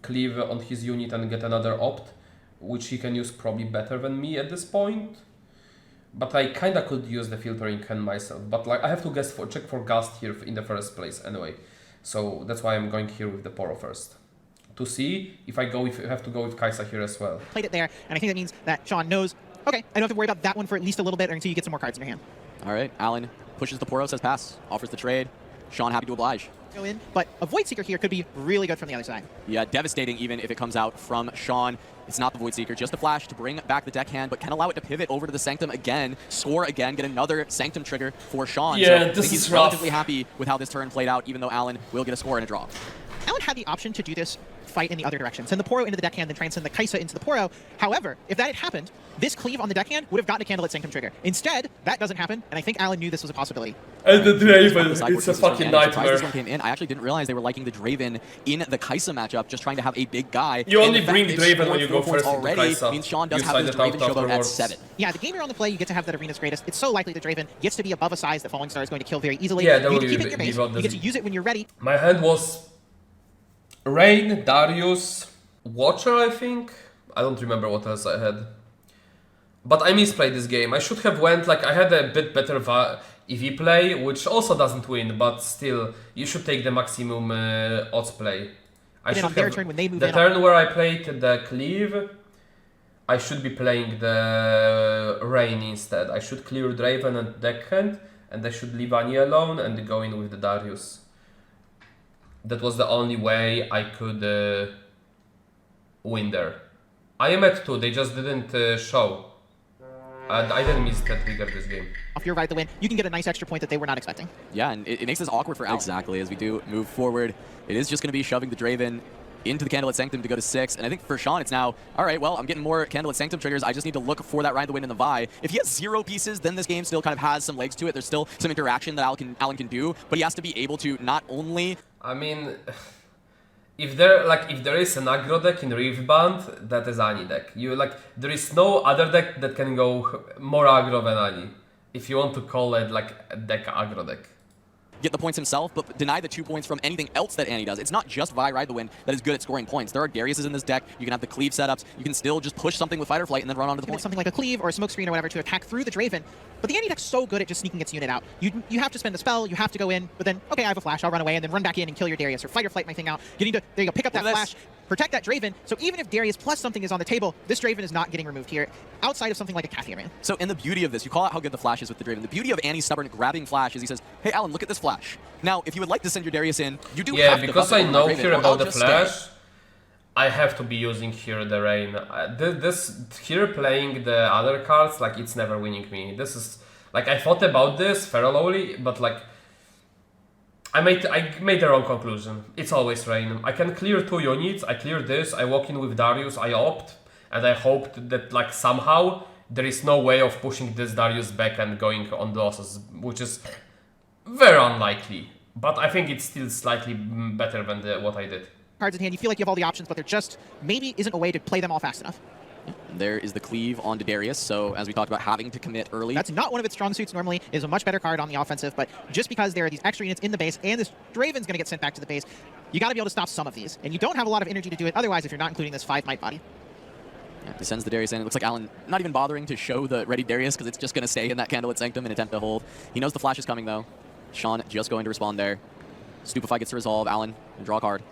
cleave on his unit and get another opt, which he can use probably better than me at this point. But I kinda could use the filtering hand myself, but I have to check for Gust here in the first place anyway. So that's why I'm going here with the Poro first, to see if I have to go with Kaisa here as well. Played it there, and I think that means that Sean knows, okay, I don't have to worry about that one for at least a little bit until you get some more cards in your hand. All right, Alan pushes the Poro, says pass, offers the trade. Sean happy to oblige. Go in, but a Void Seeker here could be really good from the other side. Yeah, devastating even if it comes out from Sean. It's not the Void Seeker, just a flash to bring back the deckhand, but can allow it to pivot over to the Sanctum again, score again, get another Sanctum trigger for Sean. Yeah, so I this think is he's rough. relatively happy with how this turn played out, even though Alan will get a score and a draw. Alan had the option to do this fight in the other direction. Send the Poro into the deckhand, then try and send the Kaisa into the Poro. However, if that had happened, this cleave on the deckhand would have gotten a Candlelit Sanctum trigger. Instead, that doesn't happen, and I think Alan knew this was a possibility. And the Draven, It's it's a fucking nightmare. This one came in. I actually didn't realize they were liking the Draven in the Kaisa matchup, just trying to have a big guy. You And only the fact bring they've Draven scored when you go 4 points first into already Kaisa. means Sean does You have side this it out Draven showboat at afterwards. 7. Yeah, the game you're on the play, you get to have that Arena's Greatest. It's so likely the Draven gets to be above a size that Falling Star is going to kill very easily. Yeah, that you would can keep be it in your be base, about you get this. to use it when you're ready. My hand was Rain, Darius, Watcher, I think. I don't remember what else I had. But I misplayed this game. I should have went, I had a bit better EV play, which also doesn't win, but still, you should take the maximum odds play. And then on their turn, when they move the in, turn where I played the Cleave, I should be playing the Rain instead. I should clear Draven and Deckhand, and I should leave Annie alone and go in with the Darius. That was the only way I could win there. I am at 2, they just didn't show. I didn't miss that trigger this game. Off your ride the win, you can get a nice extra point that they were not expecting. Yeah, and it makes this awkward for Alan. Exactly, as we do move forward. It is just going to be shoving the Draven into the Candlelit Sanctum to go to 6. And I think for Sean, it's now, all right, well, I'm getting more Candlelit Sanctum triggers. I just need to look for that Ride the Wind in the Vi. If he has 0 pieces, then this game still kind of has some legs to it. There's still some interaction that Alan can do, but he has to be able to not only... I mean, if there is an aggro deck in riftbound, that is Ani deck. There is no other deck that can go more aggro than Ani. If you want to call it like a deck aggro deck. Get the points himself, but deny the 2 points from anything else that Annie does. It's not just Vi Ride the Wind that is good at scoring points. There are Dariuses in this deck. You can have the cleave setups. You can still just push something with Fight or Flight and then run onto the point. Something like a cleave or a smoke screen or whatever to attack through the Draven. But the Annie deck's so good at just sneaking its unit out. You have to spend a spell, you have to go in, but then, okay, I have a flash, I'll run away and then run back in and kill your Darius or Fight or Flight my thing out. There you go, pick up that flash, protect that Draven. So even if Darius plus something is on the table, this Draven is not getting removed here, outside of something like a Cathian. So, and the beauty of this, you call out how good the flash is with the Draven. The beauty of Annie's stubborn grabbing flash is he says, hey, Alan, look at this flash. Now, if you would like to send your Darius in, you do have to because I know Draven, here about the flash, I have to be using here the rain. Here playing the other cards, like, it's never winning me. This is, like, I thought about this fairly, but, like, I made the wrong conclusion. It's always rain. I can clear 2 units, I clear this, I walk in with Darius, I opt, and I hoped that, like, somehow there is no way of pushing this Darius back and going on losses, which is very unlikely. But I think it's still slightly better than what I did. Cards in hand, you feel like you have all the options, but there just maybe isn't a way to play them all fast enough. There is the cleave onto Darius, so as we talked about, having to commit early. That's not one of its strong suits normally. It is a much better card on the offensive, but just because there are these extra units in the base and this Draven's going to get sent back to the base, you got to be able to stop some of these. And you don't have a lot of energy to do it otherwise if you're not including this 5 Might Body. Yeah, he sends the Darius in. It looks like Alan not even bothering to show the ready Darius because it's just going to stay in that Candlelit Sanctum and attempt to hold. He knows the flash is coming, though. Sean just going to respond there. Stupefy gets to resolve. Alan, draw a card.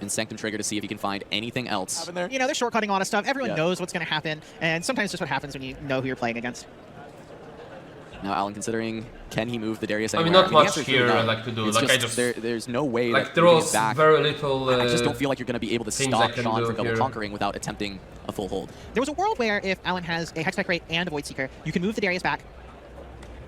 And Sanctum trigger to see if he can find anything else. You know, they're shortcutting a lot of stuff. Everyone knows what's going to happen, and sometimes it's just what happens when you know who you're playing against. Now Alan considering, can he move the Darius anywhere? I mean, not much here like to do. It's like just, there's no way like that there was back. very little. I just don't feel like you're going to be able to stop Sean from double conquering without attempting a full hold. There was a world where if Alan has a Hextech Rate and a Void Seeker, you can move the Darius back,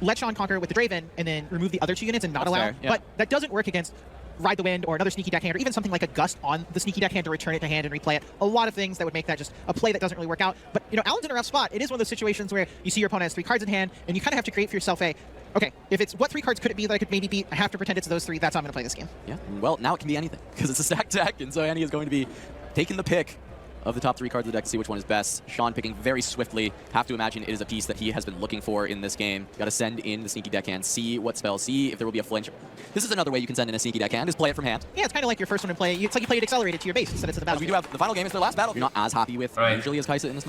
let Sean conquer with the Draven, and then remove the other 2 units and not allow. But that doesn't work against Ride the Wind or another sneaky deckhand, or even something like a Gust on the sneaky deckhand to return it to hand and replay it. A lot of things that would make that just a play that doesn't really work out. But, you know, Alan's in a rough spot. It is one of those situations where you see your opponent has 3 cards in hand, and you kind of have to create for yourself a, okay, if it's what 3 cards could it be that I could maybe beat, I have to pretend it's those 3, that's how I'm going to play this game. Yeah, well, now it can be anything, because it's a stacked deck, and so Annie is going to be taking the pick of the top 3 cards of the deck to see which one is best. Sean picking very swiftly. Have to imagine it is a piece that he has been looking for in this game. Got to send in the sneaky deckhand, see what spells, see if there will be a flinch. This is another way you can send in a sneaky deckhand, is play it from hand. Yeah, it's kind of like your first one in play. It's like you play it accelerated to your base instead of to the battle. We do have the final game is their last battle. You're not as happy with usually as Kai'Sa in this.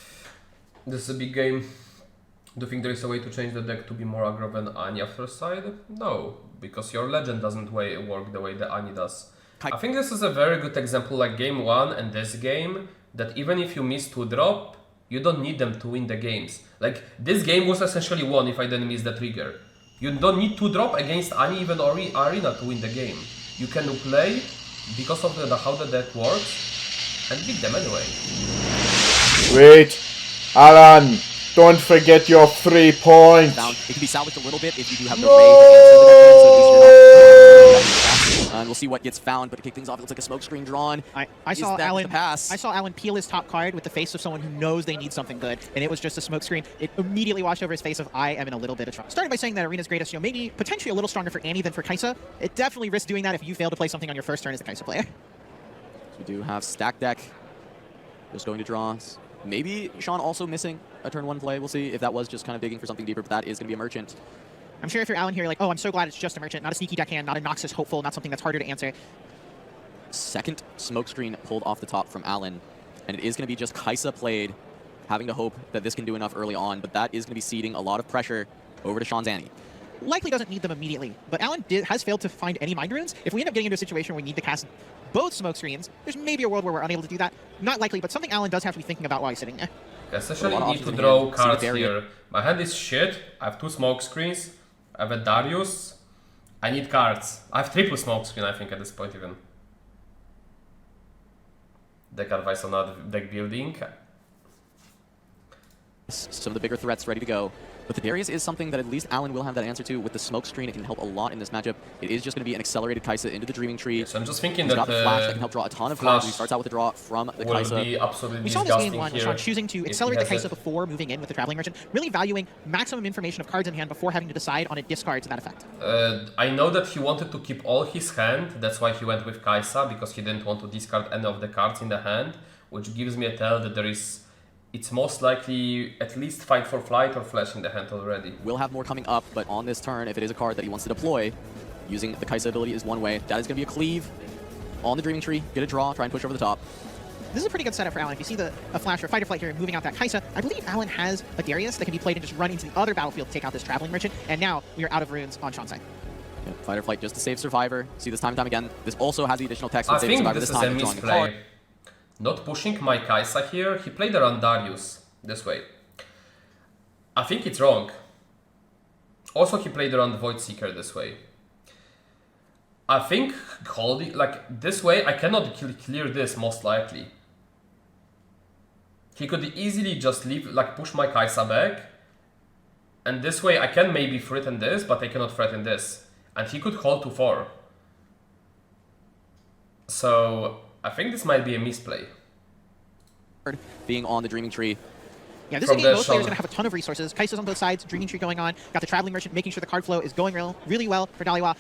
This is a big game. Do you think there is a way to change the deck to be more aggro than Ani after side? No, because your legend doesn't work the way the Ani does. I think this is a very good example, like game 1 and this game, that even if you miss 2 drop, you don't need them to win the games. Like, this game was essentially won if I didn't miss the trigger. You don't need 2 drop against Ani, even Arena to win the game. You can play, because of how the deck works, and beat them anyway. Wait, Alan, don't forget your 3 points. It can be salvaged a little bit if you do have the raid to answer the deckhand, so at least you're not... And we'll see what gets found, but to kick things off, it looks like a smoke screen drawn. I saw Alan peel his top card with the face of someone who knows they need something good, and it was just a smoke screen. It immediately washed over his face of, I am in a little bit of trouble. Started by saying that Arena's greatest, you know, maybe potentially a little stronger for Annie than for Kai'Sa. It definitely risks doing that if you fail to play something on your first turn as a Kai'Sa player. We do have stack deck. Just going to draw. Maybe Sean also missing a turn 1 play. We'll see if that was just kind of digging for something deeper, but that is going to be a merchant. I'm sure if you're Alan here, you're like, oh, I'm so glad it's just a merchant, not a sneaky deckhand, not a Noxus hopeful, not something that's harder to answer. Second smoke screen pulled off the top from Alan, and it is going to be just Kai'Sa played, having to hope that this can do enough early on, but that is going to be seeding a lot of pressure over to Sean's Annie. Likely doesn't need them immediately, but Alan has failed to find any Mind Runes. If we end up getting into a situation where we need to cast both smoke screens, there's maybe a world where we're unable to do that. Not likely, but something Alan does have to be thinking about while he's sitting there. I essentially need to draw cards here. My hand is shit. I have 2 smoke screens. I have a Darius. I need cards. I have triple smoke screen, I think, at this point even. deck advice on that deck building. Some of the bigger threats ready to go. But the Darius is something that at least Alan will have that answer to. With the smoke screen, it can help a lot in this matchup. It is just going to be an accelerated Kai'Sa into the Dreaming Tree. So I'm just thinking He's that got the flash that can help draw a ton of cards. He starts out with a draw from the will Kai'Sa. be absolutely We saw this game disgusting one, here Sean choosing to if he accelerate the has Kai'Sa it. before moving in with the Traveling Merchant, really valuing maximum information of cards in hand before having to decide on a discard to that effect. I know that he wanted to keep all his hand, that's why he went with Kai'Sa, because he didn't want to discard any of the cards in the hand, which gives me a tell that it's most likely at least Fight for Flight or Flash in the hand already. Will have more coming up, but on this turn, if it is a card that he wants to deploy, using the Kai'Sa ability is one way. That is going to be a cleave on the Dreaming Tree, get a draw, try and push over the top. This is a pretty good setup for Alan. If you see a Flash or Fight or Flight here and moving out that Kai'Sa, I believe Alan has a Darius that can be played and just run into the other battlefield to take out this Traveling Merchant, and now we are out of runes on Sean's side. Yeah, Fight or Flight just to save Survivor. See this time and time again. This also has the additional text I when saving think Survivor this this is a time, drawing a misplay. card. Not pushing my Kai'Sa here, he played around Darius this way. I think it's wrong. Also, he played around Void Seeker this way. I think holding, like, this way, I cannot clear this most likely. He could easily just leave, like, push my Kai'Sa back. And this way, I can maybe threaten this, but I cannot threaten this. And he could hold to 4. So, I think this might be a misplay. Being on the Dreaming Tree. Yeah, this is a From game the most players are Sean. going to have a ton of resources. Kai'Sa's on both sides, Dreaming Tree going on, got the Traveling Merchant making sure the card flow is going really well for Daliwa.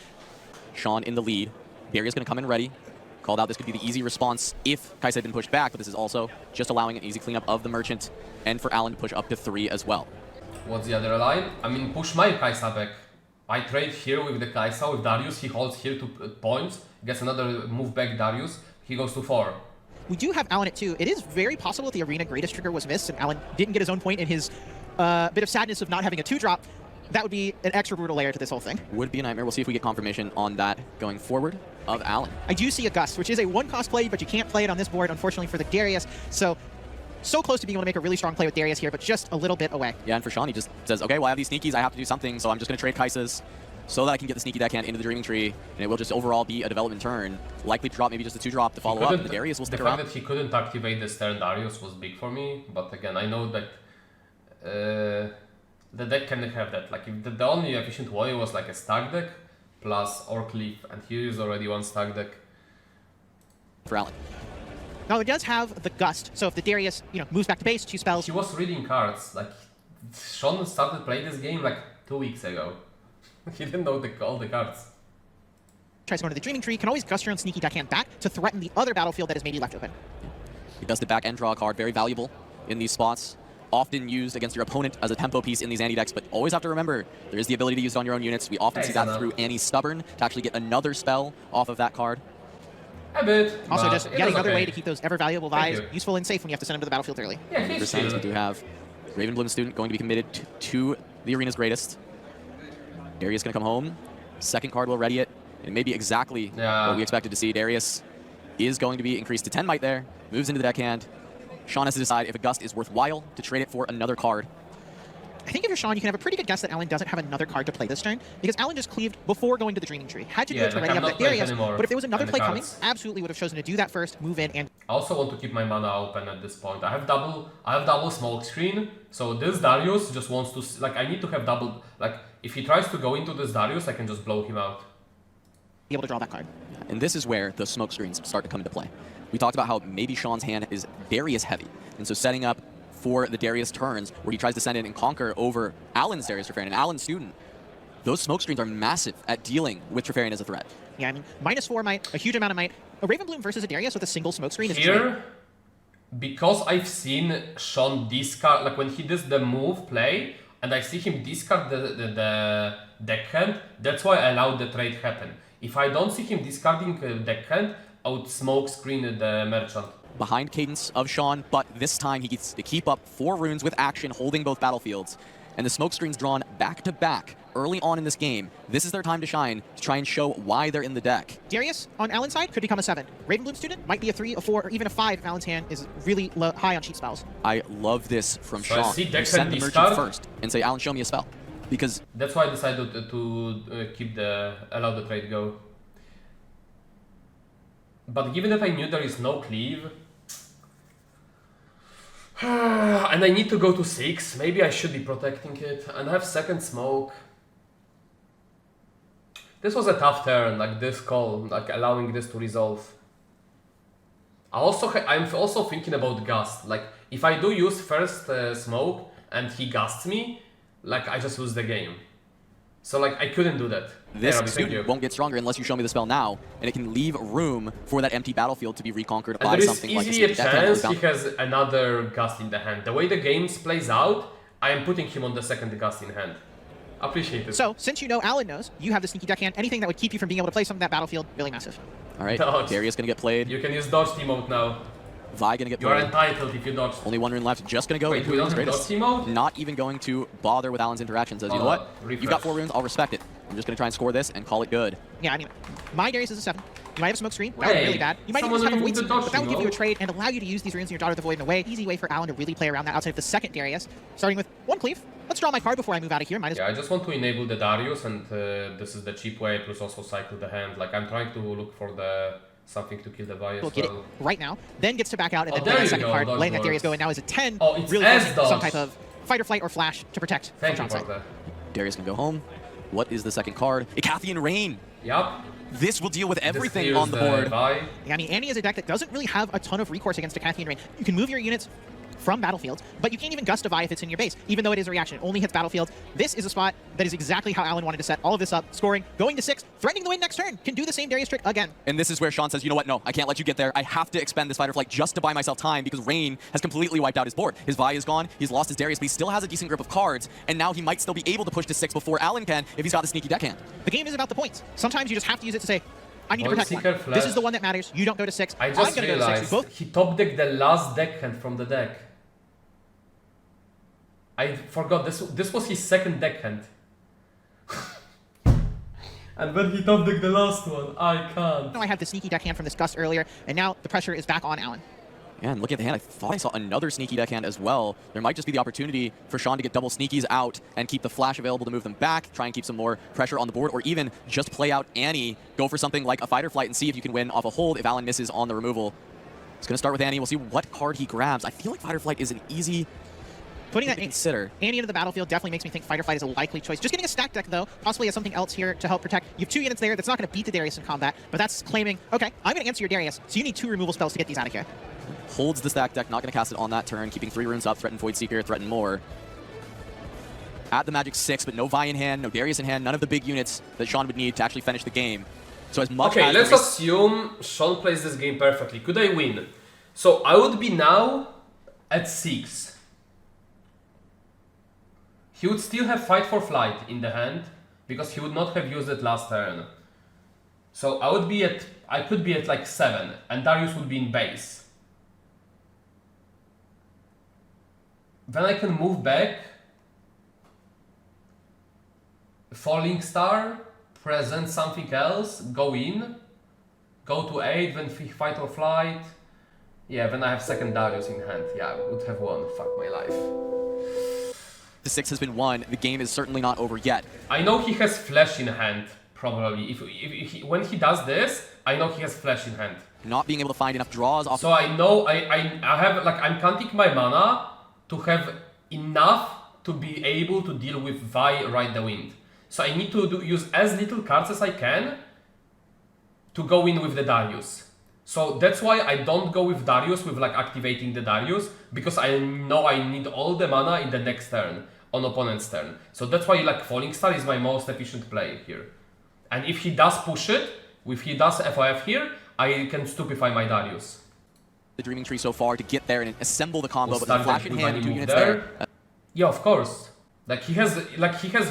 Sean in the lead. Darius going to come in ready. Called out this could be the easy response if Kai'Sa had been pushed back, but this is also just allowing an easy cleanup of the Merchant and for Alan to push up to 3 as well. What's the other line? I mean, push my Kai'Sa back. I trade here with the Kai'Sa, with Darius, he holds here 2 points, gets another move back Darius, he goes to 4. We do have Alan at 2. It is very possible that the Arena Greatest trigger was missed and Alan didn't get his own point in his bit of sadness of not having a 2-drop. That would be an extra brutal layer to this whole thing. Would be a nightmare. We'll see if we get confirmation on that going forward of Alan. I do see a Gust, which is a 1-cost play, but you can't play it on this board, unfortunately, for the Darius. So close to being able to make a really strong play with Darius here, but just a little bit away. Yeah, and for Sean, he just says, okay, well, I have these sneakies, I have to do something, so I'm just going to trade Kai'Sas so that I can get the sneaky deckhand into the Dreaming Tree, and it will just overall be a development turn. Likely to drop maybe just a 2-drop to follow up, and the Darius will stick the around. fact that he couldn't activate the Stern Darius was big for me, but again, I know that the deck can have that. Like, if the only efficient way was like a stack deck plus Orcleaf, and here is already 1 stack deck. For Alan. Now, it does have the Gust, so if the Darius, moves back to base, 2 spells. He was reading cards. Like, Sean started playing this game like 2 weeks ago. He didn't know all the cards. Tries to go into the Dreaming Tree, can always Gust your own sneaky deckhand back to threaten the other battlefield that is maybe left open. He does the back and draw a card, very valuable in these spots. Often used against your opponent as a tempo piece in these anti-decks, but always have to remember, there is the ability to use it on your own units. We often see that through Annie's Stubborn to actually get another spell off of that card. A bit. Also, but just it yet was another okay. way to keep those ever-valuable Thank vibes you. useful and safe when you have to send them to the battlefield early. Yeah, he's Percent, chill. we do have Ravenbloom Student going to be committed to the Arena's Greatest. Darius going to come home. Second card will ready it. And it may be exactly what we expected to see. Darius is going to be increased to 10 might there. Moves into the deckhand. Sean has to decide if a Gust is worthwhile to trade it for another card. I think if you're Sean, you can have a pretty good guess that Alan doesn't have another card to play this turn, because Alan just cleaved before going to the Dreaming Tree. Had to do Yeah, it to like, ready I'm up not that Darius, anymore, but if there was another and the play coming, cards. absolutely would have chosen to do that first, move in, and I also want to keep my mana open at this point. I have double smoke screen, so this Darius just wants to, like, I need to have double, like, if he tries to go into this Darius, I can just blow him out. be able to draw that card. And this is where the smoke screens start to come into play. We talked about how maybe Sean's hand is Darius heavy, and so setting up for the Darius turns where he tries to send in and conquer over Alan's Darius Trifarian and Alan's Student. Those smoke screens are massive at dealing with Trifarian as a threat. Yeah, I mean, -4 might, a huge amount of might. A Ravenbloom versus a Darius with a single smoke screen is great. Here, because I've seen Sean discard, like when he does the move play, and I see him discard the deckhand, that's why I allowed the trade happen. If I don't see him discarding deckhand, I would smoke screen the merchant. Behind cadence of Sean, but this time he gets to keep up 4 runes with action, holding both battlefields. And the smoke screen's drawn back to back early on in this game. This is their time to shine, to try and show why they're in the deck. Darius, on Alan's side, could become a 7. Ravenbloom Student might be a 3, a 4, or even a 5 if Alan's hand is really high on cheat spells. I love this from So I Sean. see You decks send and the merchant discard. first and say, Alan, show me a spell. Because That's why I decided to allow the trade go. But given that I knew there is no cleave, And I need to go to 6. Maybe I should be protecting it. And I have second smoke. This was a tough turn, like this call, like allowing this to resolve. I'm also thinking about gust. Like, if I do use first smoke and he gusts me, like, I just lose the game. So, like, I couldn't do that. This Robbie, student won't get stronger unless you show me the spell now, and it can leave room for that empty battlefield to be reconquered and by there is something like easily a chance he riftbound. has another gust in the hand. The way the game plays out, I am putting him on the second gust in hand. Appreciate it. So, since you know Alan knows, you have the sneaky deckhand. Anything that would keep you from being able to play something that battlefield, really massive. All right, Dodge. Darius gonna get played. You can use dodge emote now. Vi gonna get You are played. entitled if you dodge. Only one rune left, just gonna go Wait, into we don't Rune's have greatest. dodge mode? Not even going to bother with Alan's interaction. Says, you know what? refresh. You've got 4 runes, I'll respect it. I'm just gonna try and score this and call it good. Yeah, I mean, my Darius is a 7. You might have smoke screen, that would be Wait, really bad. You might even someone just have a removed void the screen, dodge but that would give you a emote. trade and allow you to use these runes in your Daughter of the Void in a way. Easy way for Alan to really play around that outside of the second Darius. Starting with 1 cleave. Let's draw my card before I move out of here. Might as Yeah, I just want to enable the Darius, and this is the cheap way, plus also cycle the hand. Like, I'm trying to look for the something to kill the Vi we'll as get it well. right now. Then gets to back out and Oh, then play there that you second go, card, dodge letting that Darius works. go, and now is a 10. Oh, it's really S forcing some dodge. type of fight or flight or flash to protect Thank from you Sean's for side. that. Darius can go home. What is the second card? Icathian Rain. Yup. This will deal with everything This on the clears board. Vi. Yeah, I mean, Annie is a deck that doesn't really have a ton of recourse against a Cathian Rain. You can move your units from battlefields, but you can't even gust a Vi if it's in your base, even though it is a reaction. It only hits battlefields. This is a spot that is exactly how Alan wanted to set all of this up. Scoring, going to 6, threatening the win next turn. Can do the same Darius trick again. And this is where Sean says, you know what, no, I can't let you get there. I have to expend this fight or flight just to buy myself time because Rain has completely wiped out his board. His Vi is gone, he's lost his Darius, but he still has a decent grip of cards, and now he might still be able to push to 6 before Alan can if he's got the sneaky deckhand. The game is about the points. Sometimes you just have to use it to say, I need to Void protect Seeker one. Flash. This is the one that matters. You don't go to 6. I I'm just going to go to 6. realized We both he top decked the last deckhand from the deck. I forgot this was his second deckhand. And when he top decked the last one, I can't. know I had the sneaky deckhand from this gust earlier, and now the pressure is back on Alan. Yeah, and looking at the hand, I thought I saw another sneaky deckhand as well. There might just be the opportunity for Sean to get double sneakies out and keep the flash available to move them back, try and keep some more pressure on the board, or even just play out Annie, go for something like a fight or flight and see if you can win off a hold if Alan misses on the removal. It's going to start with Annie. We'll see what card he grabs. I feel like fight or flight is an easy Putting thing that to consider. Annie into the battlefield definitely makes me think Fight or Flight is a likely choice. Just getting a stack deck, though, possibly as something else here to help protect. You have 2 units there. That's not going to beat the Darius in combat, but that's claiming, okay, I'm going to answer your Darius, so you need 2 removal spells to get these out of here. Holds the stack deck, not going to cast it on that turn, keeping 3 runes up, threaten Void Seeker, threaten more. At the Magic 6, but no Vi in hand, no Darius in hand, none of the big units that Sean would need to actually finish the game. So as much Okay, as let's assume Sean plays this game perfectly. Could I win? So I would be now at 6. He would still have Fight for Flight in the hand because he would not have used it last turn. So I could be at like 7 and Darius would be in base. Then I can move back, Falling Star, present something else, go in, go to 8, then Fight or Flight. Yeah, then I have second Darius in hand. Yeah, I would have won. Fuck my life. the 6 has been won, the game is certainly not over yet. I know he has Flash in hand, probably. When he does this, I know he has Flash in hand. Not being able to find enough draws off. So I know I have, like, I'm counting my mana to have enough to be able to deal with Vi Ride the Wind. So I need to use as little cards as I can to go in with the Darius. So that's why I don't go with Darius with like activating the Darius, because I know I need all the mana in the next turn, on opponent's turn. So that's why like Falling Star is my most efficient play here. And if he does push it, if he does FOF here, I can stupefy my Darius. The Dreaming Tree so far to get there and assemble the combo, We'll but the start flash with in hand, Bunny 2 move units there. there. Yeah, of course. Like he has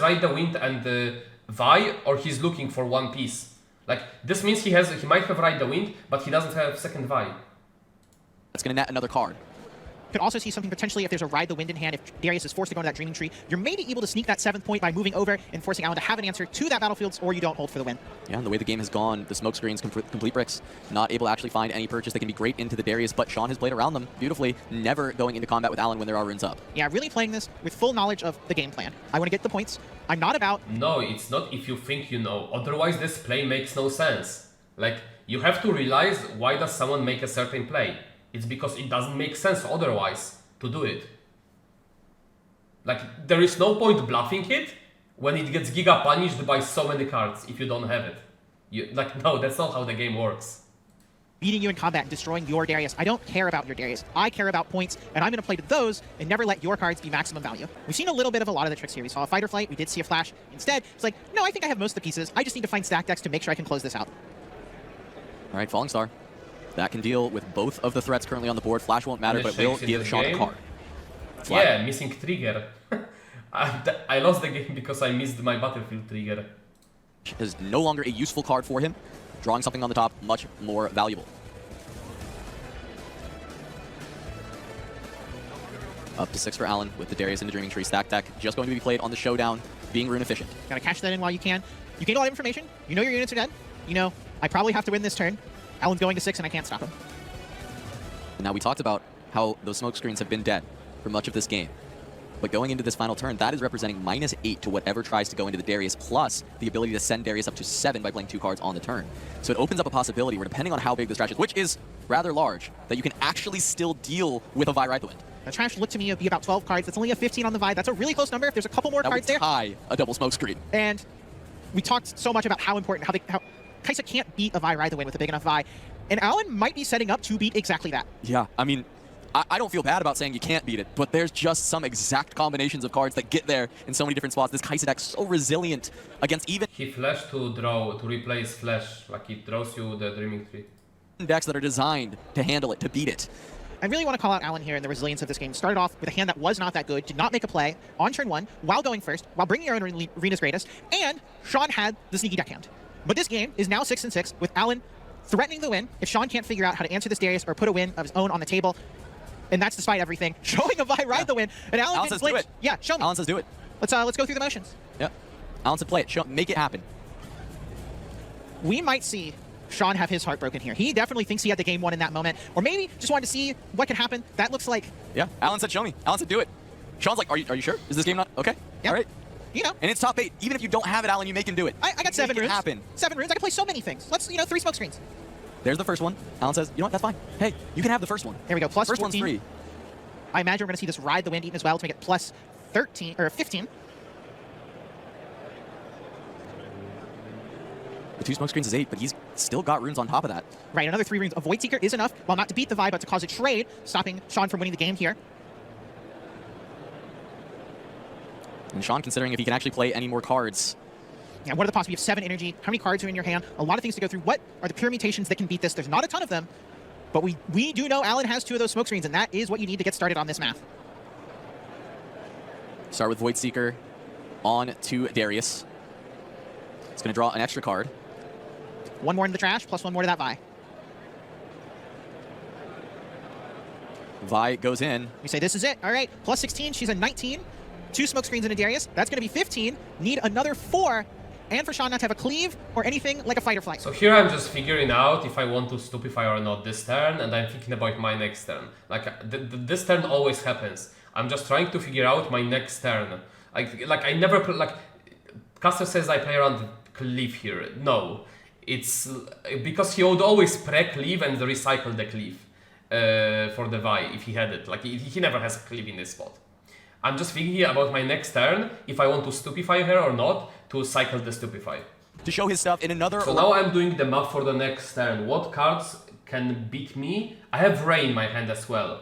Ride the Wind and Vi, or he's looking for one piece. Like this means he might have Ride the Wind, but he doesn't have second Vi. That's going to net another card. Could also see something potentially if there's a Ride the Wind in hand, if Darius is forced to go into that Dreaming Tree. You're maybe able to sneak that 7th point by moving over and forcing Alan to have an answer to that battlefield, or you don't hold for the win. Yeah, and the way the game has gone, the smoke screens, complete bricks, not able to actually find any purchase. They can be great into the Darius, but Sean has played around them beautifully, never going into combat with Alan when there are runes up. Yeah, really playing this with full knowledge of the game plan. I want to get the points. I'm not about... No, it's not if you think you know. Otherwise this play makes no sense. Like, you have to realize why does someone make a certain play. It's because it doesn't make sense otherwise. to do it. Like, there is no point bluffing it when it gets giga punished by so many cards if you don't have it. No, that's not how the game works. Beating you in combat and destroying your Darius. I don't care about your Darius. I care about points, and I'm going to play to those and never let your cards be maximum value. We've seen a little bit of a lot of the tricks here. We saw a fight or flight. We did see a flash. Instead, it's like, no, I think I have most of the pieces. I just need to find stack decks to make sure I can close this out. All right, Falling Star. That can deal with both of the threats currently on the board. Flash won't matter, but will give Sean a card. Yeah, missing trigger. I lost the game because I missed my battlefield trigger. Is no longer a useful card for him. Drawing something on the top, much more valuable. Up to 6 for Alan with the Darius into Dreaming Tree stack deck. Just going to be played on the Showdown, being rune efficient. Gotta cash that in while you can. You gain a lot of information. You know your units are dead. You know, I probably have to win this turn. Alan's going to 6 and I can't stop him. And now we talked about how those smoke screens have been dead for much of this game. But going into this final turn, that is representing -8 to whatever tries to go into the Darius, plus the ability to send Darius up to 7 by playing 2 cards on the turn. So it opens up a possibility where, depending on how big the stretch is, which is rather large, that you can actually still deal with a Vi Ride the Wind. The trash looked to me to be about 12 cards. That's only a 15 on the Vi. That's a really close number. If there's a couple more cards there, that would tie a double smoke screen. And we talked so much about how important, how Kai'Sa can't beat a Vi Ride the Wind with a big enough Vi. And Alan might be setting up to beat exactly that. Yeah, I mean, I don't feel bad about saying you can't beat it, but there's just some exact combinations of cards that get there in so many different spots. This Kai'Sa deck's so resilient against even... He flashed to draw, to replace flash, like it draws you the Dreaming Tree. ...decks that are designed to handle it, to beat it. I really want to call out Alan here and the resilience of this game. Started off with a hand that was not that good, did not make a play on turn 1, while going first, while bringing your own Arena's Greatest, and Sean had the sneaky deckhand. But this game is now 6-6, with Alan threatening the win if Sean can't figure out how to answer this Darius or put a win of his own on the table. And that's despite everything. Showing a Vi Ride the Win, and Alan says flinch. do it. Yeah, show me. Alan says do it. Let's go through the motions. Yeah. Alan said play it. Make it happen. We might see Sean have his heart broken here. He definitely thinks he had the game won in that moment, or maybe just wanted to see what could happen. That looks like... Yeah, Alan said show me. Alan said do it. Sean's like, are you sure? Is this game not... Okay, yeah. All right. You know. And it's top 8. Even if you don't have it, Alan, you make him do it. I got 7 runes. Make it happen. 7 runes. I can play so many things. Let's, 3 smoke screens. There's the first one. Alan says, you know what, that's fine. Hey, you can have the first one. There we go, plus first 14. One's free. I imagine we're going to see this Ride the Wind eaten as well to make it plus 13, or 15. The 2 smoke screens is 8, but he's still got runes on top of that. Right, another 3 runes. A Void Seeker is enough, while not to beat the Vi, but to cause a trade, stopping Sean from winning the game here. And Sean considering if he can actually play any more cards. Yeah, what are the possibilities? You have 7 energy. How many cards are in your hand? A lot of things to go through. What are the pure mutations that can beat this? There's not a ton of them, but we do know Alan has 2 of those smoke screens, and that is what you need to get started on this math. Start with Void Seeker on to Darius. It's going to draw an extra card. 1 more in the trash, plus 1 more to that Vi. Vi goes in. We say this is it. All right, plus 16. She's a 19. 2 smoke screens in a Darius. That's going to be 15. Need another 4. And for Sean not to have a cleave or anything like a fight or flight. So here I'm just figuring out if I want to stupefy or not this turn, and I'm thinking about my next turn. Like, this turn always happens. I'm just trying to figure out my next turn. Like I never play, like, Caster says I play around cleave here. No. It's because he would always pre-cleave and recycle the cleave for the Vi if he had it. Like, he never has a cleave in this spot. I'm just thinking about my next turn, if I want to stupefy her or not, to cycle the stupefy. To show his stuff in another... So now I'm doing the math for the next turn. What cards can beat me? I have Ray in my hand as well.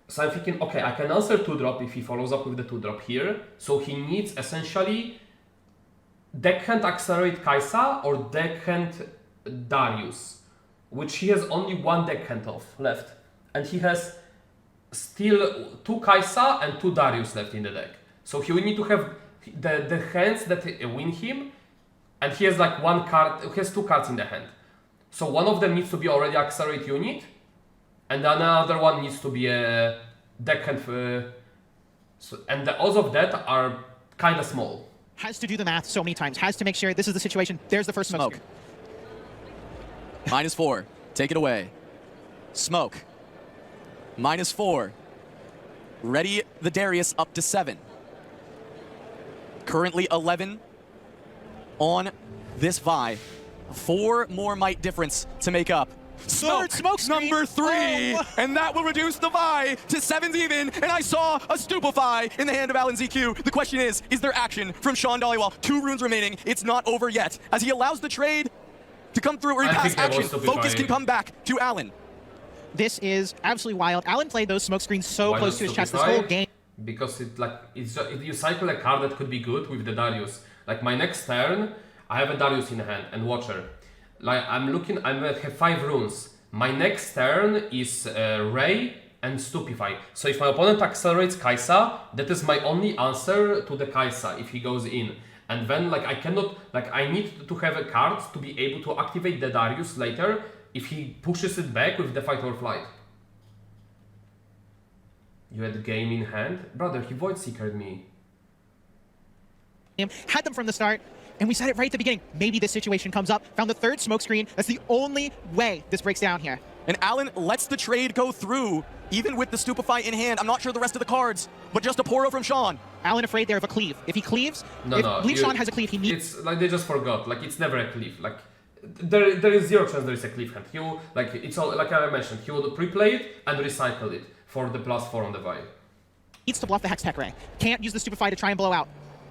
So I'm thinking, okay, I can answer 2-drop if he follows up with the 2-drop here. So he needs essentially Deckhand Accelerate Kai'Sa or Deckhand Darius, which he has only 1 Deckhand of left. And he has still 2 Kai'Sa and 2 Darius left in the deck. So he will need to have the hands that win him, and he has like 1 card, he has 2 cards in the hand. So one of them needs to be already Accelerate unit, and another one needs to be a Deckhand, and the odds of that are kind of small. Has to do the math so many times, has to make sure this is the situation. There's the first smoke. -4, take it away. Smoke. -4. Ready the Darius up to 7. Currently 11 on this Vi. 4 more might difference to make up Smoke, smoke screen. number 3, and that will reduce the Vi to 7s even, and I saw a Stupefy in the hand of Alanzq. The question is there action from Sean Dollywall? 2 runes remaining, it's not over yet. As he allows the trade to come through, or he passes action, focus can come back to Alan. This is absolutely wild. Alan played those smoke screens so close to his chest this whole game. Because you cycle a card that could be good with the Darius. Like my next turn, I have a Darius in hand and Watcher. Like I have 5 runes. My next turn is Ray and Stupefy. So if my opponent accelerates Kai'Sa, that is my only answer to the Kai'Sa if he goes in. And then like I cannot, like I need to have a card to be able to activate the Darius later if he pushes it back with the Fight or Flight. You had game in hand? Brother, he Void Seekered me. Had them from the start, and we said it right at the beginning. Maybe this situation comes up. Found the 3rd smoke screen. That's the only way this breaks down here. And Alan lets the trade go through, even with the Stupefy in hand. I'm not sure the rest of the cards, but just a Poro from Sean. Alan afraid there of a cleave. If he cleaves, if Sean has a cleave, he needs... It's like they just forgot. Like it's never a cleave. Like there is 0 chance there is a cleave hand. He will, like it's all like I mentioned. He will pre-play it and recycle it for the +4 on the Vi. Needs to bluff the Hextech Ray. Can't use the Stupefy to try and blow out.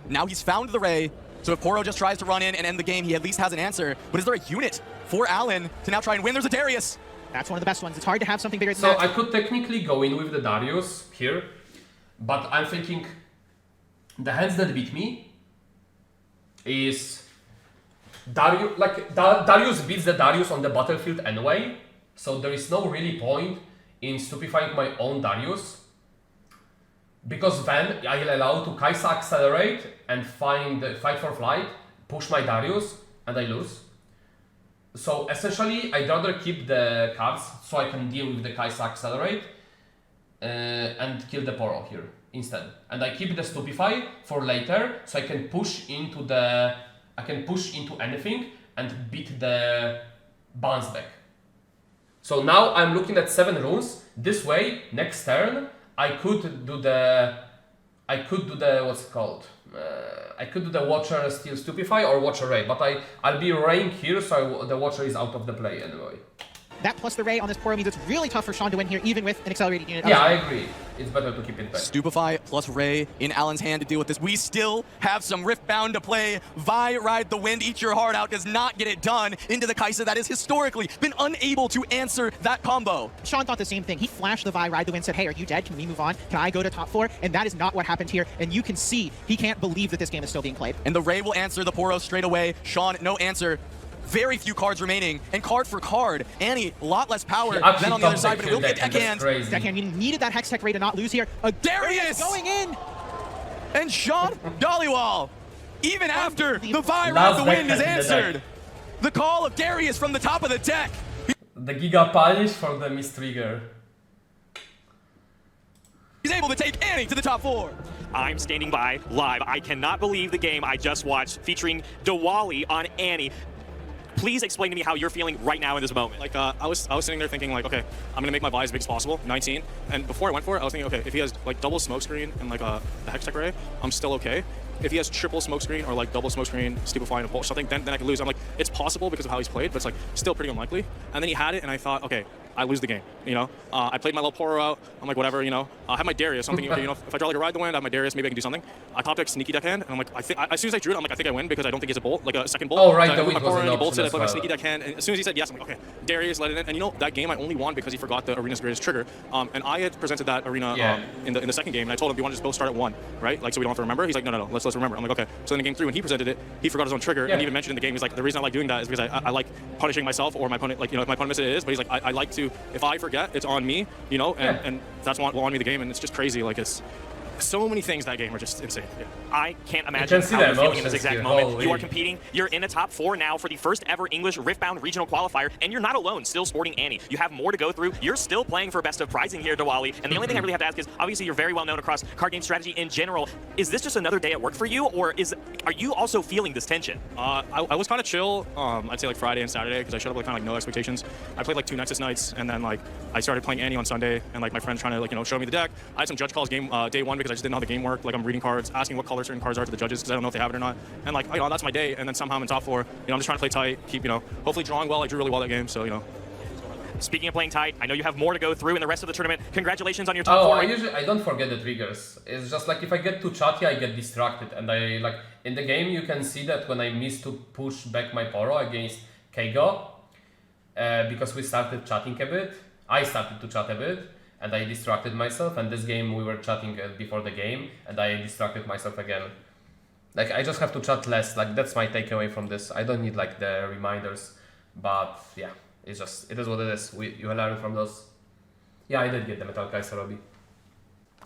Now he's found the Ray, so if Poro just tries to run in and end the game, he at least has an answer. But is there a unit for Alan to now try and win? There's a Darius. That's one of the best ones. It's hard to have something bigger than so that. I could technically go in with the Darius here, but I'm thinking the hands that beat me is Darius. Like Darius beats the Darius on the battlefield anyway, so there is no really point in stupefying my own Darius. Because then I'll allow to Kai'Sa accelerate and find the Fight for Flight, push my Darius, and I lose. So essentially, I'd rather keep the cards so I can deal with the Kai'Sa accelerate and kill the Poro here instead. And I keep the Stupefy for later, so I can push into anything and beat the bounce back. So now I'm looking at 7 runes. This way, next turn, I could do the what's it called? I could do the Watcher Steal Stupefy or Watcher Ray, but I'll be Raying here, so the Watcher is out of the play anyway. That plus the Ray on this Poro means it's really tough for Sean to win here, even with an accelerated unit. Yeah, I agree. It's better to keep it back. Stupefy plus Ray in Alan's hand to deal with this. We still have some Riftbound to play. Vi Ride the Wind, Eat Your Heart Out does not get it done into the Kai'Sa that has historically been unable to answer that combo. Sean thought the same thing. He flashed the Vi Ride the Wind, said, hey, are you dead? Can we move on? Can I go to top 4? And that is not what happened here. And you can see he can't believe that this game is still being played. And the Ray will answer the Poro straight away. Sean, no answer. Very few cards remaining, and card for card, Annie, a lot less power than on the other side, but it will get deckhand. Deckhand, you needed that Hextech Ray to not lose here. A Darius going in! And Sean Dollywall, even after the Vi Ride the Wind is answered, the call of Darius from the top of the deck. The Giga Punish for the Mistrigger. He's able to take Annie to the top 4. I'm standing by live. I cannot believe the game I just watched featuring Diwali on Annie. Please explain to me how you're feeling right now in this moment. Like I was sitting there thinking like, okay, I'm gonna make my Vi as big as possible, 19. And before I went for it, I was thinking, okay, if he has like double smokescreen and like the Hextech Ray, I'm still okay. If he has triple smokescreen or like double smokescreen, Stupefy and a Pulse something, then I could lose. I'm like, it's possible because of how he's played, but it's like still pretty unlikely. And then he had it, and I thought, okay, I lose the game. You know, I played my little Poro out. I'm like, whatever. You know, I have my Darius. I'm thinking, okay, you know, if I draw like a Ride the Wind, I have my Darius. Maybe I can do something. I top deck sneaky deckhand, and I'm like, as soon as I drew it, I'm like, I think I win because I don't think it's a bolt, like a second bolt. Oh, right, so the Wind was an he bolted, option I as put my well. sneaky deckhand, and as soon as he said yes, I'm like, okay, Darius let it in. And you know, that game I only won because he forgot the Arena's greatest trigger. And I had presented that Arena in the second game, and I told him, do you want to just both start at 1, right? Like so we don't have to remember. He's like, no, let's remember. I'm like, okay. So then in game 3 when he presented it, he forgot his own trigger, and he even mentioned in the game, he's like, the reason I like doing that is because I like punishing myself or my opponent, like, you know, if my opponent misses it is, but he's like, I like to, if I forget, it's on me, you know, and that's what won me the game, and it's just crazy. Like, it's so many things that game are just insane. Yeah. I can't imagine how you're feeling in this exact here. moment. Holy. You are competing. You're in the top 4 now for the first ever English Riftbound regional qualifier, and you're not alone, still sporting Annie. You have more to go through. You're still playing for best of prizing here, Diwali. And the only thing I really have to ask is, obviously you're very well known across card game strategy in general. Is this just another day at work for you, or are you also feeling this tension? I was kind of chill, I'd say like Friday and Saturday, because I showed up with kind of like no expectations. I played like 2 Nexus nights, and then like I started playing Annie on Sunday, and like my friends trying to like, you know, show me the deck. I had some judge calls game day 1 because I just didn't know how the game worked. Like I'm reading cards, asking what color certain cards are to the judges because I don't know if they have it or not. And like, you know, that's my day. And then somehow I'm in top 4. You know, I'm just trying to play tight, keep, you know, hopefully drawing well. I drew really well that game, so, you know. speaking of playing tight, I know you have more to go through in the rest of the tournament. Congratulations on your top Oh, four. I don't forget the triggers. It's just like if I get too chatty, I get distracted, and I like in the game you can see that when I miss to push back my Poro against Keigo, because we started chatting a bit. I started to chat a bit, and I distracted myself. And this game we were chatting before the game, and I distracted myself again. Like I just have to chat less. Like that's my takeaway from this. I don't need like the reminders, but yeah, it is what it is. You learn from those. Yeah, I did get the Metal Kaiser lobby.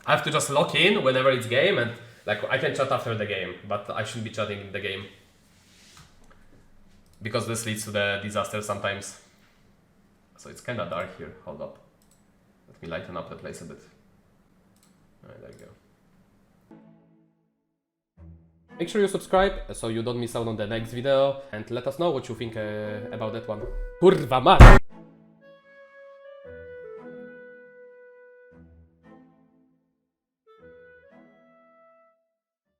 I have to just lock in whenever it's game, and like I can chat after the game, but I shouldn't be chatting in the game because this leads to the disaster sometimes. So it's kind of dark here. Hold up. Let me lighten up the place a bit. Alright, there you go. Make sure you subscribe so you don't miss out on the next video, and let us know what you think about that one. Kurwa mać!